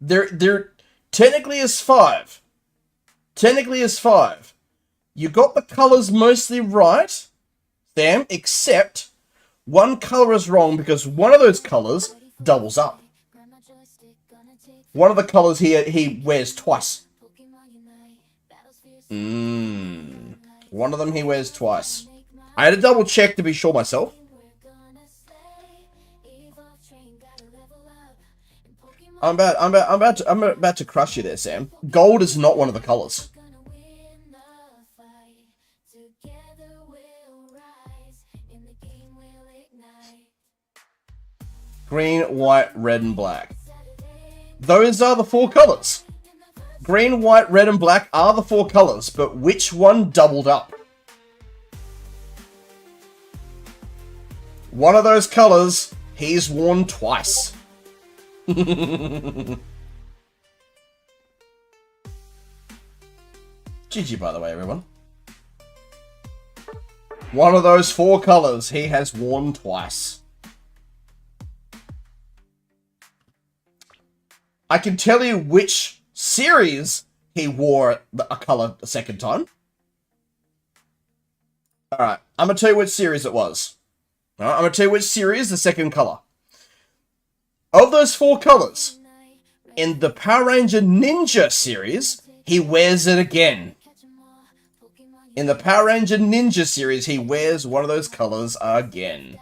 B: There technically is 5. Technically is 5. You got the colors mostly right, Sam, except one color is wrong because one of those colors doubles up. One of the colors he wears twice. One of them he wears twice. I had to double check to be sure myself. I'm about to crush you there, Sam. Gold is not one of the colors. Green, white, red, and black. Those are the 4 colors. Green, white, red, and black are the 4 colors, but which one doubled up? One of those colors he's worn twice. GG, by the way, everyone. One of those 4 colors he has worn twice. I can tell you which series he wore a color a second time. Alright, I'm going to tell you which series it was. Alright, I'm going to tell you which series the second color. Of those 4 colors, in the Power Ranger Ninja series, he wears it again. In the Power Ranger Ninja series, he wears one of those colors again.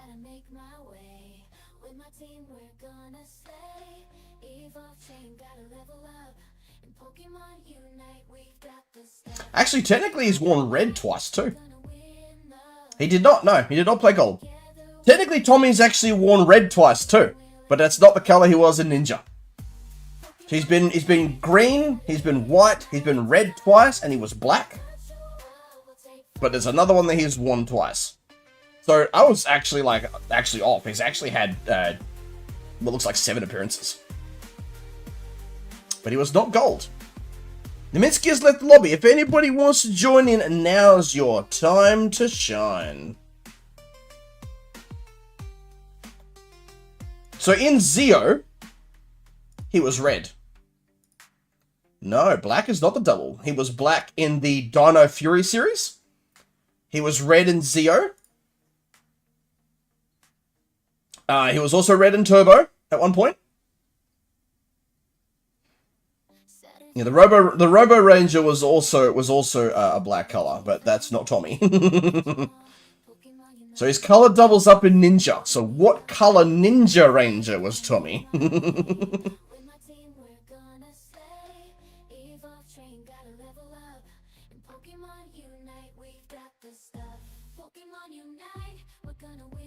B: Actually, technically, he's worn red twice, too. He did not, no, he did not play gold. Technically, Tommy's actually worn red twice, too. But that's not the color he was in Ninja. He's been green, he's been white, he's been red twice, and he was black. But there's another one that he's worn twice. So I was actually off. He's actually had what looks like 7 appearances. But he was not gold. Neminsky has left the lobby. If anybody wants to join in, now's your time to shine. So in Zeo, he was red. No, black is not the double. He was black in the Dino Fury series. He was red in Zeo. He was also red in Turbo at one point. Yeah, the Robo Ranger was also a black color, but that's not Tommy. So his color doubles up in Ninja. So what color Ninja Ranger was Tommy?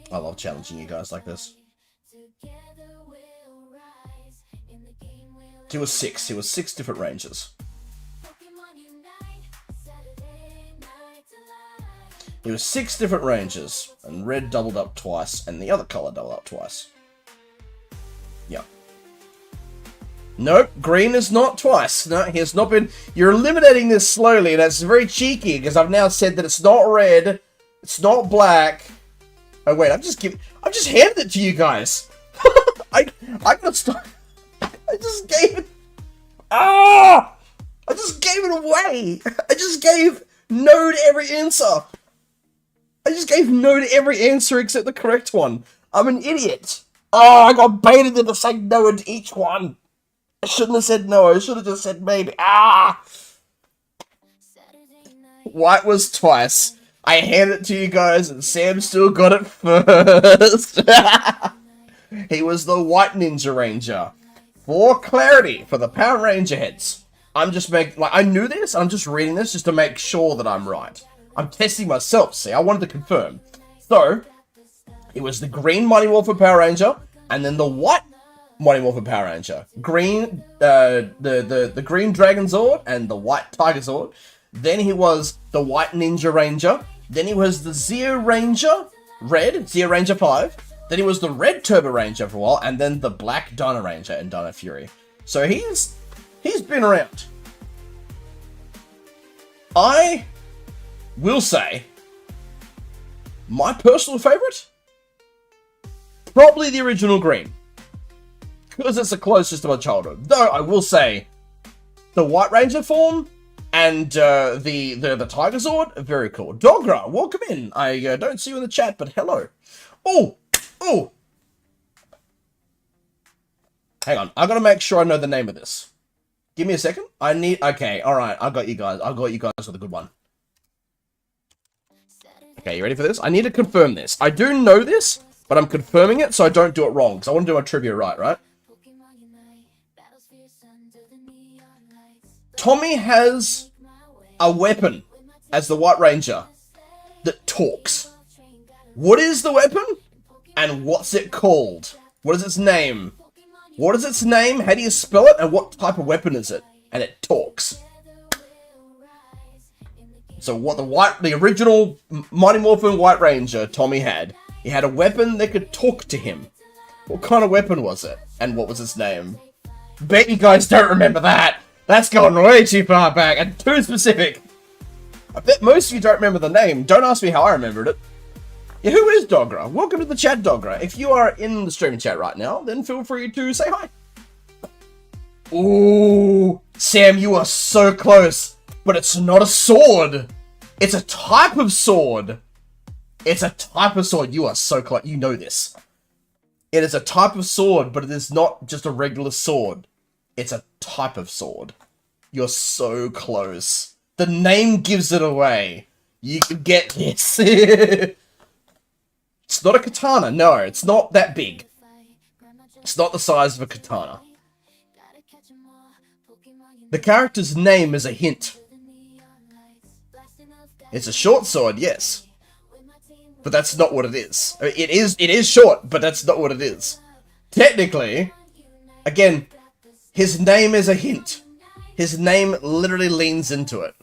B: I love challenging you guys like this. He was 6. He was 6 different Rangers. He was 6 different Rangers, and red doubled up twice, and the other color doubled up twice. Yep. Nope, green is not twice. No, he has not been... You're eliminating this slowly, and that's very cheeky, because I've now said that it's not red, it's not black. Oh wait, I've just handed it to you guys. I gotta stop. I just gave it. Ah! I just gave it away. I just gave no to every answer. I just gave no to every answer except the correct one. I'm an idiot. Oh, I got baited into saying no to each one. I shouldn't have said no. I should have just said maybe. Ah! White was twice. I handed it to you guys and Sam still got it first. He was the White Ninja Ranger. For clarity, for the Power Ranger heads, I'm just making, like, I knew this, I'm just reading this just to make sure that I'm right. I'm testing myself, see, I wanted to confirm. So, it was the green Mighty Morphin Power Ranger, and then the white Mighty Morphin Power Ranger. Green, the green Dragon Zord, and the white Tiger Zord. Then he was the white Ninja Ranger. Then he was the Zeo Ranger, red, Zeo Ranger 5. Then he was the red Turbo Ranger for a while, and then the black Dino Ranger and Dino Fury. So he's been around. I will say, my personal favorite, probably the original green, because it's the closest to my childhood. Though I will say, the White Ranger form and the Tiger Zord, very cool. Dogra, welcome in. I don't see you in the chat, but hello. Oh. Hang on, I gotta make sure I know the name of this. Give me a second. Okay, alright, I got you guys. I got you guys with a good one. Okay, you ready for this? I need to confirm this. I do know this, but I'm confirming it so I don't do it wrong, because I want to do my trivia right? Tommy has a weapon as the White Ranger that talks. What is the weapon? And what's it called? What is its name? What is its name? How do you spell it? And what type of weapon is it? And it talks. So what the original Mighty Morphin White Ranger Tommy had, he had a weapon that could talk to him. What kind of weapon was it? And what was its name? Bet you guys don't remember that. That's gone way too far back and too specific. I bet most of you don't remember the name. Don't ask me how I remembered it. Yeah, who is Dogra? Welcome to the chat, Dogra. If you are in the streaming chat right now, then feel free to say hi. Ooh, Sam, you are so close. But it's not a sword. It's a type of sword. It's a type of sword. You are so close. You know this. It is a type of sword, but it is not just a regular sword. It's a type of sword. You're so close. The name gives it away. You can get this. It's not a katana. No, it's not that big. It's not the size of a katana. The character's name is a hint. It's a short sword, yes. But that's not what it is. I mean, it is short, but that's not what it is. Technically, again, his name is a hint. His name literally leans into it.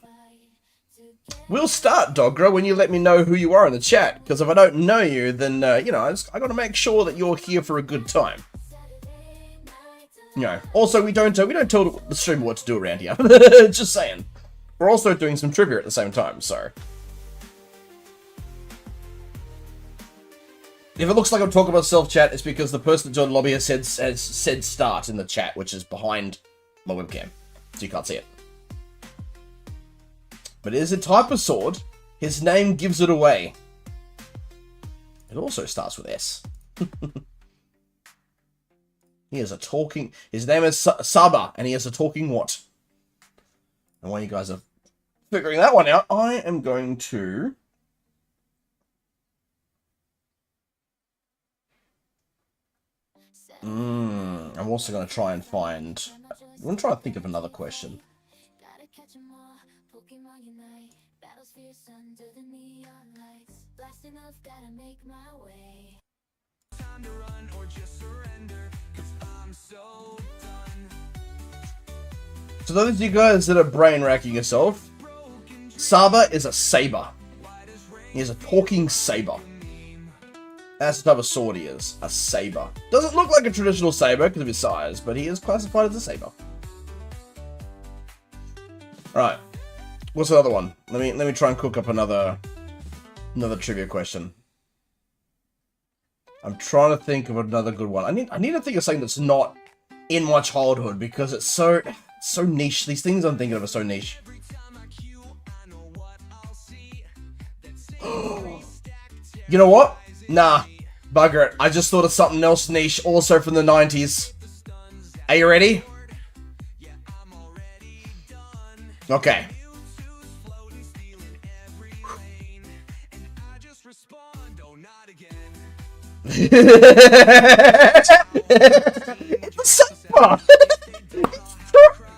B: We'll start, Dogra, when you let me know who you are in the chat, because if I don't know you, then, you know, I gotta make sure that you're here for a good time. You know, also, we don't tell the streamer what to do around here. Just saying. We're also doing some trivia at the same time, so. If it looks like I'm talking about self-chat, it's because the person that joined the lobby has said start in the chat, which is behind my webcam, so you can't see it. But it is a type of sword. His name gives it away. It also starts with S. He is a talking... His name is Saba, and he is a talking what? And while you guys are figuring that one out, I am going to... I'm also going to try and find... I'm going to try and think of another question. So those of you guys that are brain racking yourself, Saba is a saber. He is a talking saber. That's the type of sword he is. A saber. Doesn't look like a traditional saber because of his size, but he is classified as a saber. Alright. What's the other one? Let me try and cook up another trivia question. I'm trying to think of another good one. I need to think of something that's not in my childhood because it's so so niche. These things I'm thinking of are so niche. You know what? Nah, bugger it. I just thought of something else niche, also from the 90s. Are you ready? Okay. It's a sofa!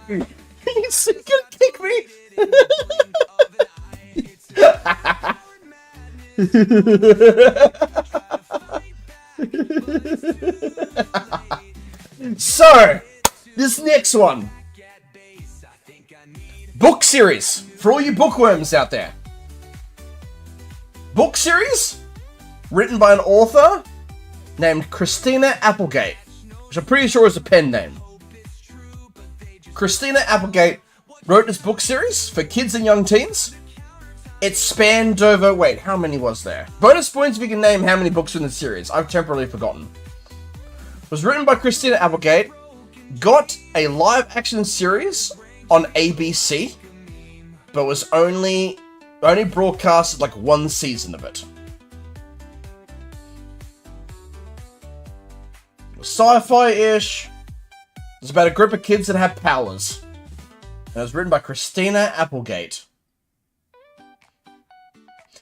B: He's gonna kick me! So, this next one. Book series. For all you bookworms out there. Book series written by an author named Christina Applegate, which I'm pretty sure is a pen name. Christina Applegate wrote this book series for kids and young teens. It spanned over... Wait, how many was there? Bonus points if you can name how many books in the series. I've temporarily forgotten. It was written by Christina Applegate. Got a live-action series on ABC, but was only broadcasted like one season of it. It was sci-fi-ish. It was about a group of kids that had powers. And it was written by Christina Applegate.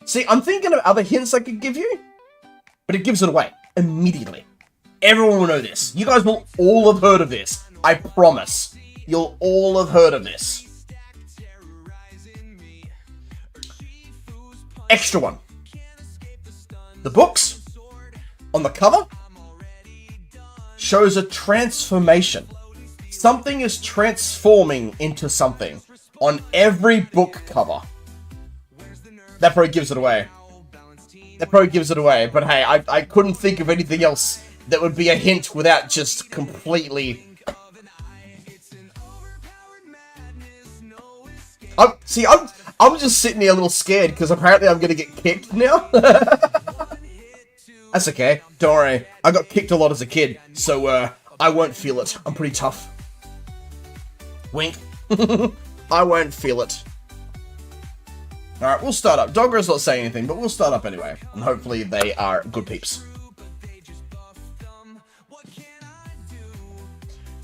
B: See, I'm thinking of other hints I could give you, but it gives it away immediately. Everyone will know this. You guys will all have heard of this. I promise. You'll all have heard of this. Extra one. The books, on the cover, shows a transformation. Something is transforming into something on every book cover. That probably gives it away. But hey, I couldn't think of anything else that would be a hint without just completely... I'm just sitting here a little scared because apparently I'm gonna get kicked now. That's okay. Don't worry. I got kicked a lot as a kid, so I won't feel it. I'm pretty tough. Wink. I won't feel it. Alright, we'll start up. Dogger's not saying anything, but we'll start up anyway. And hopefully they are good peeps.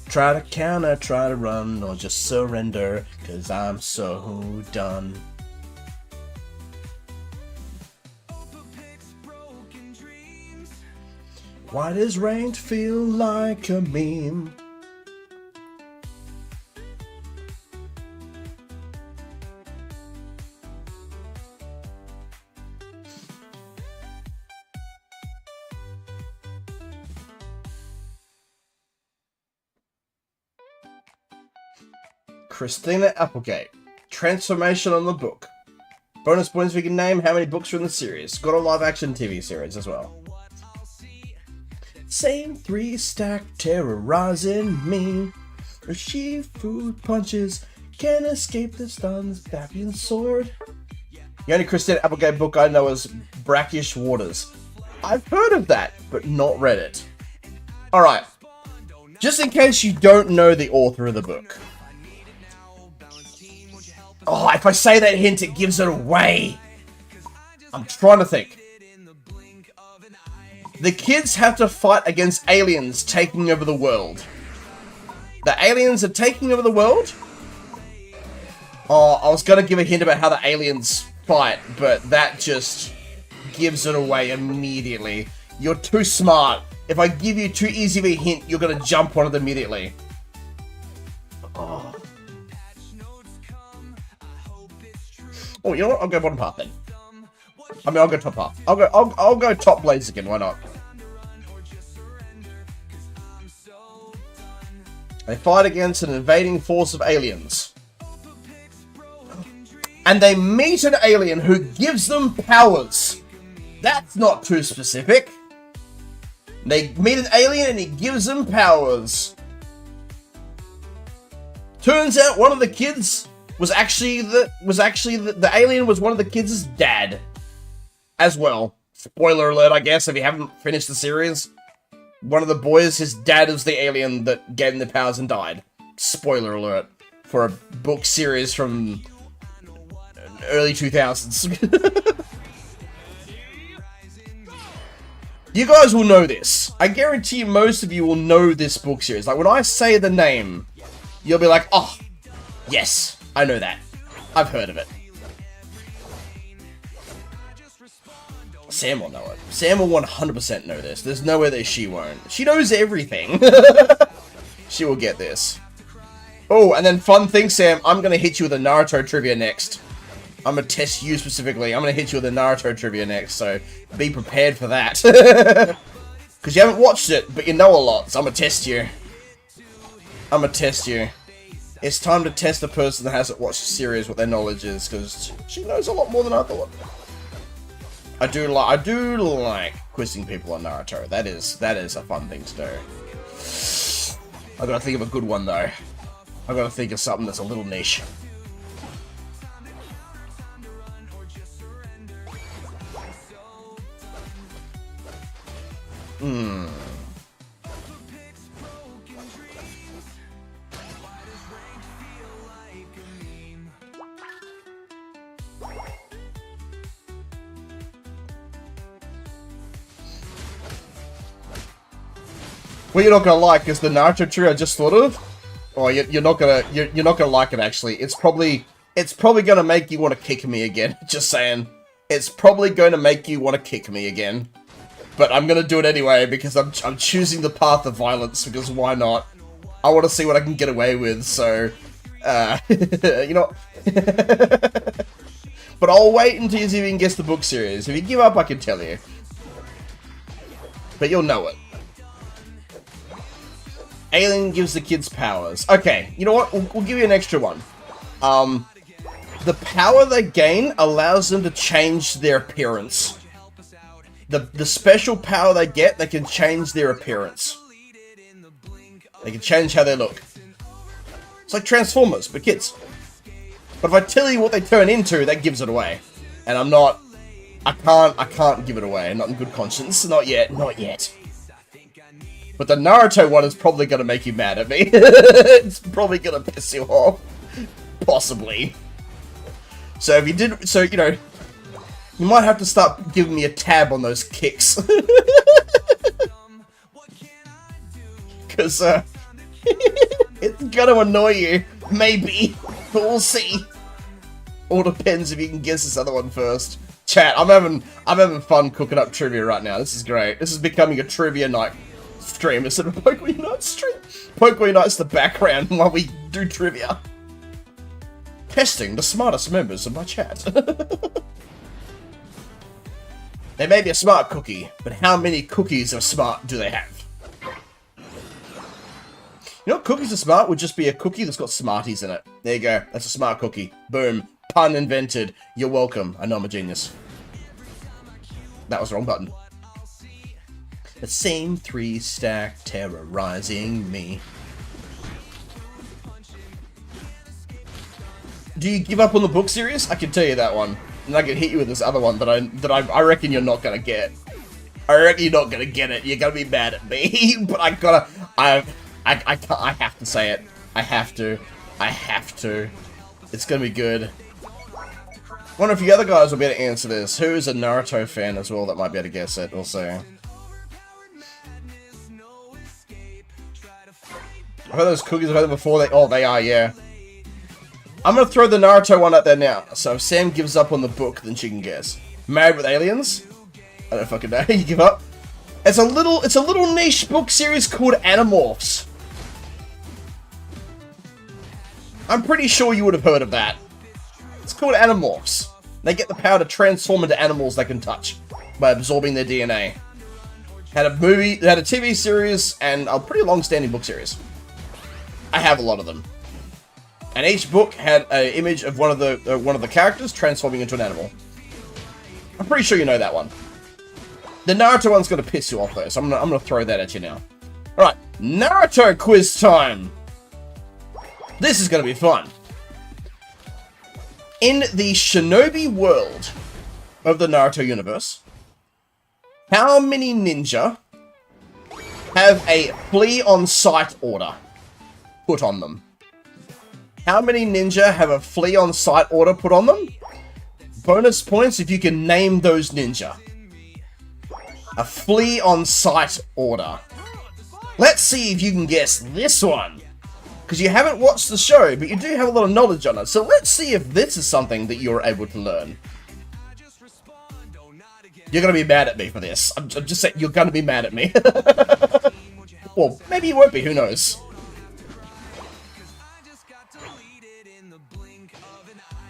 B: Try to counter, try to run, or just surrender, 'cause I'm so done. Why does rain feel like a meme? Christina Applegate. Transformation on the book. Bonus points if you can name how many books are in the series. Got a live action TV series as well. Same three stack terrorizing me. Her she-food punches can't escape the stuns. Babbian sword. The only Christina Applegate book I know is Brackish Waters. I've heard of that, but not read it. Alright. Just in case you don't know the author of the book. Oh, if I say that hint, it gives it away. I'm trying to think. The kids have to fight against aliens taking over the world. The aliens are taking over the world? Oh, I was going to give a hint about how the aliens fight, but that just gives it away immediately. You're too smart. If I give you too easy of a hint, you're going to jump on it immediately. Oh. Oh, you know what? I'll go bottom half then. I mean, I'll go top half. I'll go top blaze again. Why not? They fight against an invading force of aliens, and they meet an alien who gives them powers. That's not too specific. They meet an alien and he gives them powers. Turns out one of the kids was actually the alien was one of the kids' dad as well. Spoiler alert, I guess, if you haven't finished the series. One of the boys, his dad is the alien that gave him the powers and died. Spoiler alert. for a book series from early 2000s. You guys will know this. I guarantee you most of you will know this book series. Like, when I say the name, you'll be like, oh, yes, I know that. I've heard of it. Sam will know it. Sam will 100% know this. There's no way that she won't. She knows everything. She will get this. Oh, and then fun thing, Sam, I'm going to hit you with a Naruto trivia next. I'm going to test you specifically. I'm going to hit you with a Naruto trivia next, so be prepared for that. Because you haven't watched it, but you know a lot, so I'm going to test you. I'm going to test you. It's time to test a person that hasn't watched the series what their knowledge is, because she knows a lot more than I thought. I do like quizzing people on Naruto. That is a fun thing to do. I gotta think of a good one though. I gotta think of something that's a little niche. What you're not gonna like is the Naruto tree I just thought of. Oh, you're not gonna like it actually. It's probably gonna make you want to kick me again. Just saying. It's probably going to make you want to kick me again. But I'm gonna do it anyway because I'm choosing the path of violence because why not? I want to see what I can get away with. So, you know. But I'll wait until you even guess the book series. If you give up, I can tell you. But you'll know it. Alien gives the kids powers. Okay, you know what? We'll give you an extra one. The power they gain allows them to change their appearance. The special power they get, they can change their appearance. They can change how they look. It's like Transformers, but kids. But if I tell you what they turn into, that gives it away. And I can't give it away. Not in good conscience. Not yet. Not yet. But the Naruto one is probably going to make you mad at me. It's probably going to piss you off. Possibly. So if you did... So, you know... You might have to start giving me a tab on those kicks. Because, it's going to annoy you. Maybe. But we'll see. All depends if you can guess this other one first. Chat, I'm having fun cooking up trivia right now. This is great. This is becoming a trivia night stream instead of a Pokemon Unite stream. Pokemon Unite's the background while we do trivia. Testing the smartest members of my chat. They may be a smart cookie, but how many cookies of smart do they have? You know what cookies are smart would just be a cookie that's got Smarties in it. There you go. That's a smart cookie. Boom. Pun invented. You're welcome. I know I'm a genius. That was the wrong button. The same 3-stack terrorizing me. Do you give up on the book series? I can tell you that one. And I can hit you with this other one that I reckon you're not gonna get. I reckon you're not gonna get it. You're gonna be mad at me. But I have to say it. I have to. It's gonna be good. Wonder if you other guys will be able to answer this. Who is a Naruto fan as well that might be able to guess it also? I've heard those cookies, I've heard them before. They are, yeah. I'm gonna throw the Naruto one out there now. So if Sam gives up on the book, then she can guess. Married with Aliens? I don't fucking know. You give up? It's a little niche book series called Animorphs. I'm pretty sure you would have heard of that. It's called Animorphs. They get the power to transform into animals they can touch by absorbing their DNA. Had a movie, had a TV series, and a pretty long-standing book series. I have a lot of them. And each book had an image of one of the characters transforming into an animal. I'm pretty sure you know that one. The Naruto one's gonna piss you off though, so I'm gonna throw that at you now. Alright, Naruto quiz time! This is gonna be fun. In the Shinobi world of the Naruto universe, how many ninja have a flee on sight order put on them? How many ninja have a flee on sight order put on them? Bonus points if you can name those ninja. A flee on sight order. Let's see if you can guess this one. Because you haven't watched the show, but you do have a lot of knowledge on it. So let's see if this is something that you're able to learn. You're going to be mad at me for this. I'm just saying, you're going to be mad at me. Well, maybe you won't be, who knows.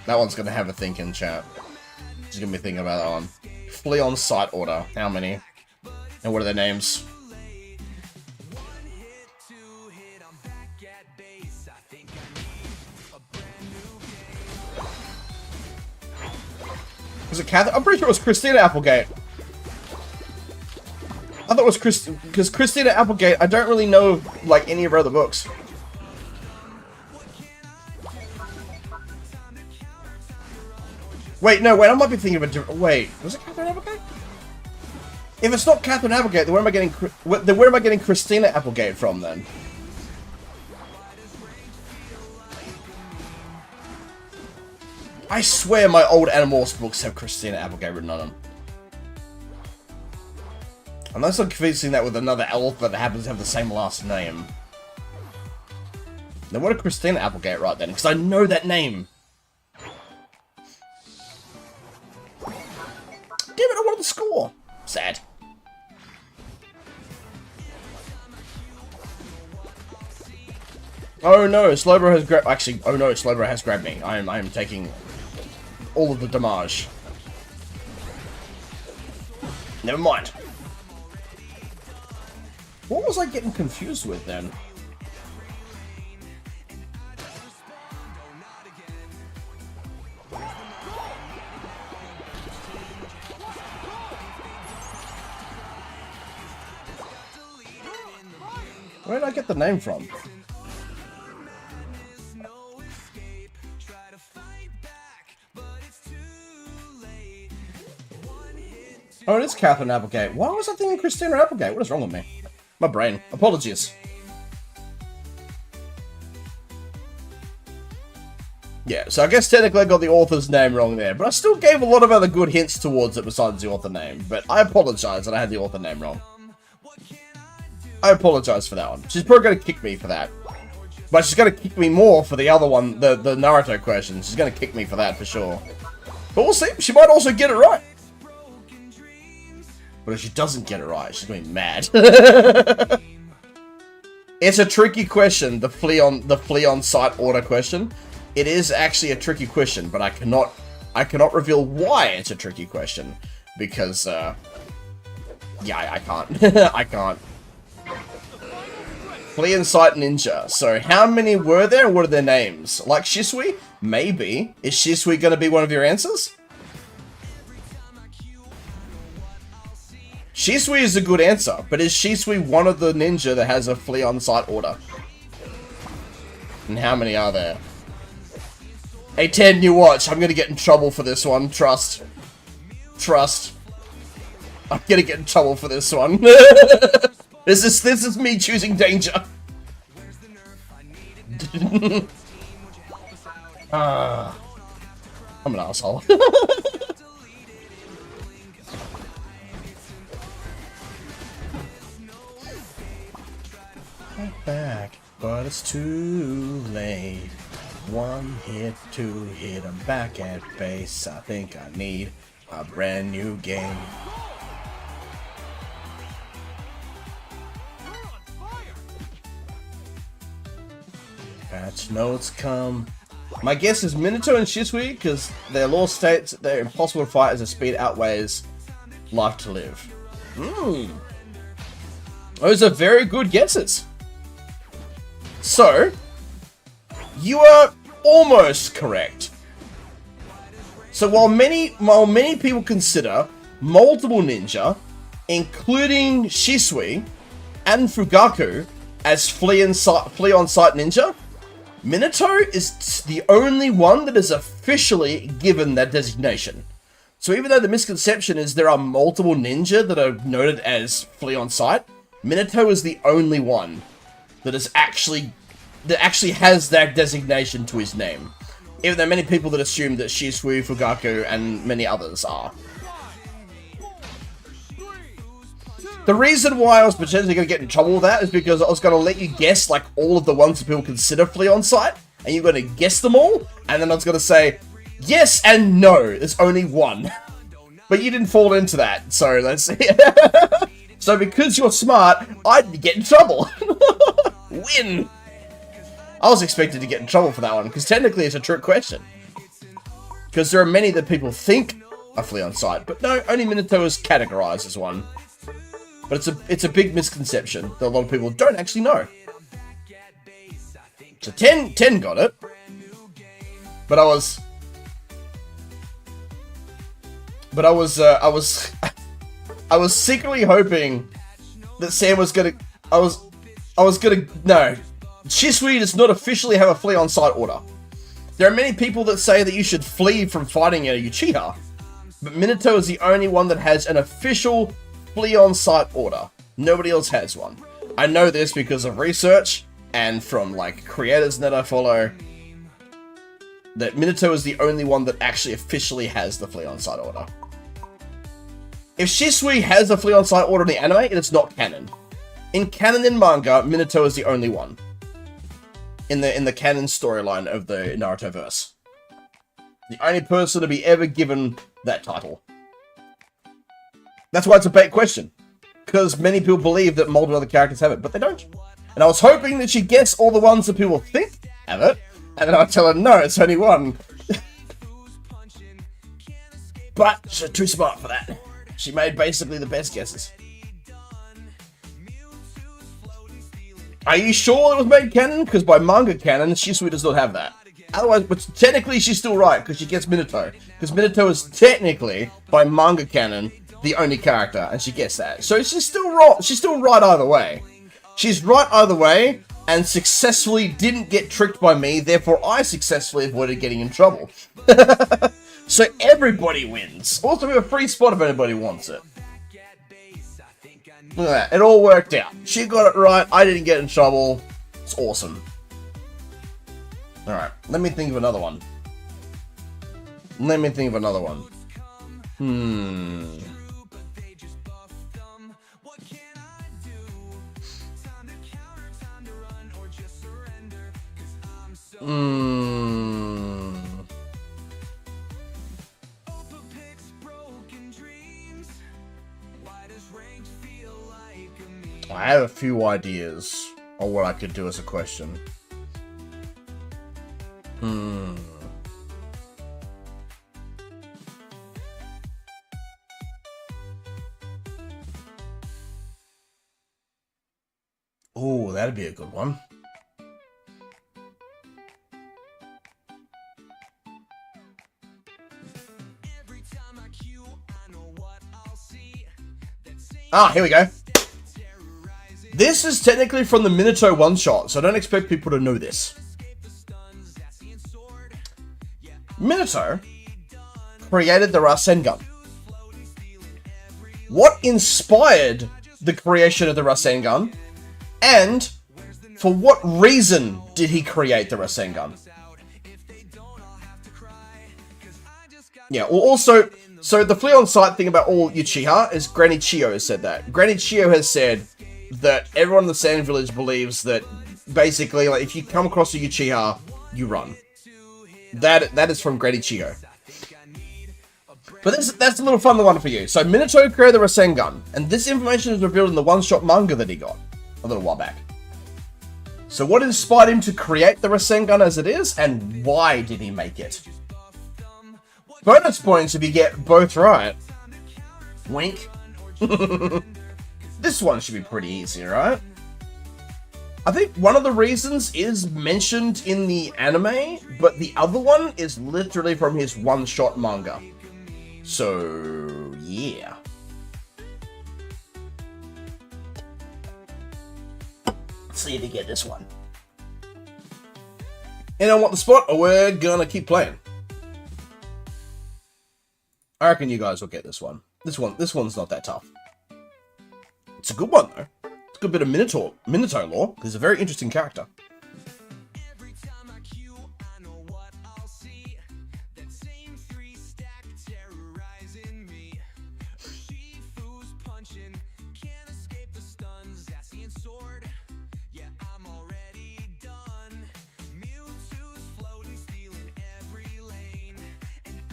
B: That one's going to have a think in chat. She's going to be thinking about that one. Flee on sight order. How many? And what are their names? Was it Catherine? I'm pretty sure it was Christina Applegate. I thought it was because Christina Applegate, I don't really know, like, any of her other books. Wait, no, wait, I might be thinking of a different... Wait, was it Catherine Applegate? If it's not Catherine Applegate, then where am I getting Christina Applegate from, then? I swear my old Animorphs books have Christina Applegate written on them. Unless I'm confusing that with another elf that happens to have the same last name. Then what did Christina Applegate write then? Because I know that name. Damn it, I wanted the score. Sad. Oh no, Slowbro has grabbed... Actually, oh no, Slowbro has grabbed me. I am taking all of the damage. Never mind. What was I getting confused with then? Where did I get the name from? Oh, it is Catherine Applegate. Why was I thinking Christina Applegate? What is wrong with me? My brain. Apologies. Yeah, so I guess technically I got the author's name wrong there, but I still gave a lot of other good hints towards it besides the author name. But I apologize that I had the author name wrong. I apologize for that one. She's probably going to kick me for that. But she's going to kick me more for the other one, the Naruto question. She's going to kick me for that for sure. But we'll see. She might also get it right. But if she doesn't get it right, she's going to be mad. It's a tricky question, the flee on sight order question. It is actually a tricky question, but I cannot reveal why it's a tricky question because yeah, I can't. I can't. Flee and sight ninja. So how many were there and what are their names? Like Shisui? Maybe. Is Shisui going to be one of your answers? Shisui is a good answer, but is Shisui one of the ninja that has a flee on sight order? And how many are there? Hey, Ted, you watch. I'm gonna get in trouble for this one. Trust. Trust. I'm gonna get in trouble for this one. This is me choosing danger. I'm an asshole. Back, but it's too late. One hit, two hit, I'm back at base. I think I need a brand new game. Patch notes come. My guess is Minato and Shisui, because their law states that they're impossible to fight as the speed outweighs life to live. Those are very good guesses. So, you are almost correct. So while many people consider multiple ninja, including Shisui and Fugaku, as flee on sight ninja, Minato is the only one that is officially given that designation. So even though the misconception is there are multiple ninja that are noted as flee on sight, Minato is the only one that is actually that actually has that designation to his name. Even though many people that assume that Shisui, Fugaku, and many others are. The reason why I was potentially going to get in trouble with that is because I was going to let you guess, like, all of the ones that people consider Fleon-site, and you're going to guess them all, and then I was going to say, yes and no, there's only one. But you didn't fall into that, so let's see. So because you're smart, I'd get in trouble. Win! I was expected to get in trouble for that one, because technically it's a trick question. Because there are many that people think are Fleon-site, but no, only Minato is categorized as one. But it's a big misconception that a lot of people don't actually know. So 10 got it. But I was secretly hoping that Sam was gonna no. Shisui does not officially have a Fleon-site order. There are many people that say that you should flee from fighting a Uchiha, but Minato is the only one that has an official Fleon-site order. Nobody else has one. I know this because of research and from like creators that I follow, that Minato is the only one that actually officially has the Fleon-site order. If Shisui has a Fleon-site order in the anime, it is not canon. In canon in manga, Minato is the only one. In the canon storyline of the Naruto verse. The only person to be ever given that title. That's why it's a bait question. Because many people believe that multiple other characters have it, but they don't. And I was hoping that she'd guess all the ones that people think have it, and then I'd tell her, no, it's only one. But she's too smart for that. She made basically the best guesses. Are you sure it was made canon? Because by manga canon, Shisui does not have that. Otherwise, but technically she's still right, because she gets Minato. Because Minato is technically, by manga canon, the only character, and she gets that. So she's still wrong. She's still right either way. She's right either way, and successfully didn't get tricked by me, therefore I successfully avoided getting in trouble. So everybody wins. Also, we have a free spot if anybody wants it. Look at that. It all worked out. She got it right. I didn't get in trouble. It's awesome. Alright. Let me think of another one. I have a few ideas on what I could do as a question. Oh, that'd be a good one. Ah, here we go. This is technically from the Minato one-shot, so I don't expect people to know this. Minato created the Rasengan. What inspired the creation of the Rasengan? And for what reason did he create the Rasengan? Yeah, also, so the Fleon-site thing about all Uchiha is Granny Chiyo has said that. Granny Chiyo has said that everyone in the Sand Village believes that basically, like, if you come across a Uchiha, you run. That is from Granny Chiyo. But that's a little fun one for you. So Minato created the Rasengan, and this information is revealed in the one-shot manga that he got a little while back. So what inspired him to create the Rasengan as it is, and why did he make it? Bonus points if you get both right. Wink. This one should be pretty easy, right? I think one of the reasons is mentioned in the anime, but the other one is literally from his one-shot manga. So, yeah. Let's see if you get this one. Anyone want the spot, or we're gonna keep playing? I reckon you guys will get this one. This one's not that tough. It's a good one, though. It's a good bit of Minato lore. He's a very interesting character.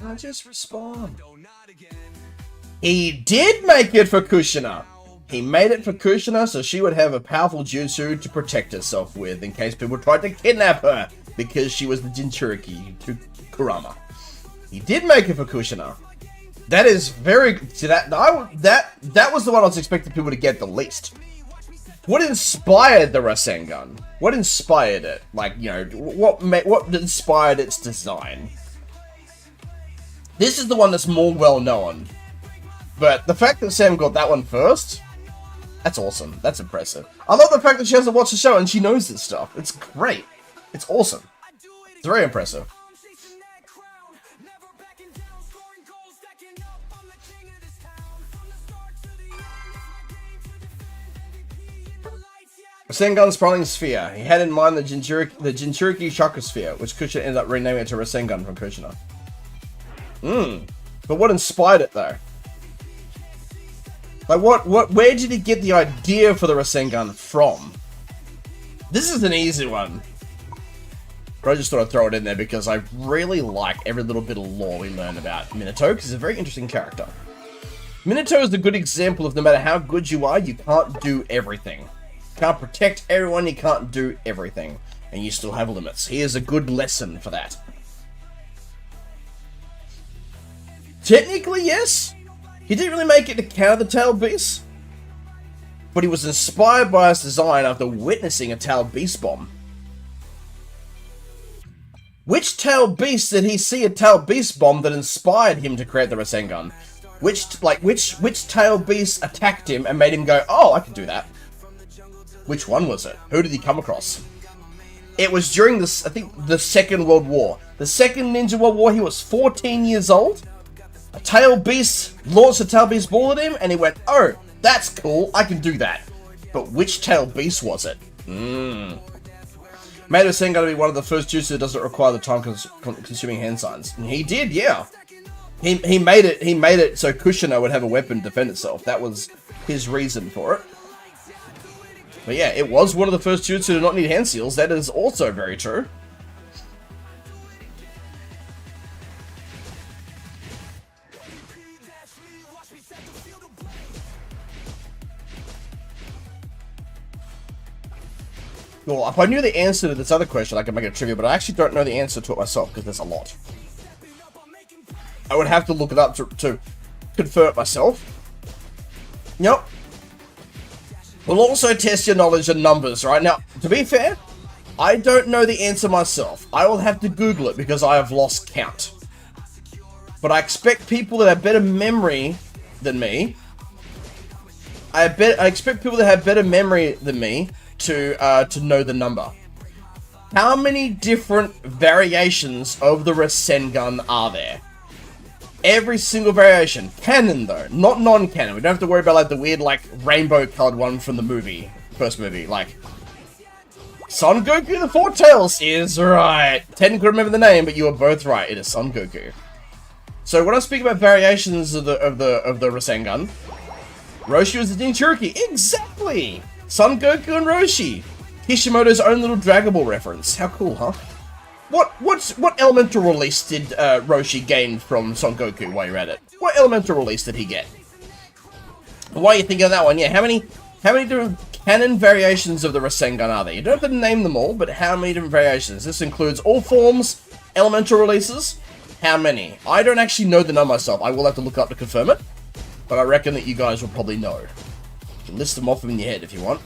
B: I just respawn. He did make it for Kushina. He made it for Kushina so she would have a powerful jutsu to protect herself with in case people tried to kidnap her because she was the Jinchuriki to Kurama. He did make it for Kushina. That is very... See, that was the one I was expecting people to get the least. What inspired the Rasengan? What inspired it? Like, you know, what inspired its design? This is the one that's more well known. But the fact that Sam got that one first, that's awesome. That's impressive. I love the fact that she hasn't watched the show and she knows this stuff. It's great. It's awesome. It's very impressive. Rasengan Sprawling Sphere. He had in mind the Jinchuriki Chakra Sphere, which Kushina ended up renaming it to Rasengan from Kushina. But what inspired it though? Like where did he get the idea for the Rasengan from? This is an easy one. But I just thought I'd throw it in there because I really like every little bit of lore we learn about Minato, because he's a very interesting character. Minato is a good example of no matter how good you are, you can't do everything. You can't protect everyone, you can't do everything. And you still have limits. He is a good lesson for that. Technically, yes. He didn't really make it to counter the Tailed Beast. But he was inspired by his design after witnessing a Tailed Beast bomb. Which Tailed Beast did he see a Tailed Beast bomb that inspired him to create the Rasengan? Which Tailed Beast attacked him and made him go, oh, I can do that? Which one was it? Who did he come across? It was during this, I think, the Second World War. The Second Ninja World War, he was 14 years old. A Tailed Beast launched a Tailed Beast ball at him, and he went, oh, that's cool, I can do that. But which Tailed Beast was it? Made Rasengan to be one of the first jutsu that doesn't require the time-consuming hand signs. And he did, yeah. He made it so Kushina would have a weapon to defend itself. That was his reason for it. But yeah, it was one of the first jutsu to not need hand seals. That is also very true. Well, if I knew the answer to this other question, I could make a trivia, but I actually don't know the answer to it myself, because there's a lot. I would have to look it up to confirm it myself. Yep. We'll also test your knowledge of numbers, right? Now, to be fair, I don't know the answer myself. I will have to Google it, because I have lost count. But I expect people that have better memory than me. I expect people that have better memory than me to know the number. How many different variations of the Rasengan are there? Every single variation. Canon though, not non-canon. We don't have to worry about like the weird like rainbow colored one from the movie. First movie, like Son Goku the Four Tails is right. Technically remember the name, but you are both right. It is Son Goku. So when I speak about variations of the Rasengan, Roshi was the Jinchuriki. Exactly! Son Goku and Roshi. Kishimoto's own little Dragon Ball reference. How cool, huh? What elemental release did Roshi gain from Son Goku while you're at it? What elemental release did he get? Why are you thinking of that one? Yeah, how many different canon variations of the Rasengan are there? You don't have to name them all, but how many different variations? This includes all forms, elemental releases. How many? I don't actually know the number myself. I will have to look up to confirm it, but I reckon that you guys will probably know. You can list them off in your head if you want.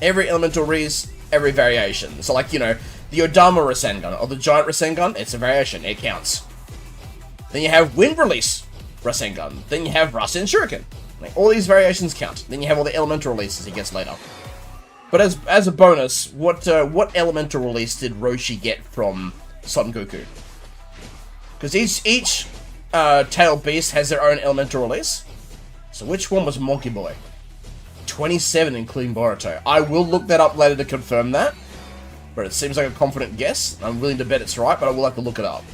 B: Every elemental release, every variation. So like, you know, the Odama Rasengan, or the Giant Rasengan, it's a variation, it counts. Then you have Wind Release Rasengan, then you have Rasen Shuriken. Like, all these variations count. Then you have all the elemental releases he gets later. But as a bonus, what elemental release did Roshi get from Son Goku? Because each Tailed Beast has their own elemental release. So which one was Monkey Boy? 27 including Boruto. I will look that up later to confirm that. But it seems like a confident guess. I'm willing to bet it's right, but I will have to look it up.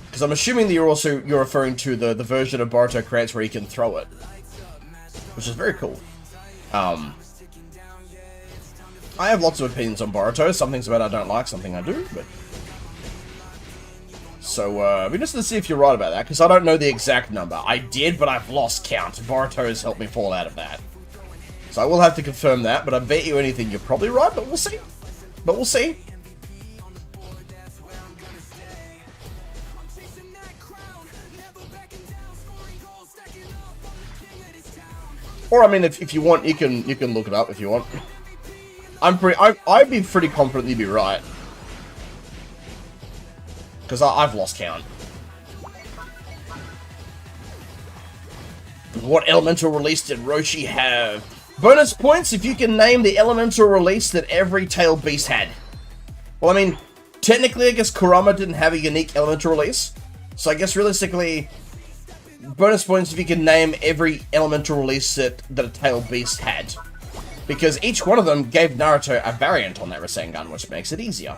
B: Because I'm assuming that you're referring to the version of Boruto creates where he can throw it. Which is very cool. I have lots of opinions on Boruto. Some things about it I don't like, something I do, but So, I'll be interested to see if you're right about that, because I don't know the exact number. I did, but I've lost count. Boruto has helped me fall out of that. So I will have to confirm that, but I bet you anything you're probably right, but we'll see. But we'll see. Or, I mean, if you want, you can look it up if you want. I'd be pretty confident you'd be right. Because I've lost count. What elemental release did Roshi have? Bonus points if you can name the elemental release that every tailed beast had. Well, I mean, technically, I guess Kurama didn't have a unique elemental release. So I guess realistically, bonus points if you can name every elemental release that a tailed beast had. Because each one of them gave Naruto a variant on that Rasengan, which makes it easier.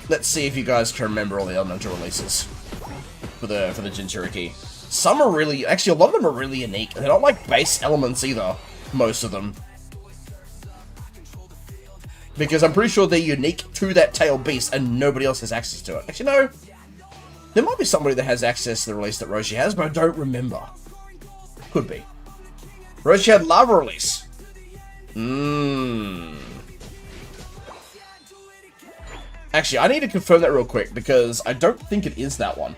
B: Let's see if you guys can remember all the elemental releases for the Jinchuriki. Some are really, actually a lot of them are really unique. They're not like base elements either, most of them. Because I'm pretty sure they're unique to that tailed beast and nobody else has access to it. Actually, no. There might be somebody that has access to the release that Roshi has, but I don't remember. Could be. Roshi had lava release. Actually, I need to confirm that real quick, because I don't think it is that one.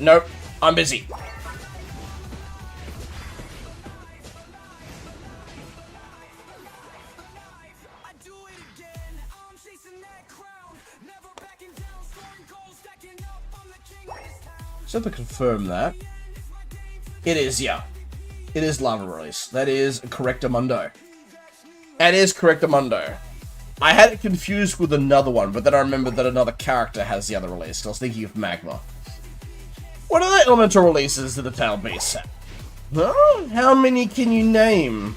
B: Nope. I'm busy. Just have to confirm that. It is, yeah. It is lava release. That is Correctamundo. That is Correctamundo. I had it confused with another one, but then I remembered that another character has the other release. I was thinking of Magma. What other elemental releases did the tailed beast have? Huh? How many can you name?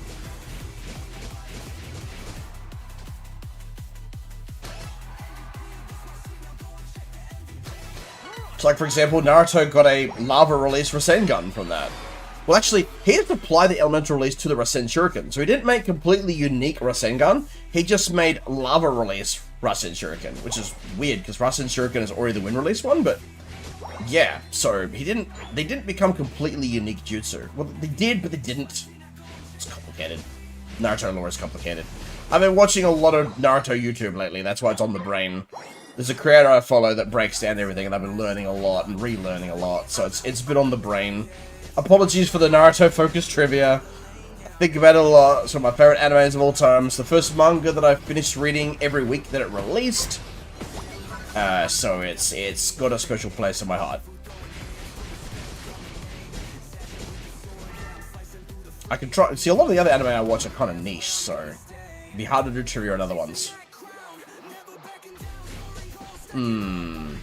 B: So, like, for example, Naruto got a lava release Rasengan from that. Well, actually, he had to apply the elemental release to the Rasen Shuriken, so he didn't make completely unique Rasengan, he just made lava release Rasen Shuriken, which is weird, because Rasen Shuriken is already the wind release one, but yeah, so they didn't become completely unique jutsu. Well, they did, but they didn't. It's complicated. Naruto lore is complicated. I've been watching a lot of Naruto YouTube lately, that's why it's on the brain. There's a creator I follow that breaks down everything, and I've been learning a lot and relearning a lot, so it's been on the brain. Apologies for the Naruto-focused trivia. I think about it a lot. It's one of my favorite animes of all time. It's the first manga that I've finished reading every week that it released. So it's got a special place in my heart. I can try. See, a lot of the other anime I watch are kind of niche, so it'd be hard to do trivia on other ones. I'm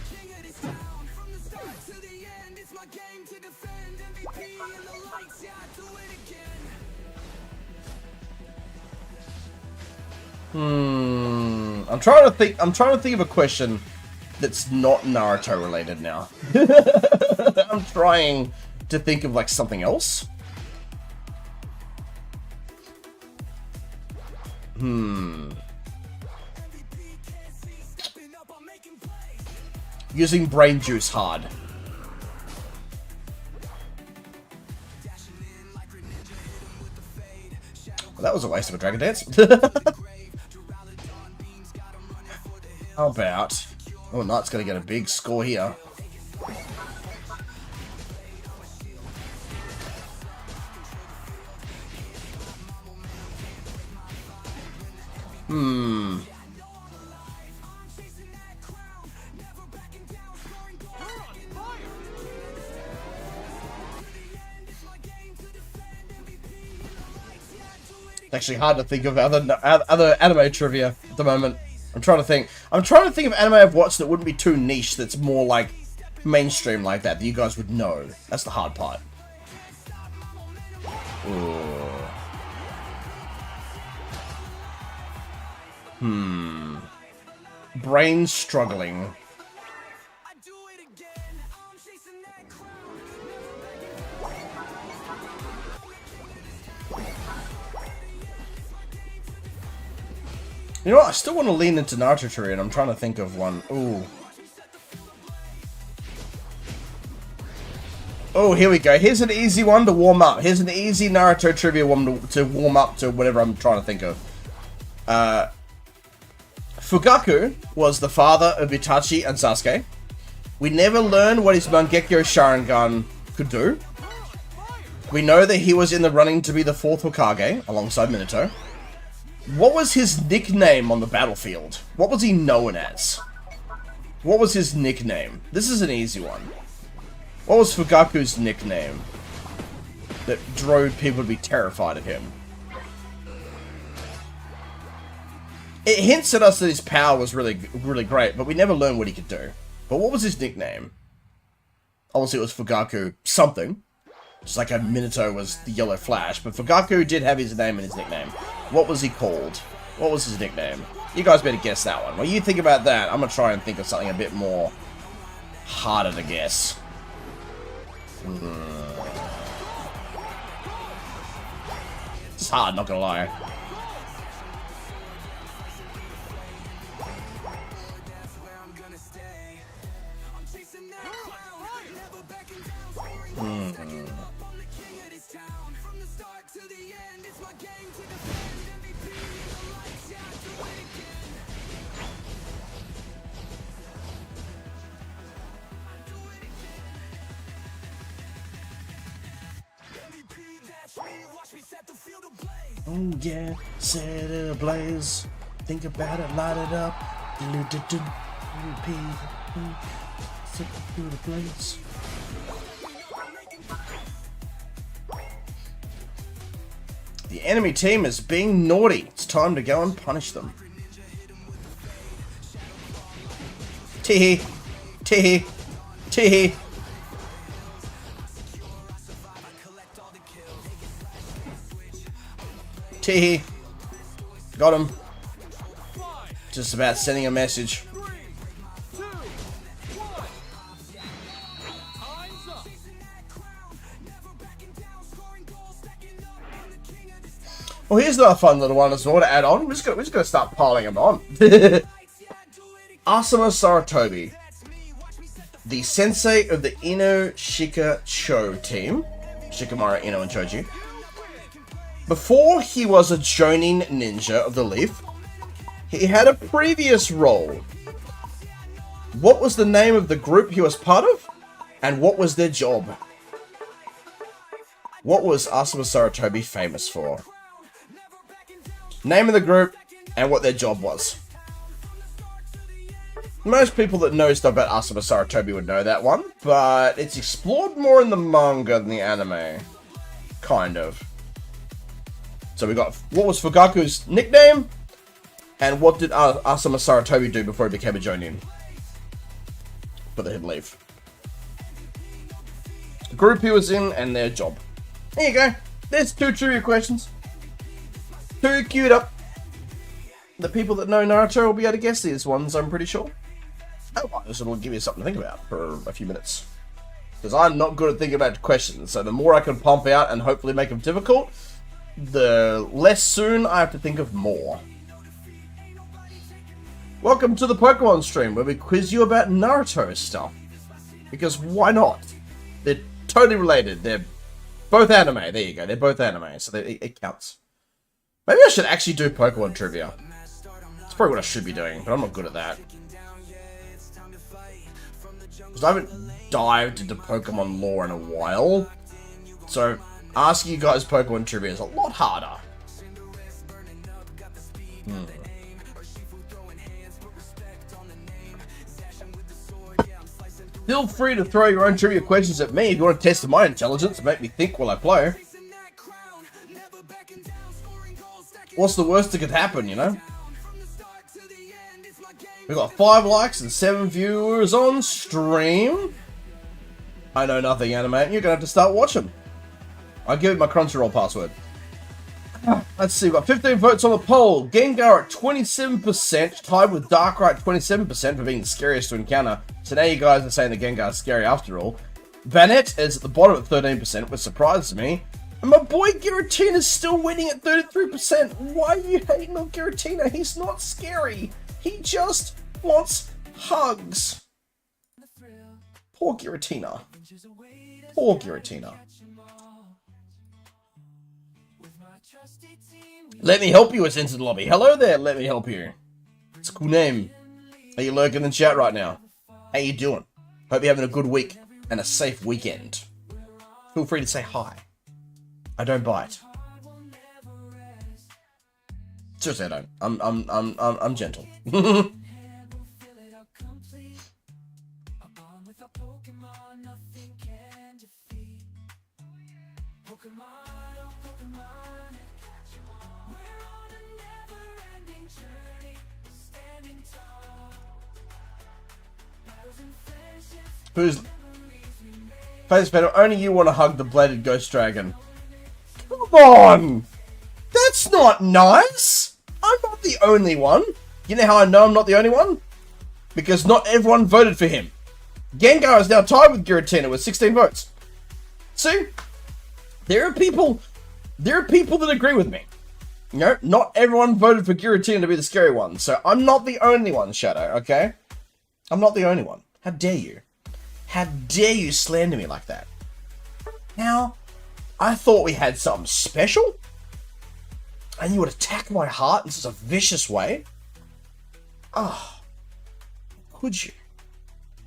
B: trying to think of a question that's not Naruto related now. I'm trying to think of like something else. Using brain juice hard. Well, that was a waste of a Dragon Dance. How about... Oh, Knight's gonna get a big score here. It's actually hard to think of other anime trivia at the moment. I'm trying to think of anime I've watched that wouldn't be too niche, that's more like mainstream like that you guys would know. That's the hard part. Brain struggling. You know what? I still want to lean into Naruto trivia, and I'm trying to think of one. Ooh. Oh, here we go. Here's an easy one to warm up. Here's an easy Naruto trivia one to warm up to whatever I'm trying to think of. Fugaku was the father of Itachi and Sasuke. We never learned what his Mangekyo Sharingan could do. We know that he was in the running to be the 4th Hokage, alongside Minato. What was his nickname on the battlefield? What was he known as? What was his nickname? This is an easy one. What was Fugaku's nickname that drove people to be terrified of him? It hints at us that his power was really, really great, but we never learned what he could do. But what was his nickname? Obviously it was Fugaku something. Just like how Minato was the Yellow Flash, but Fugaku did have his name and his nickname. What was he called? What was his nickname? You guys better guess that one. While you think about that, I'm going to try and think of something a bit more harder to guess. It's hard, not going to lie. Oh yeah, set it ablaze. Think about it, light it up. Set the field ablaze. The enemy team is being naughty. It's time to go and punish them. Teehee. Teehee. Teehee. Teehee. Got him. Just about sending a message. Well, here's another fun little one as well to add on. We're just gonna start piling them on. Asuma Saratobi, the sensei of the Ino Shika Cho team, Shikamaru, Ino, and Choji. Before he was a Jonin ninja of the Leaf, he had a previous role. What was the name of the group he was part of? And what was their job? What was Asuma Saratobi famous for? Name of the group and what their job was. Most people that know stuff about Asuma Saratobi would know that one, but it's explored more in the manga than the anime. Kind of. So we got, what was Fugaku's nickname? And what did Asuma Saratobi do before he became a Jonin? For the Hidden Leaf. The group he was in and their job. There you go. There's 2 trivia questions. 2 queued up. The people that know Naruto will be able to guess these ones, I'm pretty sure. Otherwise, it'll give you something to think about for a few minutes. Because I'm not good at thinking about questions, so the more I can pump out and hopefully make them difficult, the less soon I have to think of more. Welcome to the Pokemon stream, where we quiz you about Naruto stuff. Because why not? They're totally related. They're both anime. There you go. They're both anime, so it counts. Maybe I should actually do Pokemon trivia. That's probably what I should be doing, but I'm not good at that. Because I haven't dived into Pokemon lore in a while. So, asking you guys Pokemon trivia is a lot harder. Feel free to throw your own trivia questions at me if you want to test my intelligence and make me think while I play. What's the worst that could happen, you know? We got 5 likes and 7 viewers on stream. I know nothing, anime. You're gonna have to start watching. I'll give it my Crunchyroll password. Let's see, we've got 15 votes on the poll. Gengar at 27%, tied with Darkrai at 27% for being the scariest to encounter. So now you guys are saying that Gengar's scary after all. Banette is at the bottom at 13%, which surprises me. And my boy Giratina's still winning at 33%. Why are you hating on Giratina? He's not scary. He just wants hugs. Poor Giratina. Poor Giratina. Let me help you, it's into the lobby. Hello there, let me help you. It's a cool name. Are you lurking in the chat right now? How you doing? Hope you're having a good week and a safe weekend. Feel free to say hi. I don't bite. Seriously, I don't. I'm gentle. Who's face better? Only you want to hug the bladed ghost dragon. Come on! That's not nice! I'm not the only one. You know how I know I'm not the only one? Because not everyone voted for him. Gengar is now tied with Giratina with 16 votes. See? There are people that agree with me. You know, not everyone voted for Giratina to be the scary one. So I'm not the only one, Shadow, okay? I'm not the only one. How dare you? How dare you slander me like that? Now, I thought we had something special, and you would attack my heart in such a vicious way? Ah, oh, could you?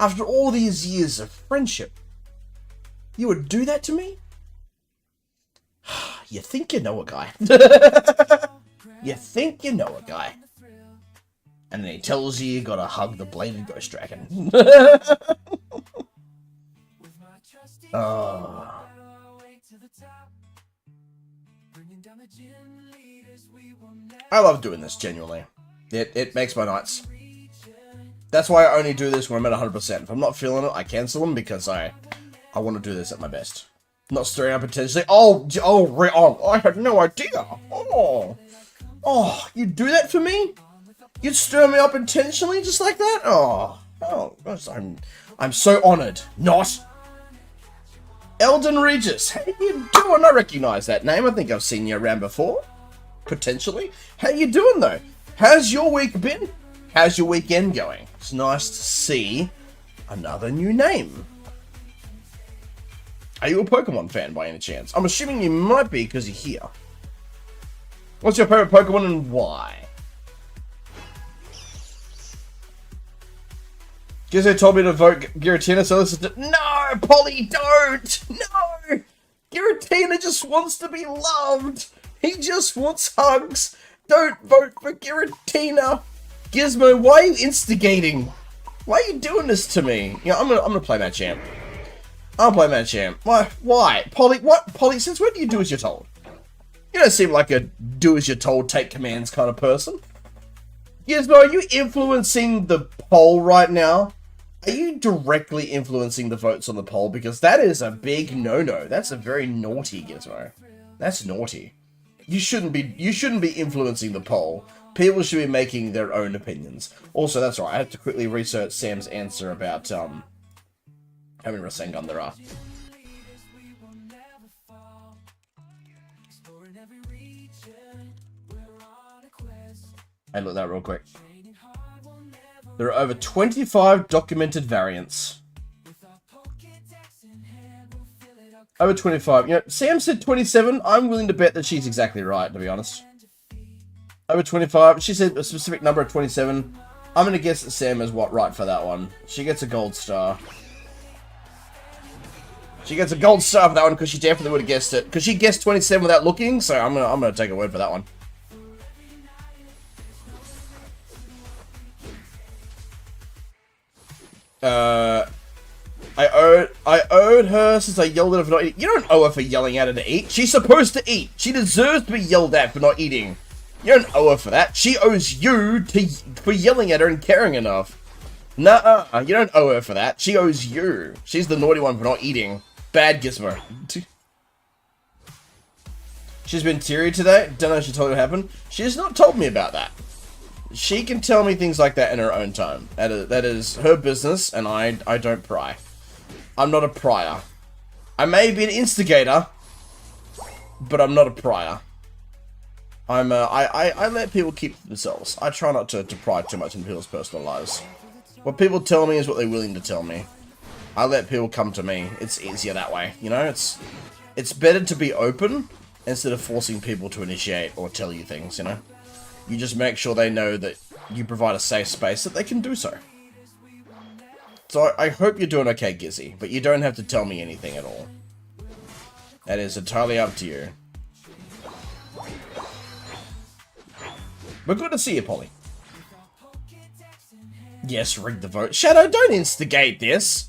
B: After all these years of friendship, you would do that to me? You think you know a guy. You think you know a guy. And then he tells you gotta hug the bladed ghost dragon. Oh. I love doing this, genuinely. It makes my nights. That's why I only do this when I'm at 100%. If I'm not feeling it, I cancel them because I want to do this at my best. Not stirring up potentially. I had no idea. Oh, you do that for me? You'd stir me up intentionally just like that? Oh, gosh, I'm so honored. Not. Elden Regis, how you doing? I recognize that name. I think I've seen you around before. Potentially. How you doing, though? How's your week been? How's your weekend going? It's nice to see another new name. Are you a Pokemon fan by any chance? I'm assuming you might be because you're here. What's your favorite Pokemon and why? Gizzo told me to vote Giratina, so listen to— No, Polly, don't! No! Giratina just wants to be loved! He just wants hugs! Don't vote for Giratina! Gizmo, why are you instigating? Why are you doing this to me? You know, I'm gonna play that champ. I'll play that champ. Why? Polly, what? Polly, since when do you do as you're told? You don't seem like a do-as-you're-told, take commands kind of person. Gizmo, are you influencing the poll right now? Are you directly influencing the votes on the poll? Because that is a big no-no. That's a very naughty Gizmo. That's naughty. You shouldn't be influencing the poll. People should be making their own opinions. Also, that's right. I have to quickly research Sam's answer about how many Rasengan there are. Hey, look that real quick. There are over 25 documented variants. Over 25. You know, Sam said 27. I'm willing to bet that she's exactly right, to be honest. Over 25. She said a specific number of 27. I'm going to guess that Sam is right for that one. She gets a gold star. She gets a gold star for that one because she definitely would have guessed it. Because she guessed 27 without looking, so I'm gonna take her word for that one. I owed her since I yelled at her for not eating. You don't owe her for yelling at her to eat. She's supposed to eat. She deserves to be yelled at for not eating. You don't owe her for that. She owes you for yelling at her and caring enough. Nuh-uh. You don't owe her for that. She owes you. She's the naughty one for not eating. Bad Gizmo. She's been teary today. Don't know if she told you what happened. She has not told me about that. She can tell me things like that in her own time. That is her business, and I don't pry. I'm not a prior. I may be an instigator, but I'm not a prior. I let people keep themselves. I try not to pry too much into people's personal lives. What people tell me is what they're willing to tell me. I let people come to me. It's easier that way, you know? It's better to be open instead of forcing people to initiate or tell you things, you know? You just make sure they know that you provide a safe space that they can do so. So I hope you're doing okay, Gizzy, but you don't have to tell me anything at all. That is entirely up to you. But good to see you, Polly. Yes, rig the vote. Shadow, don't instigate this.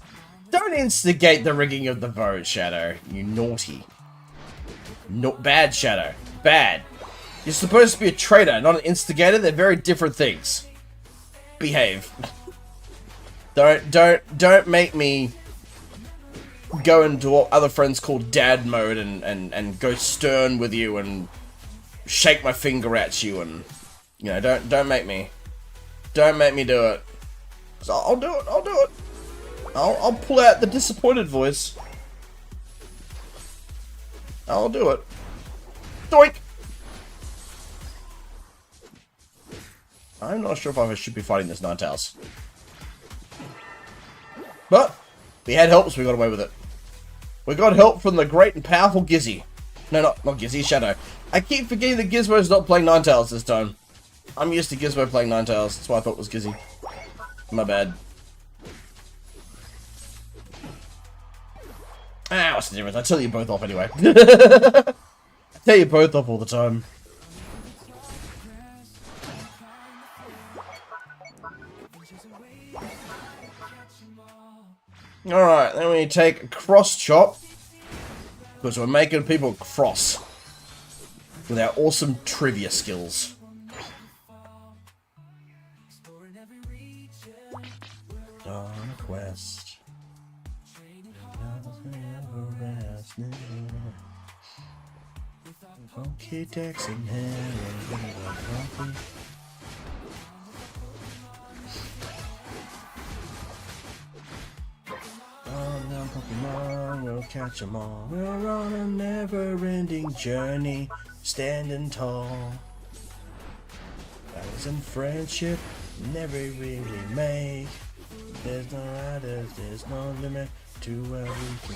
B: Don't instigate the rigging of the vote, Shadow. You naughty. Bad, Shadow. Bad. You're supposed to be a traitor, not an instigator. They're very different things. Behave. Don't make me go into what other friends call dad mode and go stern with you and shake my finger at you and, you know, don't make me do it. So I'll do it. I'll pull out the disappointed voice. I'll do it. Doink! I'm not sure if I should be fighting this Ninetales. But we had help, so we got away with it. We got help from the great and powerful Gizzy. No, not Gizzy, Shadow. I keep forgetting that Gizmo's not playing Ninetales this time. I'm used to Gizmo playing Ninetales. That's why I thought it was Gizzy. My bad. Ah, what's the difference? I tell you both off anyway. I tell you both off all the time. Alright, then we take a cross chop. Because we're making people cross. With our awesome trivia skills. On a quest. Funky decks in hair. Pokémon, we'll catch 'em all. We're on a never-ending journey, standing tall. Battles and friendship never really make. There's no ladders, there's no limit to where we can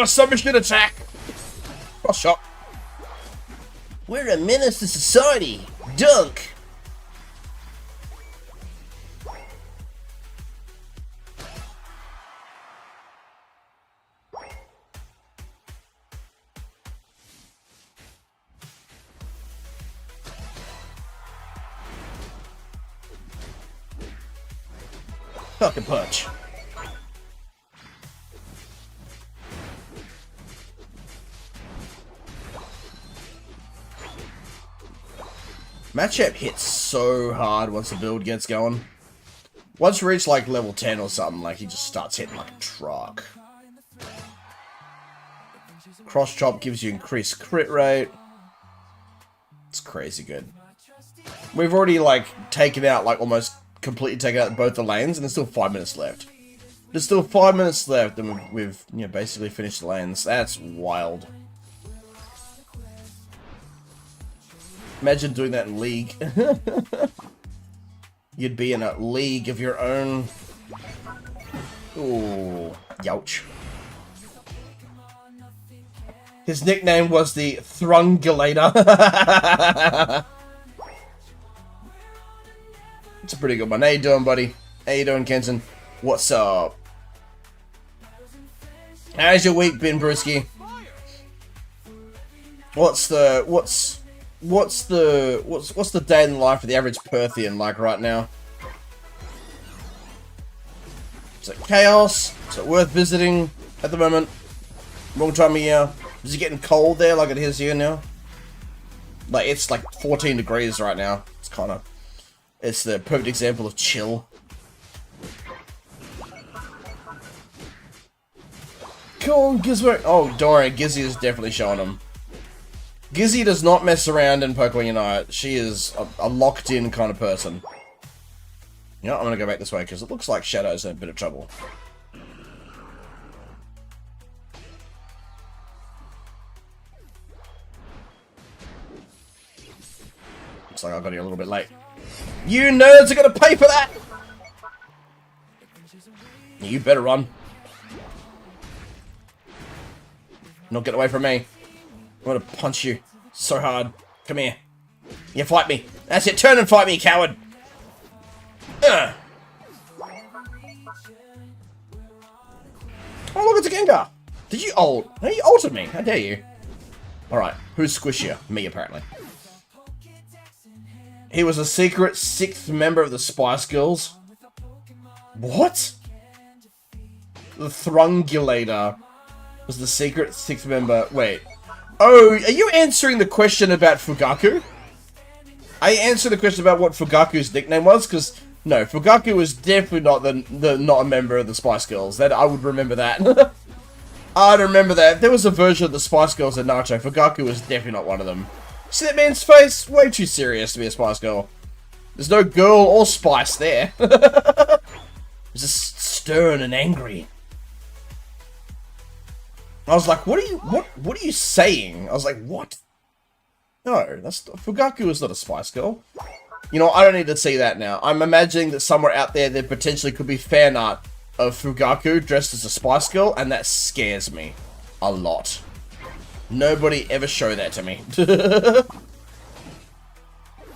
B: take. Submission attack! Cross shot. We're a menace to society. Dunk! Fucking punch. Matchup hits so hard once the build gets going. Once you reach like level 10 or something, like he just starts hitting like a truck. Cross chop gives you increased crit rate. It's crazy good. We've already like taken out like almost completely taken out both the lanes, and there's still 5 minutes left. There's still 5 minutes left, and we've you know, basically finished the lanes. That's wild. Imagine doing that in League. You'd be in a league of your own. Ooh, youch. His nickname was the Thrungulator. It's a pretty good one. How you doing, buddy? How you doing, Kenton? What's up? How's your week been, Brewski? What's the day in the life of the average Perthian like right now? Is it chaos? Is it worth visiting at the moment? Wrong time of year. Is it getting cold there like it is here now? Like it's like 14 degrees right now. It's the perfect example of chill. Come on, Gizmo. Oh, don't worry, Gizzy is definitely showing him. Gizzy does not mess around in Pokemon Unite. She is a locked-in kind of person. You know, I'm gonna go back this way because it looks like Shadow's in a bit of trouble. Looks like I got here a little bit late. You nerds are gonna pay for that! You better run. Not get away from me. I'm gonna punch you so hard. Come here. Yeah, fight me. That's it. Turn and fight me, coward. Oh, look, it's a Gengar. Did you ult? Hey, you ulted me. How dare you? Alright, who's squishier? Me, apparently. He was a secret 6th member of the Spice Girls. What? The Thrungulator was the secret 6th member. Wait. Oh, are you answering the question about Fugaku? I answered the question about what Fugaku's nickname was, because no, Fugaku was definitely not not a member of the Spice Girls. That I would remember that. I'd remember that. If there was a version of the Spice Girls in Naruto, Fugaku was definitely not one of them. See that man's face? Way too serious to be a Spice Girl. There's no girl or spice there. It's just stern and angry. I was like, what are you saying? I was like, what? No, Fugaku is not a Spice Girl. You know, I don't need to see that now. I'm imagining that somewhere out there potentially could be fan art of Fugaku dressed as a Spice Girl, and that scares me a lot. Nobody ever show that to me.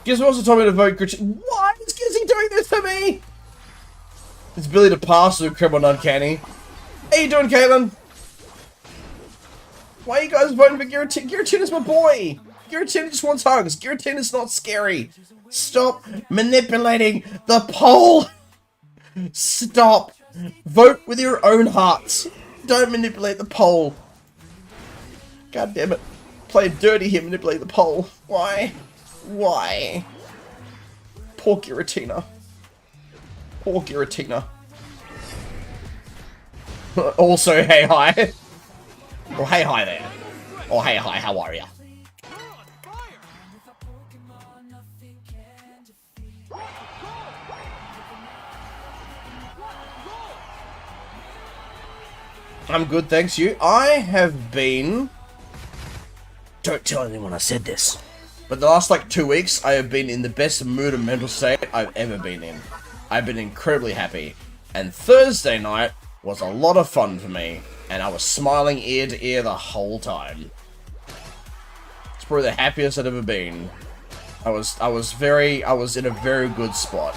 B: Gizmo also told me to vote Gretchen. Why is Gizzy doing this to me? It's Billy to pass through Crib Uncanny. How you doing, Caitlin? Why are you guys voting for Giratina? Giratina is my boy! Giratina just wants hugs. Giratina is not scary. Stop manipulating the poll! Stop! Vote with your own hearts. Don't manipulate the poll. God damn it. Playing dirty here, manipulate the poll. Why? Why? Poor Giratina. Poor Giratina. Also, hey hi. Or hey hi there. Or hey hi, how are ya? I'm good, thanks you. I have been... Don't tell anyone I said this. But the last like 2 weeks, I have been in the best mood and mental state I've ever been in. I've been incredibly happy. And Thursday night was a lot of fun for me. And I was smiling ear to ear the whole time. It's probably the happiest I've ever been. I was in a very good spot.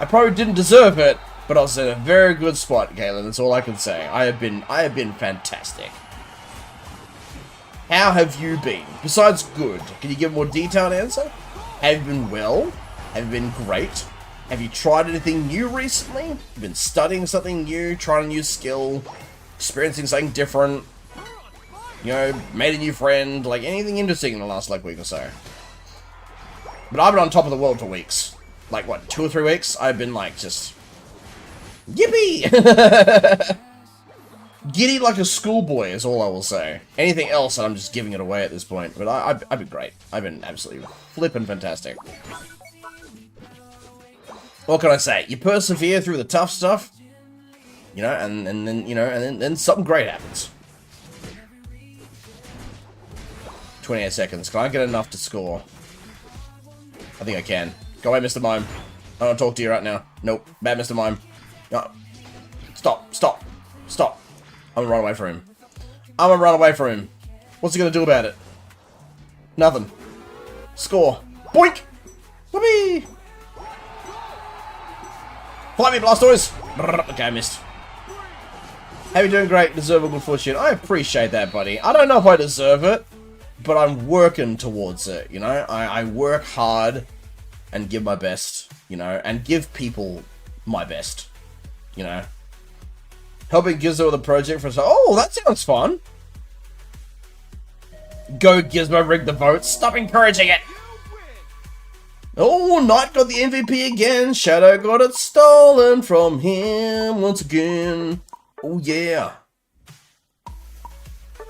B: I probably didn't deserve it, but I was in a very good spot, Galen. That's all I can say. I have been fantastic. How have you been? Besides good, can you give a more detailed answer? Have you been well? Have you been great? Have you tried anything new recently? Have you been studying something new, trying a new skill, experiencing something different? You know, made a new friend, like anything interesting in the last like week or so. But I've been on top of the world for weeks. Like what, 2 or 3 weeks? I've been like just yippee! Giddy like a schoolboy is all I will say. Anything else, I'm just giving it away at this point. But I've been great. I've been absolutely flippin' fantastic. What can I say? You persevere through the tough stuff, you know, and then you know, and then something great happens. 28 seconds. Can I get enough to score? I think I can. Go away, Mr. Mime. I don't want to talk to you right now. Nope. Bad Mr. Mime. No. Stop. Stop. Stop. I'm gonna run away from him. I'm gonna run away from him. What's he gonna do about it? Nothing. Score. Boink! Whoopee! Fight me, Blastoise! Okay, I missed. How you doing? Great. Deserve a good fortune. I appreciate that, buddy. I don't know if I deserve it, but I'm working towards it, you know? I work hard and give my best, you know? And give people my best, you know? Helping Gizmo with a project for... Oh, that sounds fun! Go, Gizmo, rig the vote. Stop encouraging it! Oh, Knight got the MVP again. Shadow got it stolen from him once again. Oh, yeah.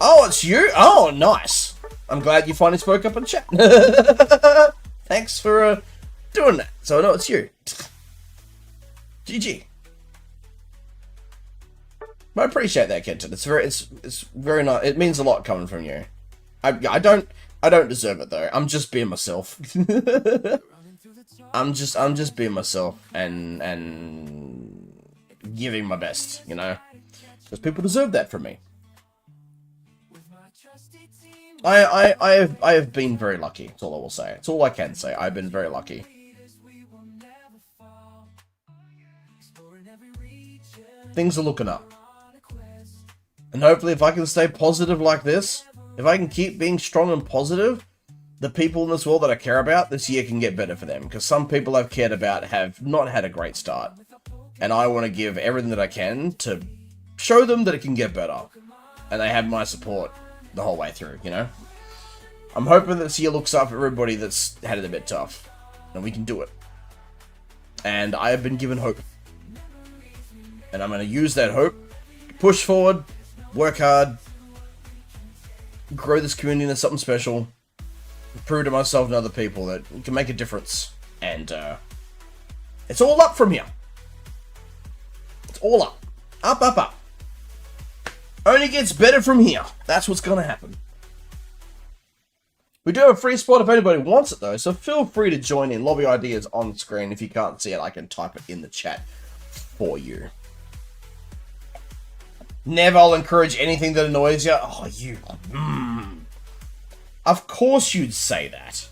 B: Oh, it's you? Oh, nice. I'm glad you finally spoke up in chat. Thanks for doing that. So I know it's you. GG. I appreciate that, Kenton. It's very nice. It means a lot coming from you. I don't I don't deserve it though. I'm just being myself. I'm just being myself and giving my best, you know? Because people deserve that from me. I have been very lucky. That's all I will say. It's all I can say. I've been very lucky. Things are looking up. And hopefully if I can stay positive like this, if I can keep being strong and positive, the people in this world that I care about, this year can get better for them. Because some people I've cared about have not had a great start. And I want to give everything that I can to show them that it can get better. And they have my support the whole way through, you know? I'm hoping that this year looks up for everybody that's had it a bit tough. And we can do it. And I have been given hope. And I'm going to use that hope to push forward, work hard, grow this community into something special, prove to myself and other people that we can make a difference. And it's all up from here. It's all up. Up, up, up. Only gets better from here. That's what's going to happen. We do have a free spot if anybody wants it though, so feel free to join in. Lobby ID is on screen. If you can't see it, I can type it in the chat for you. Never I'll encourage anything that annoys you. Oh, you. Of course you'd say that.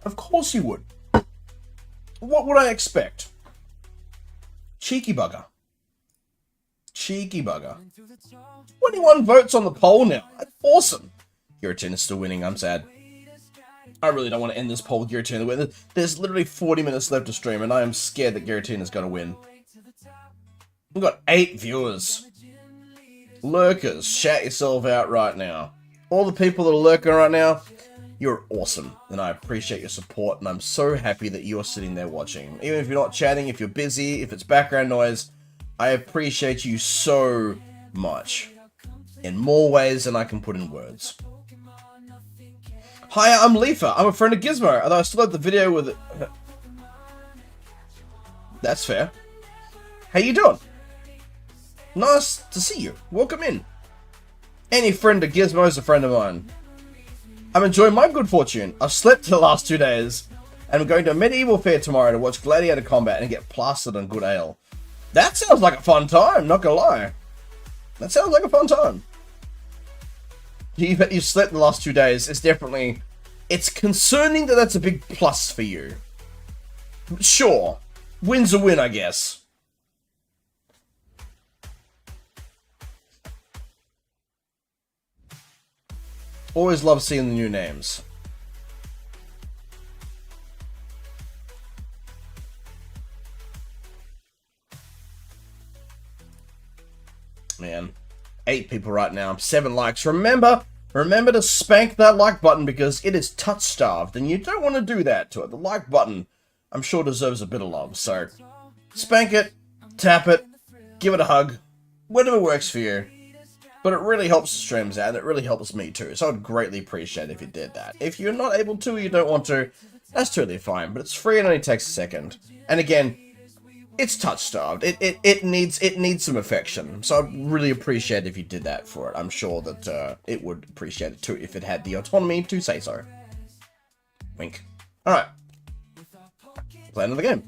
B: Of course you would. What would I expect? Cheeky bugger. Cheeky bugger. 21 votes on the poll now. That's awesome. Giratin is still winning. I'm sad. I really don't want to end this poll with Giratin to win. There's literally 40 minutes left to stream, and I am scared that Giratin is going to win. We've got 8 viewers. Lurkers, shout yourself out right now. All the people that are lurking right now, you're awesome. And I appreciate your support, and I'm so happy that you're sitting there watching. Even if you're not chatting, if you're busy, if it's background noise, I appreciate you so much. In more ways than I can put in words. Hi, I'm Leafa. I'm a friend of Gizmo, although I still have the video with it. That's fair. How you doing? Nice to see you. Welcome in. Any friend of Gizmo is a friend of mine. I'm enjoying my good fortune. I've slept the last 2 days, and I'm going to a medieval fair tomorrow to watch gladiator combat and get plastered on good ale. That sounds like a fun time, not gonna lie. That sounds like a fun time. You've slept the last 2 days. It's definitely... It's concerning that that's a big plus for you. Sure. Win's a win, I guess. Always love seeing the new names. Man. 8 people right now. 7 likes. Remember to spank that like button because it is touch starved and you don't want to do that to it. The like button, I'm sure, deserves a bit of love. So, spank it, tap it, give it a hug, whatever works for you. But it really helps the streams out and it really helps me too. So I'd greatly appreciate it if you did that. If you're not able to or you don't want to, that's totally fine. But it's free and only takes a second. And again, it's touch starved. It needs some affection. So I'd really appreciate it if you did that for it. I'm sure that it would appreciate it too if it had the autonomy to say so. Wink. Alright. Play another game.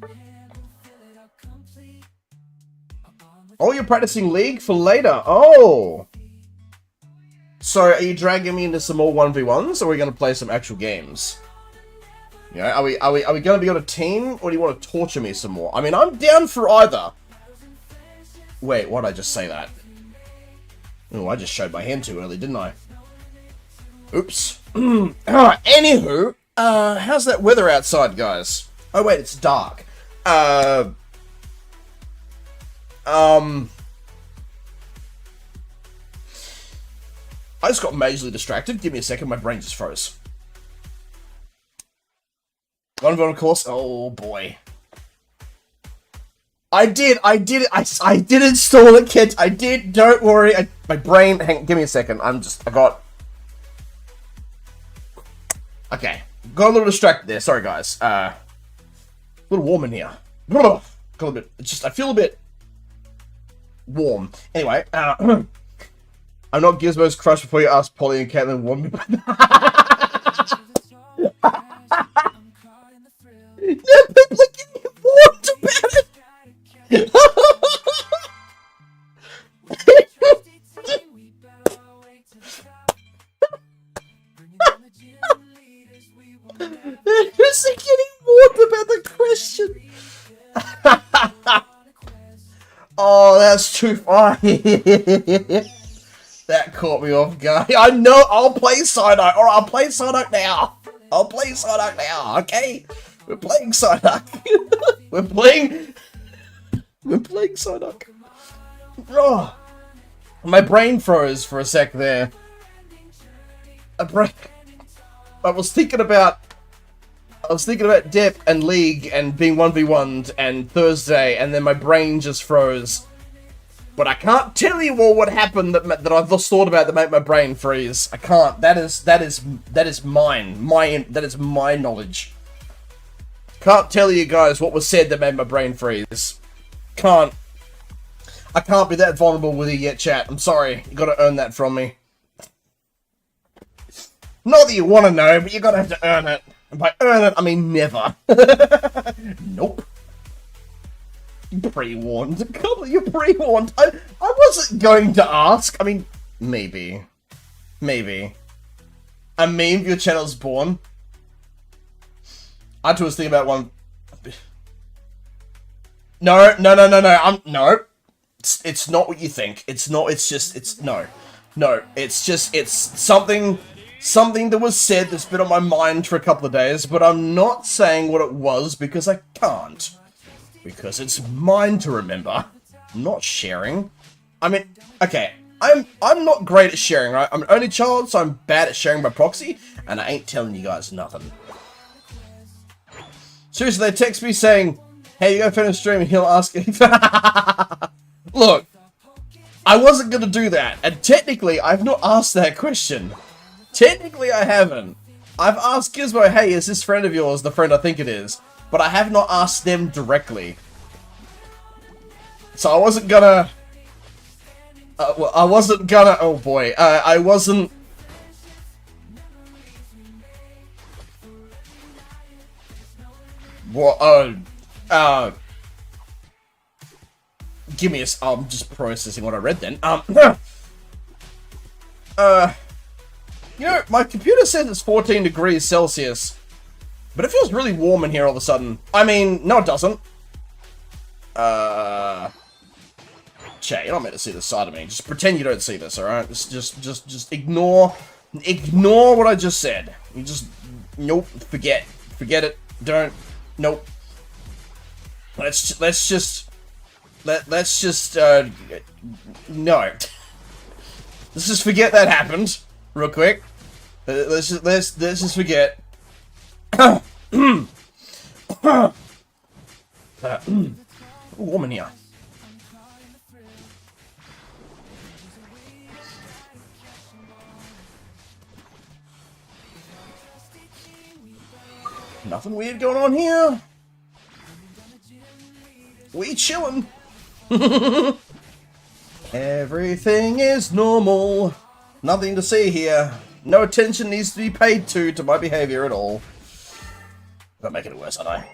B: Oh, you're practicing League for later. Oh! So, are you dragging me into some more 1v1s, or are we going to play some actual games? You know, are we going to be on a team, or do you want to torture me some more? I mean, I'm down for either. Wait, why did I just say that? Oh, I just showed my hand too early, didn't I? Oops. Alright, anywho, how's that weather outside, guys? Oh, wait, it's dark. I just got majorly distracted. Give me a second, my brain just froze. On course. Oh boy. I did install it, kids. I did, don't worry. My brain, give me a second. Okay. Got a little distracted there. Sorry, guys. A little warm in here. Got a bit, I feel a bit warm. Anyway, I'm not Gizmo's crush before you ask Polly and Caitlin warned me about that. No, people are getting warned about it. Who's getting warned about the question? Oh, that's too funny. That caught me off guard. I know. I'll play Psyduck. Alright, I'll play Psyduck now. I'll play Psyduck now. Okay, we're playing Psyduck. we're playing Psyduck. Oh, my brain froze for a sec there. I was thinking about Dep and League and being 1v1'd and Thursday, and then my brain just froze. But I can't tell you all what happened that I've just thought about that made my brain freeze. I can't. That is mine. That is my knowledge. Can't tell you guys what was said that made my brain freeze. I can't be that vulnerable with you yet, chat. I'm sorry. You gotta earn that from me. Not that you want to know, but you gotta have to earn it. And by earn it, I mean never. Nope. Pre-warned. You're pre-warned. I wasn't going to ask. I mean, maybe. Maybe. A meme your channel's born. I too was thinking about one. No. No. It's not what you think. It's not. It's just. It's no. No. It's just. It's something that was said that's been on my mind for a couple of days, but I'm not saying what it was because I can't. Because it's mine to remember. I'm not sharing. I mean, okay, I'm not great at sharing, right? I'm an only child, so I'm bad at sharing by proxy, and I ain't telling you guys nothing. Seriously, they text me saying, hey, you go finish stream and he'll ask if... Look, I wasn't gonna do that, and technically, I've not asked that question. Technically, I haven't. I've asked Gizmo, hey, is this friend of yours the friend I think it is? But I have not asked them directly. So I wasn't gonna... well, I wasn't gonna... Oh boy. I wasn't... What? Give me a... I'm just processing what I read then. You know, my computer says it's 14 degrees Celsius. But it feels really warm in here all of a sudden. I mean, no it doesn't. Chat, you're not meant to see this side of me. Just pretend you don't see this, alright? Just ignore what I just said. You just, nope, forget it, don't, nope. Let's just, no. Let's just forget that happened, real quick. Let's just forget. Warm in here. Nothing weird going on here. We chillin'. Everything is normal. Nothing to see here. No attention needs to be paid to my behavior at all. I'm making it worse, aren't I?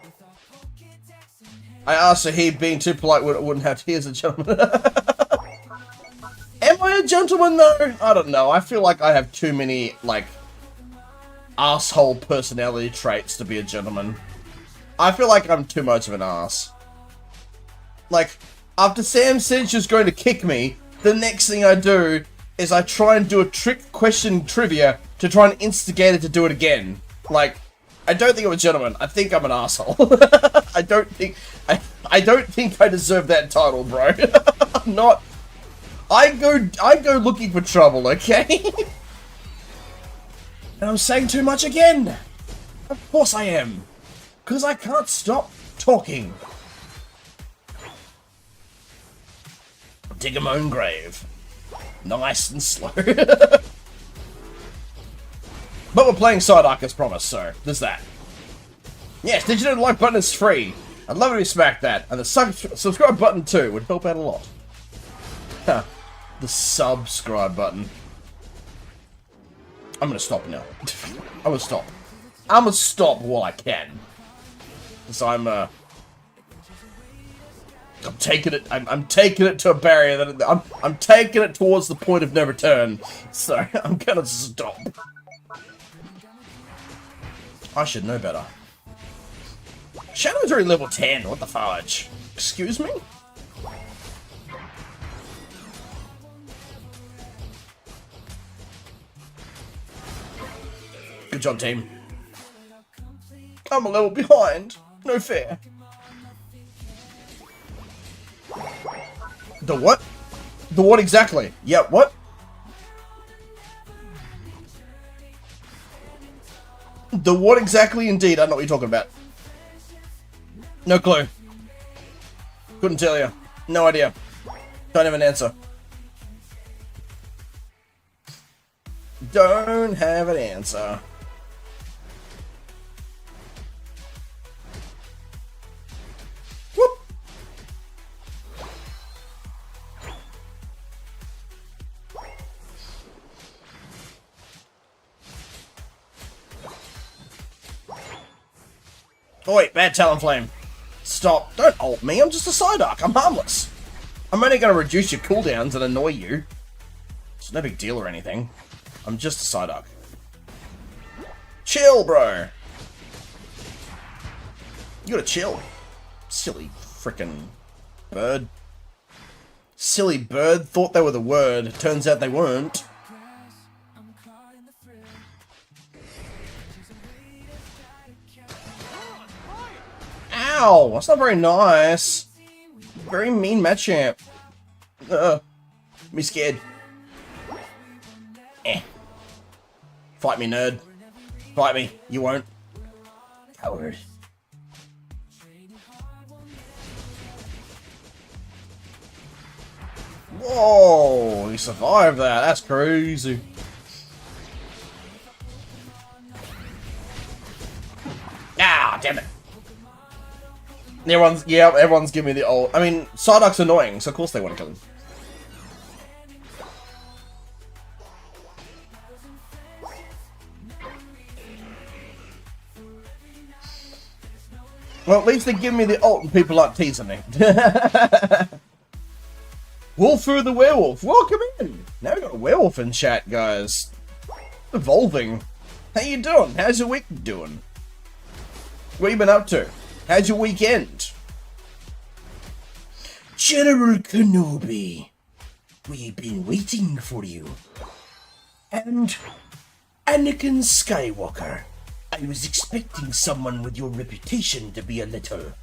B: I asked if he being too polite wouldn't have to. He is a gentleman. Am I a gentleman though? I don't know. I feel like I have too many, like, asshole personality traits to be a gentleman. I feel like I'm too much of an ass. Like, after Sam said she was going to kick me, the next thing I do is I try and do a trick question trivia to try and instigate it to do it again. Like, I don't think I'm a gentleman. I think I'm an asshole. I don't think I deserve that title, bro. I'm not. I go looking for trouble, okay? And I'm saying too much again. Of course I am. Because I can't stop talking. Dig my own grave. Nice and slow. But we're playing Psyduck as promised, so there's that. Yes, digital like button is free. I'd love if you smack that. And the subscribe button too would help out a lot. Huh. The subscribe button. I'm gonna stop now. I'm gonna stop. I'm gonna stop while I can. Because I'm taking it. I'm taking it to a barrier that I'm taking it towards the point of no return. So I'm gonna stop. I should know better. Shadow's already level 10. What the fudge? Excuse me? Good job, team. I'm a level behind. No fair. The what? The what exactly? Yeah, what? The what exactly indeed? I don't know what you're talking about. No clue. Couldn't tell you. No idea. Don't have an answer. Don't have an answer. Whoop. Oh wait, bad Talonflame. Stop. Don't ult me, I'm just a Psyduck. I'm harmless. I'm only going to reduce your cooldowns and annoy you. It's no big deal or anything. I'm just a Psyduck. Chill, bro. You gotta chill. Silly frickin' bird. Silly bird. Thought they were the word. Turns out they weren't. Ow! That's not very nice. Very mean Machamp. Me scared. Fight me, nerd. Fight me. You won't. Coward. Whoa! You survived that. That's crazy. Ah, damn it. Everyone's giving me the old. I mean, Psyduck's annoying, so of course they want to kill him. Well, at least they give me the ult and people aren't teasing me. Wolfu the werewolf, welcome in! Now we got a werewolf in chat, guys. Evolving. How you doing? How's your week doing? What you been up to? How's your weekend? General Kenobi, we've been waiting for you. And Anakin Skywalker. I was expecting someone with your reputation to be a little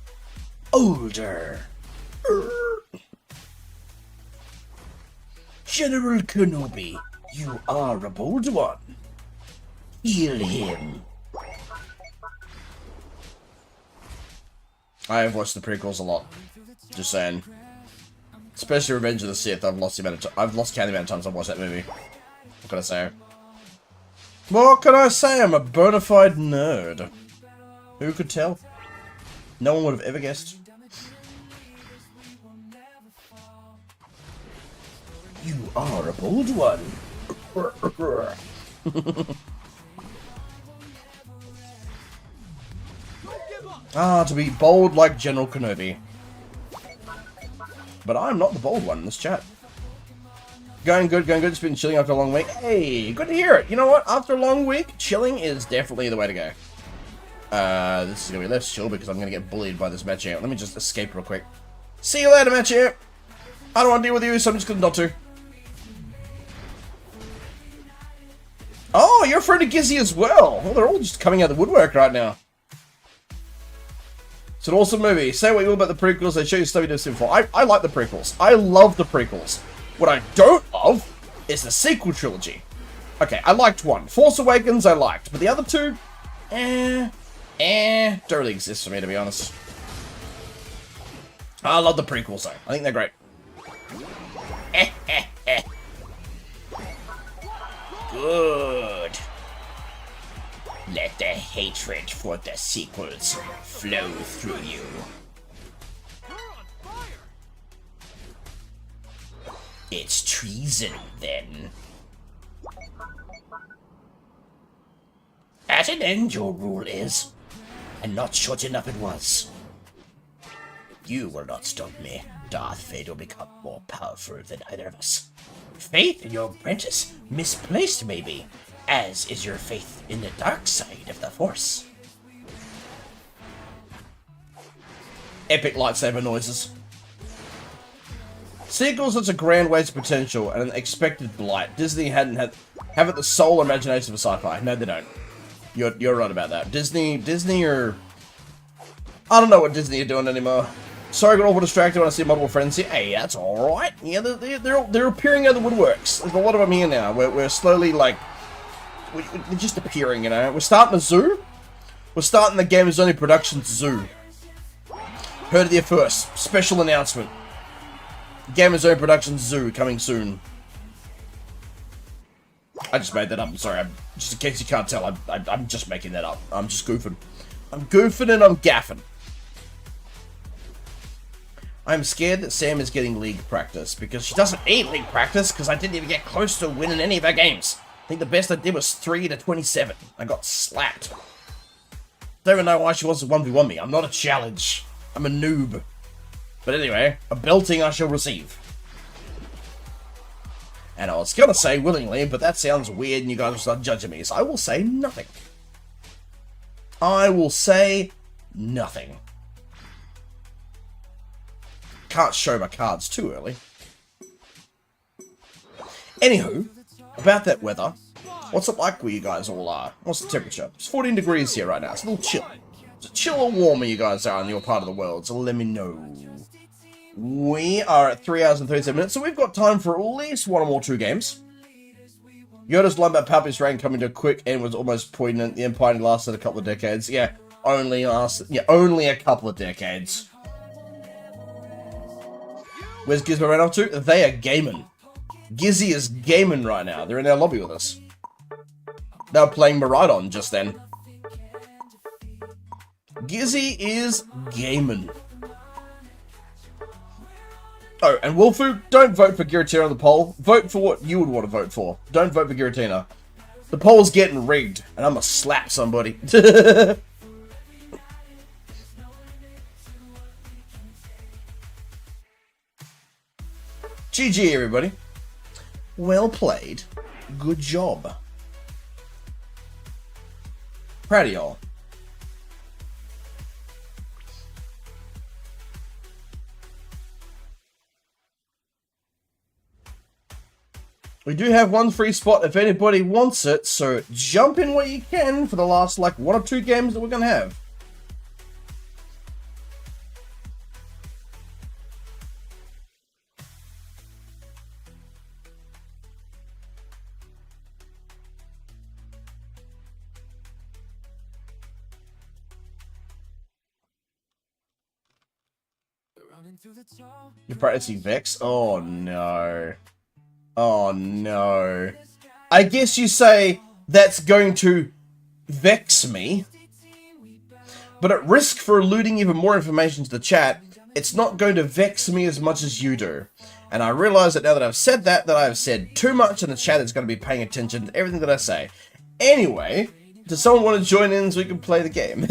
B: older. General Kenobi, you are a bold one. Heal him. I have watched the prequels a lot. Just saying. Especially Revenge of the Sith. I've lost count the amount of times I've watched that movie. What can I say? What can I say? I'm a bona fide nerd. Who could tell? No one would have ever guessed. You are a bold one. To be bold like General Kenobi. But I'm not the bold one in this chat. Going good, going good. Just been chilling after a long week. Hey, good to hear it. You know what? After a long week, chilling is definitely the way to go. This is going to be less chill because I'm going to get bullied by this Machamp. Let me just escape real quick. See you later, Machamp. I don't want to deal with you, so I'm just going to not to. Oh, you're a friend of Gizzy as well. Well, they're all just coming out of the woodwork right now. It's an awesome movie. Say what you will about the prequels. They show you stuff you did before. I like the prequels. I love the prequels. What I don't love is the sequel trilogy. Okay, I liked one. Force Awakens I liked, but the other two, don't really exist for me, to be honest. I love the prequels though. I think they're great. Good. Let the hatred for the sequels flow through you. It's treason, then. At an end, your rule is, and not short enough it was. You will not stop me. Darth Vader will become more powerful than either of us. Faith in your apprentice, misplaced maybe, as is your faith in the dark side of the Force. Epic lightsaber noises. Sequels such a grand waste of potential and an expected blight. Disney haven't the sole imagination for sci-fi. No, they don't. You're right about that. Disney are... I don't know what Disney are doing anymore. Sorry, I got awful distracted when I see multiple friends here. Hey, that's alright. Yeah, they're appearing out of the woodworks. There's a lot of them here now. We're slowly, like... They're just appearing, you know. We're starting a zoo. We're starting the Gamers Only Productions zoo. Heard it here first. Special announcement. Gamers Only Productions zoo coming soon. I just made that up. I'm sorry. Just in case you can't tell, I'm just making that up. I'm just goofing. I'm goofing and I'm gaffing. I'm scared that Sam is getting league practice because she doesn't need league practice because I didn't even get close to winning any of our games. I think the best I did was 3-27. I got slapped. Don't even know why she wants to 1v1 me. I'm not a challenge. I'm a noob. But anyway, a belting I shall receive. And I was gonna say willingly, but that sounds weird and you guys will start judging me, so I will say nothing. I will say nothing. Can't show my cards too early. Anywho, about that weather, what's it like where you guys all are? What's the temperature? It's 14 degrees here right now. It's a little chill. It's a chill or warmer you guys are in your part of the world, so let me know. We are at 3 hours and 37 minutes, so we've got time for at least one or two games. Yoda's line about Palpy's reign coming to a quick end was almost poignant. The Empire lasted a couple of decades. Yeah, only a couple of decades. Where's Gizmo ran off to? They are gaming. Gizzy is gaming right now. They're in our lobby with us. They were playing Maridon just then. Gizzy is gaming. Oh, and Wolfu, don't vote for Giratina on the poll. Vote for what you would want to vote for. Don't vote for Giratina. The poll's getting rigged, and I'm gonna slap somebody. GG, everybody. Well played. Good job. Proud of y'all. We do have one free spot if anybody wants it, so jump in where you can for the last, like, 1 or 2 games that we're going to have. You're practicing Vex? Oh, no. Oh no. I guess you say that's going to vex me. But at risk for eluding even more information to the chat, it's not going to vex me as much as you do. And I realize that now that I've said that I've said too much and the chat is going to be paying attention to everything that I say. Anyway, does someone want to join in so we can play the game?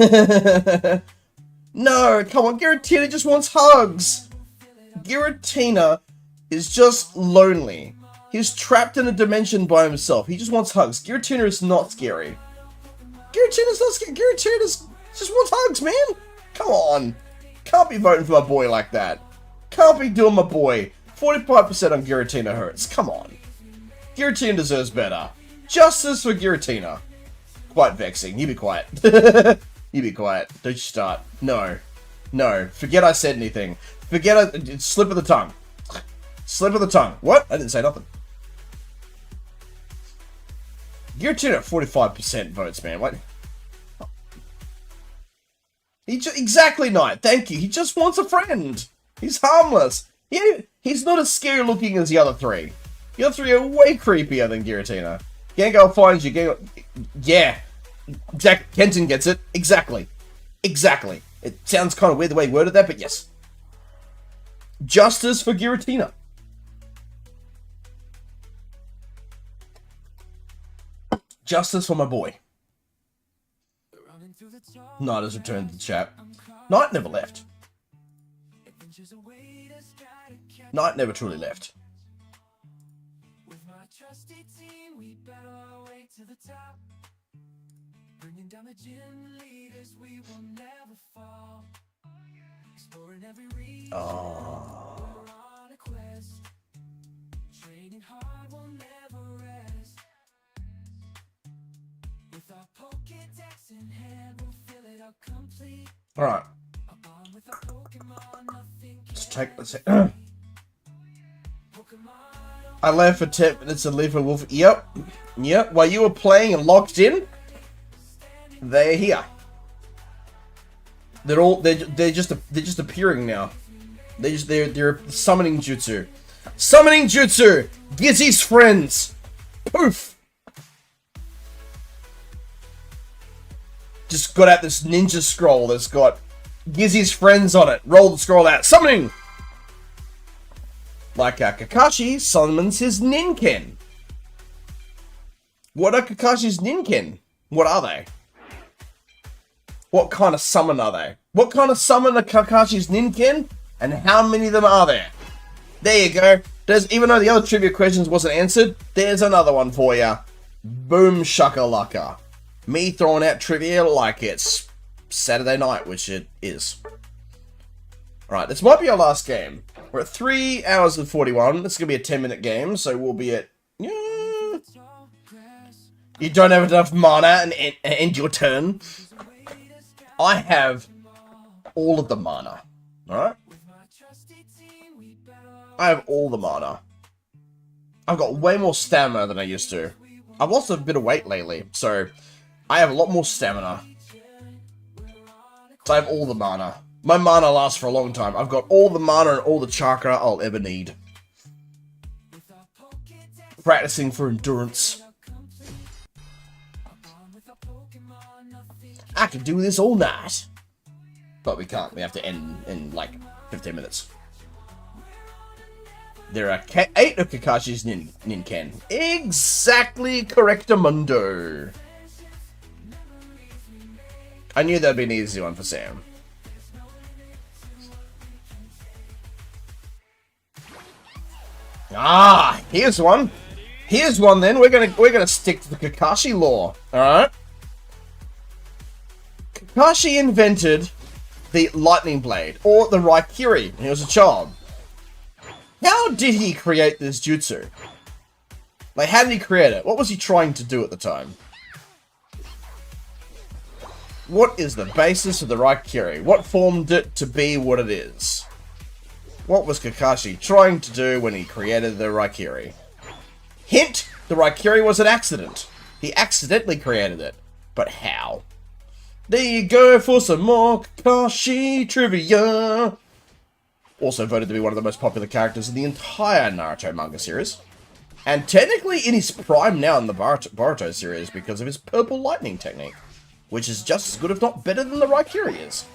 B: No, come on, Giratina just wants hugs. Giratina is just lonely. He's trapped in a dimension by himself. He just wants hugs. Giratina is not scary. Giratina's not scary. Giratina just wants hugs, man. Come on. Can't be voting for my boy like that. Can't be doing my boy. 45% on Giratina hurts. Come on. Giratina deserves better. Justice for Giratina. Quite vexing. You be quiet. You be quiet. Don't you start. No. No. Forget I said anything. Forget it. Slip of the tongue. Slip of the tongue. What? I didn't say nothing. Giratina at 45% votes, man. What? Exactly, Knight. Thank you. He just wants a friend. He's harmless. He's not as scary looking as the other three. The other three are way creepier than Giratina. Gengar finds you. Yeah. Jack Kenton gets it. Exactly. Exactly. It sounds kind of weird the way he worded that, but yes. Justice for Giratina. Justice for my boy. Knight has returned to the chat. Knight never left. Knight never truly left.
A: With my trusty team, we battle our way to the top. Bringing down the gym leaders, we will never fall. Exploring every region, we're on a quest. Training hard, we'll never rest. With our Pokédex in hand, we'll fill it out complete.
B: Alright.
A: Along with our Pokémon, nothing
B: Let's take
A: can
B: this. I left for 10 minutes and leave for Wolf. Yep. Yep. While you were playing and locked in, they're here. They're just appearing now. They're summoning jutsu. Summoning jutsu! Gizzy's friends! Poof! Just got out this ninja scroll that's got Gizzy's friends on it. Roll the scroll out. Summoning! Like Kakashi summons his Ninken. What are Kakashi's Ninken? What are they? What kind of summon are they? What kind of summon are Kakashi's Ninken? And how many of them are there? There you go. Even though the other trivia questions wasn't answered, there's another one for you. Boom shakalaka. Me throwing out trivia like it's Saturday night, which it is. Alright, this might be our last game. We're at 3 hours and 41. This is going to be a 10-minute game, so we'll be at... Yeah. You don't have enough mana and end your turn. I have all of the mana. Alright? I have all the mana. I've got way more stamina than I used to. I've lost a bit of weight lately, so I have a lot more stamina. So I have all the mana. My mana lasts for a long time. I've got all the mana and all the chakra I'll ever need. Practicing for endurance. I could do this all night. But we can't. We have to end in like 15 minutes. There are 8 of Kakashi's Ninken. Exactly correctamundo. I knew that'd be an easy one for Sam. Ah, here's one. Here's one then. We're gonna stick to the Kakashi lore. Alright? Kakashi invented the lightning blade, or the Raikiri, when he was a child. How did he create this jutsu? Like, how did he create it? What was he trying to do at the time? What is the basis of the Raikiri? What formed it to be what it is? What was Kakashi trying to do when he created the Raikiri? Hint! The Raikiri was an accident. He accidentally created it. But how? There you go for some more Kakashi trivia! Also voted to be one of the most popular characters in the entire Naruto manga series. And technically in his prime now in the Boruto series because of his purple lightning technique. Which is just as good if not better than the Raikiri is.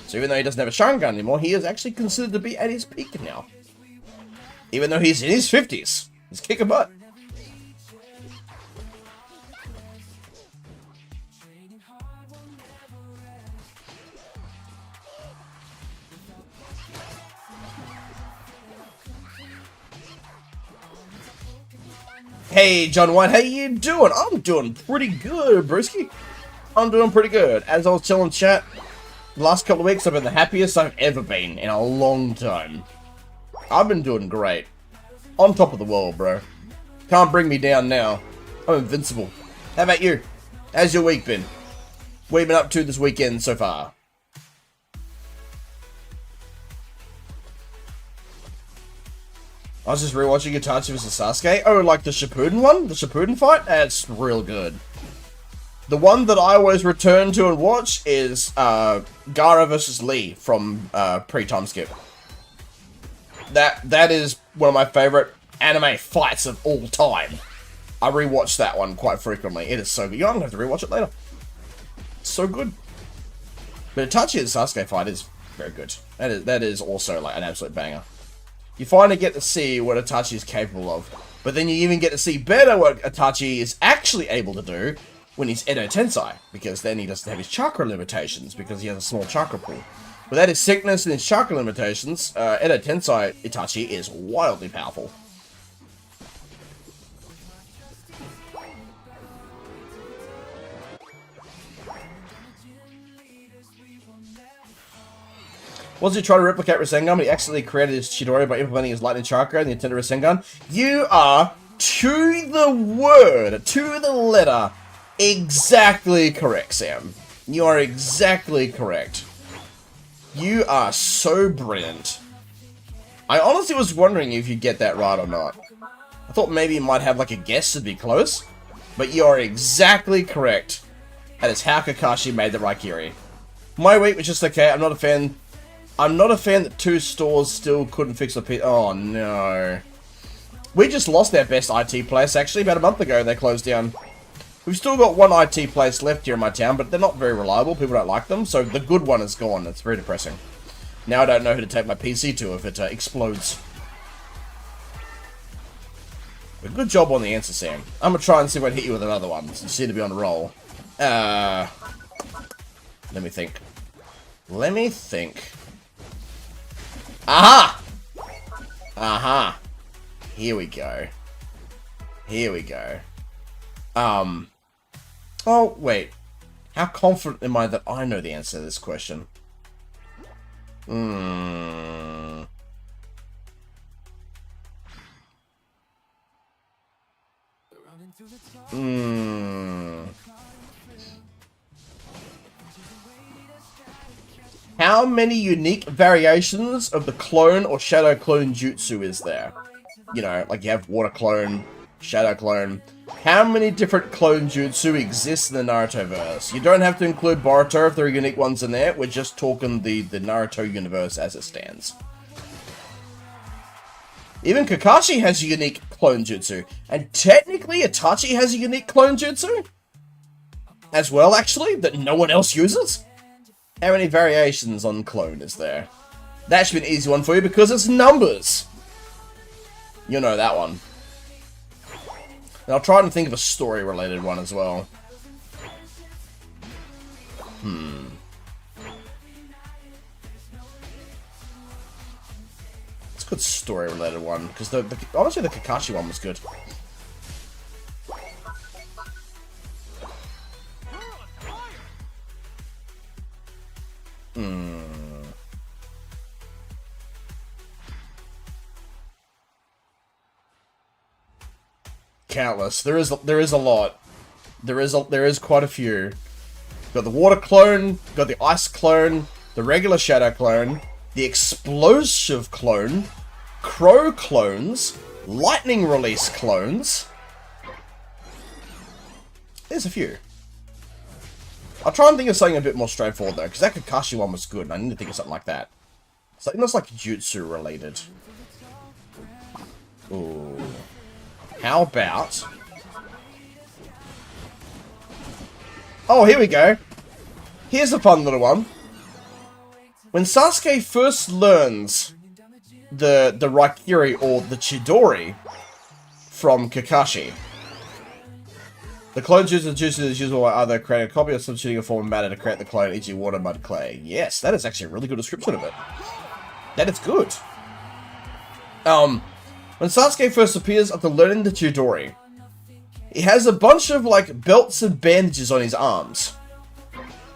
B: So even though he doesn't have a Sharingan anymore, he is actually considered to be at his peak now. Even though he's in his 50s. He's kicking butt. Hey, John White, how you doing? I'm doing pretty good, Brewski. I'm doing pretty good. As I was telling chat, the last couple of weeks I've been the happiest I've ever been in a long time. I've been doing great. On top of the world, bro. Can't bring me down now. I'm invincible. How about you? How's your week been? What have you been up to this weekend so far? I was just rewatching Itachi vs Sasuke. Oh, like the Shippuden one? The Shippuden fight? That's real good. The one that I always return to and watch is Gaara vs Lee from pre-time skip. That is one of my favorite anime fights of all time. I rewatch that one quite frequently. It is so good. I'm gonna have to rewatch it later. It's so good. But Itachi and Sasuke fight is very good. That is also like an absolute banger. You finally get to see what Itachi is capable of. But then you even get to see better what Itachi is actually able to do when he's Edo Tensei, because then he doesn't have his chakra limitations, because he has a small chakra pool. Without his sickness and his chakra limitations, Edo Tensei Itachi is wildly powerful. Once he tried to replicate Rasengan, but he accidentally created his Chidori by implementing his Lightning Chakra in the Nintendo Rasengan. You are, to the word, to the letter, exactly correct, Sam. You are exactly correct. You are so brilliant. I honestly was wondering if you'd get that right or not. I thought maybe you might have like a guess to be close, but you are exactly correct. That is how Kakashi made the Raikiri. My week was just okay. I'm not a fan that 2 stores still couldn't fix the pit. Oh no. We just lost our best IT place actually about a month ago. They closed down. We've still got one IT place left here in my town, but they're not very reliable. People don't like them, so the good one is gone. It's very depressing. Now I don't know who to take my PC to if it explodes. But good job on the answer, Sam. I'm gonna try and see if I can hit you with another one. You seem to be on a roll. Let me think. Let me think. Aha! Aha! Here we go. Here we go. Oh, wait. How confident am I that I know the answer to this question? How many unique variations of the clone or shadow clone jutsu is there? You know, like you have water clone, shadow clone. How many different clone jutsu exist in the Naruto-verse? You don't have to include Boruto if there are unique ones in there. We're just talking the Naruto universe as it stands. Even Kakashi has a unique clone jutsu. And technically, Itachi has a unique clone jutsu? As well, actually, that no one else uses? How many variations on clone is there? That should be an easy one for you because it's numbers. You know that one. And I'll try and think of a story-related one as well. It's a good story-related one, because honestly the Kakashi one was good. Countless. There is a lot. There is quite a few. Got the water clone, got the ice clone, the regular shadow clone, the explosive clone, crow clones, lightning release clones. There's a few. I'll try and think of something a bit more straightforward though, because that Kakashi one was good, and I need to think of something like that. Something that's like jutsu related. Ooh. How about... Oh, here we go. Here's a fun little one. When Sasuke first learns the Raikiri or the Chidori from Kakashi, the clone jutsu is used by either create a copy or substituting a form of matter to create the clone, e.g. water, mud, clay. Yes, that is actually a really good description of it. That is good. When Sasuke first appears after learning the Chidori, he has a bunch of like belts and bandages on his arms,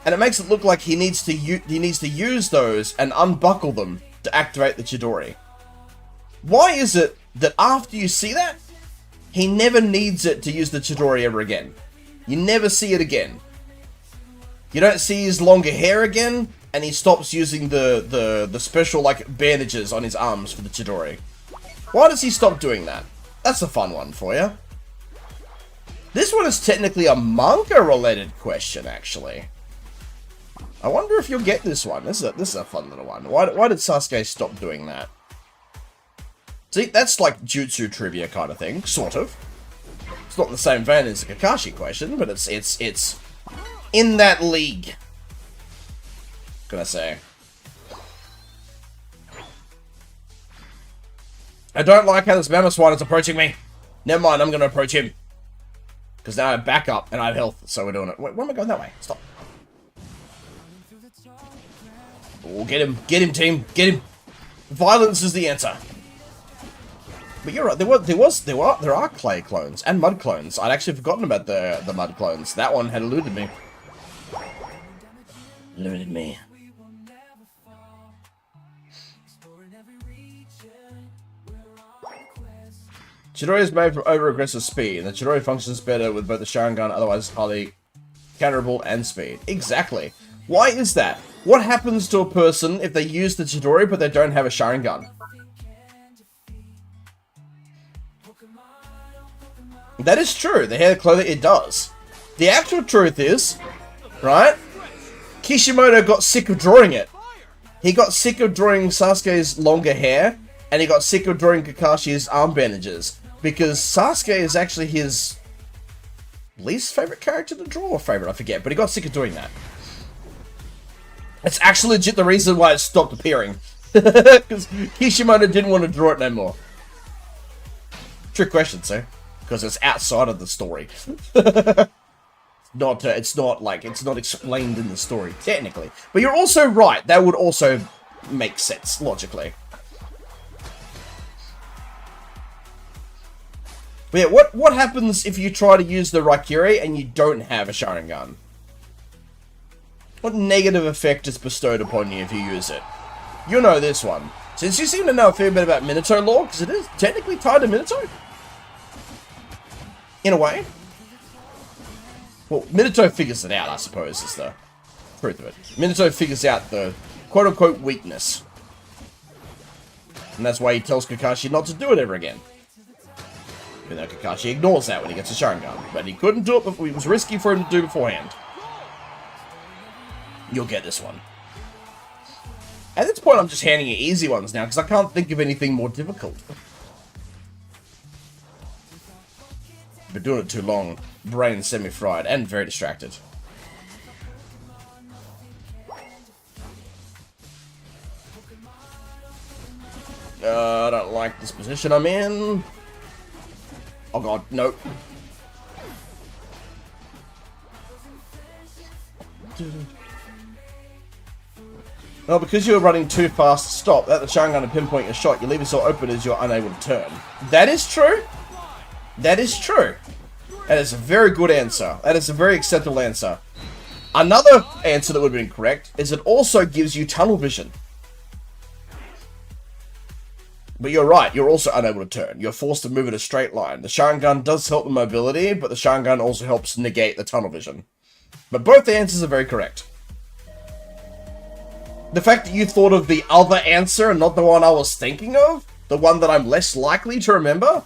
B: and it makes it look like he needs to use those and unbuckle them to activate the Chidori. Why is it that after you see that, he never needs it to use the Chidori ever again? You never see it again. You don't see his longer hair again, and he stops using the special like bandages on his arms for the Chidori. Why does he stop doing that? That's a fun one for you. This one is technically a manga-related question, actually. I wonder if you'll get this one. This is a fun little one. Why did Sasuke stop doing that? See, that's like jutsu trivia kind of thing, sort of. It's not in the same vein as the Kakashi question, but it's in that league. What can I say? I don't like how this mammoth swan is approaching me. Never mind, I'm going to approach him. Because now I have backup and I have health, so we're doing it. Wait, why am I going that way? Stop. Oh, get him, team, get him. Violence is the answer. But you're right, there are clay clones and mud clones. I'd actually forgotten about the mud clones. That one had eluded me. Eluded me. Chidori is made from over-aggressive speed, and the Chidori functions better with both the Sharingan, otherwise highly counterable, and speed. Exactly. Why is that? What happens to a person if they use the Chidori but they don't have a Sharingan? That is true. The hair clothing, it does. The actual truth is, right? Kishimoto got sick of drawing it. He got sick of drawing Sasuke's longer hair, and he got sick of drawing Kakashi's arm bandages. Because Sasuke is actually his least favorite character to draw, or favorite, I forget. But he got sick of doing that. It's actually legit the reason why it stopped appearing. Because Kishimoto didn't want to draw it no more. Trick question, sir. Because it's outside of the story. It's not explained in the story, technically. But you're also right. That would also make sense, logically. But yeah, what happens if you try to use the Raikiri and you don't have a Sharingan? What negative effect is bestowed upon you if you use it? You know this one. Since you seem to know a fair bit about Minato lore, because it is technically tied to Minato. In a way. Well, Minato figures it out, I suppose, is the truth of it. Minato figures out the quote-unquote weakness. And that's why he tells Kakashi not to do it ever again. Even though Kakashi ignores that when he gets a Sharingan. But he couldn't do it before. It was risky for him to do beforehand. You'll get this one. At this point, I'm just handing you easy ones now, because I can't think of anything more difficult. Been doing it too long. Brain semi-fried and very distracted. I don't like this position I'm in. Oh god, no. Well, because you're running too fast to stop, that the Sharingan to pinpoint your shot, you leave yourself open as you're unable to turn. That is true. That is true. That is a very good answer. That is a very acceptable answer. Another answer that would have been correct is it also gives you tunnel vision. But you're right, you're also unable to turn. You're forced to move in a straight line. The Sharingan does help the mobility, but the Sharingan also helps negate the tunnel vision. But both the answers are very correct. The fact that you thought of the other answer and not the one I was thinking of, the one that I'm less likely to remember,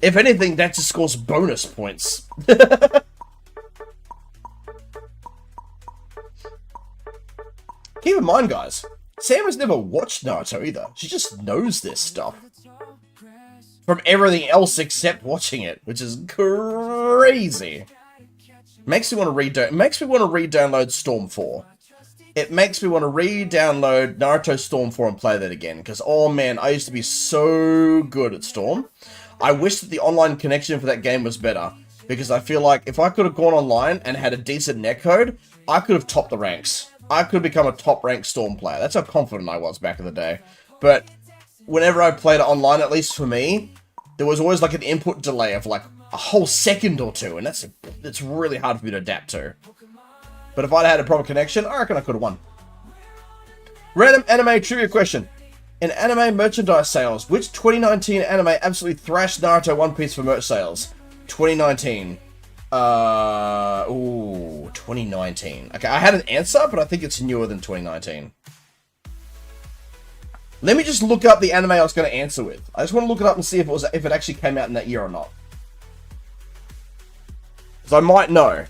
B: if anything, that just scores bonus points. Keep in mind, guys, Sam has never watched Naruto either. She just knows this stuff. From everything else except watching it, which is crazy. Makes me want to re-download Storm 4. It makes me want to re-download Naruto Storm 4 and play that again. Because, oh man, I used to be so good at Storm. I wish that the online connection for that game was better. Because I feel like if I could have gone online and had a decent netcode, I could have topped the ranks. I could become a top-ranked Storm player. That's how confident I was back in the day. But whenever I played it online, at least for me, there was always like an input delay of like a whole second or two. And it's really hard for me to adapt to. But if I'd had a proper connection, I reckon I could have won. Random anime trivia question. In anime merchandise sales, which 2019 anime absolutely thrashed Naruto One Piece for merch sales? 2019. 2019. Okay, I had an answer, but I think it's newer than 2019. Let me just look up the anime I was going to answer with. I just want to look it up and see if it actually came out in that year or not. Because I might know.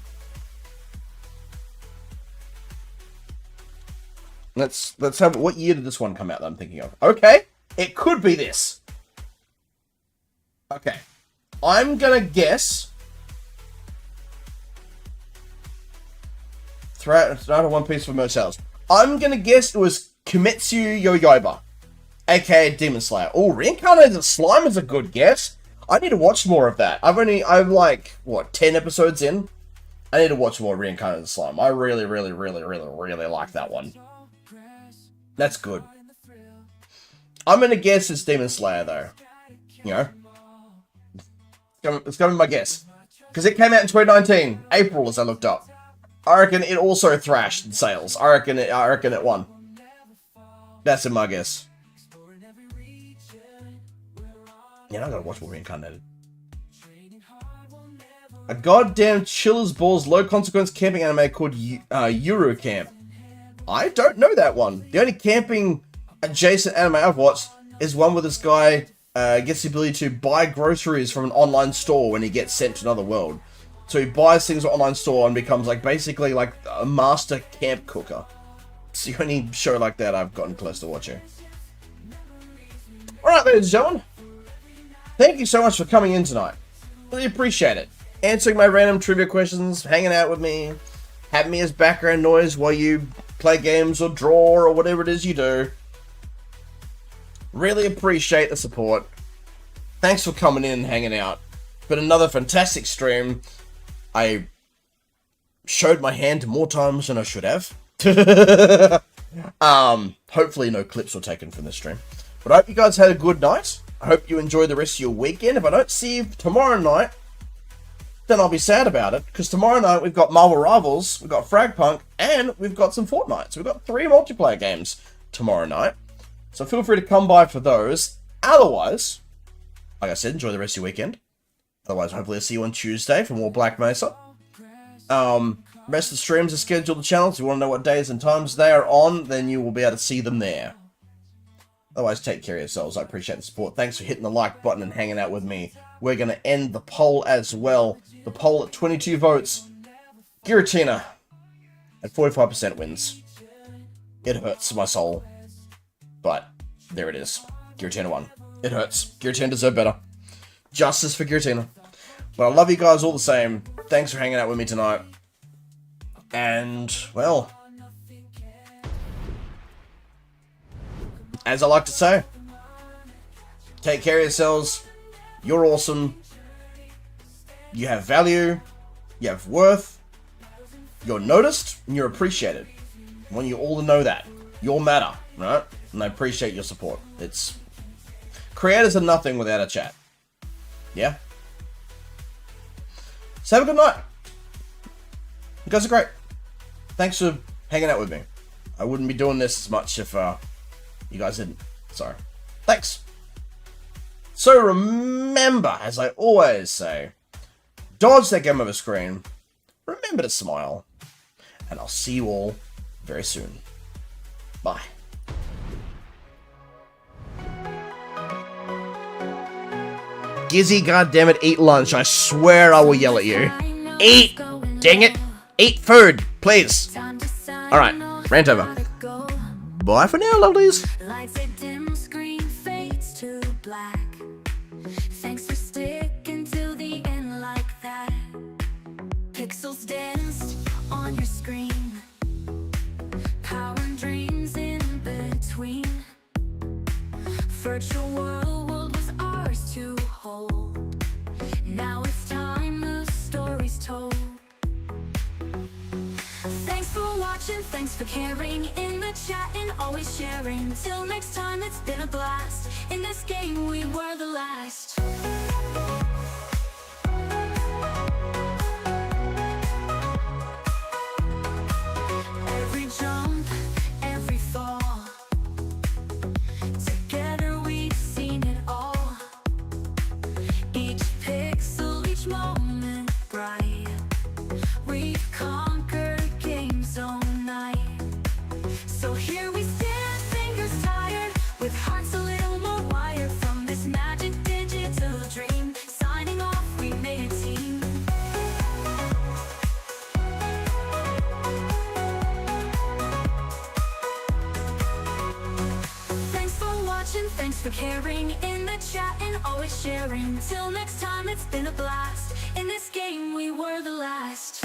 B: Let's have, what year did this one come out that I'm thinking of? Okay, it could be this. Okay, I'm gonna guess. Throughout One Piece for merch sales. I'm gonna guess it was Kimetsu Yoyaiba, aka Demon Slayer. Oh, Reincarnated Slime is a good guess. I need to watch more of that. I'm like, what, 10 episodes in? I need to watch more Reincarnated Slime. I really like that one. That's good. I'm gonna guess it's Demon Slayer, though. You know? It's gonna be my guess. Because it came out in 2019. April, as I looked up. I reckon it also thrashed in sales. I reckon it won. That's in my guess. Yeah, I gotta watch more Reincarnated. A goddamn chiller's balls low consequence camping anime called Euro Camp. I don't know that one. The only camping adjacent anime I've watched is one where this guy gets the ability to buy groceries from an online store when he gets sent to another world. So he buys things from an online store and becomes like basically like a master camp cooker. It's the only show like that I've gotten close to watching. Alright, ladies and gentlemen. Thank you so much for coming in tonight. Really appreciate it. Answering my random trivia questions, hanging out with me, having me as background noise while you play games or draw or whatever it is you do. Really appreciate the support. Thanks for coming in and hanging out. Been another fantastic stream. I showed my hand more times than I should have. Hopefully no clips were taken from this stream. But I hope you guys had a good night. I hope you enjoy the rest of your weekend. If I don't see you tomorrow night, then I'll be sad about it. Because tomorrow night we've got Marvel Rivals, we've got Fragpunk, and we've got some Fortnite. So we've got 3 multiplayer games tomorrow night. So feel free to come by for those. Otherwise, like I said, enjoy the rest of your weekend. Otherwise, hopefully I'll see you on Tuesday for more Black Mesa. Rest of the streams are scheduled to the channel. So if you want to know what days and times they are on, then you will be able to see them there. Otherwise, take care of yourselves. I appreciate the support. Thanks for hitting the like button and hanging out with me. We're going to end the poll as well. The poll at 22 votes. Giratina at 45% wins. It hurts my soul. But there it is. Giratina won. It hurts. Giratina deserved better. Justice for Giratina. But I love you guys all the same. Thanks for hanging out with me tonight. And, well, as I like to say, take care of yourselves. You're awesome. You have value. You have worth. You're noticed and you're appreciated. I want you all to know that. You all matter, right? And I appreciate your support. It's... creators are nothing without a chat. Yeah? So have a good night. You guys are great. Thanks for hanging out with me. I wouldn't be doing this as much if you guys didn't. So, thanks. So remember, as I always say, dodge that game over screen, remember to smile, and I'll see you all very soon. Bye. Gizzy, goddammit, eat lunch. I swear I will yell at you. Eat! Dang it! Eat food, please! Alright, rant over. Bye for now, lovelies.
C: Lights a dim, screen fades to black. Thanks for sticking to the end like that. Pixels danced on your screen. Power and dreams in between. Virtual world was ours to hold. Now it's time the story's told. Thanks for watching, thanks for caring. In the chat and always sharing. Till next time, it's been a blast. In this game we were the last. Every jump, every fall, together we've seen it all. Each pixel, each moment bright. We've conquered games all night. So here we stand, fingers tired, with hearts a little more wired. From this magic digital dream, signing off, we made a team. Thanks for watching, thanks for caring. In the chat and always sharing. Till next time, it's been a blast. In this game we were the last.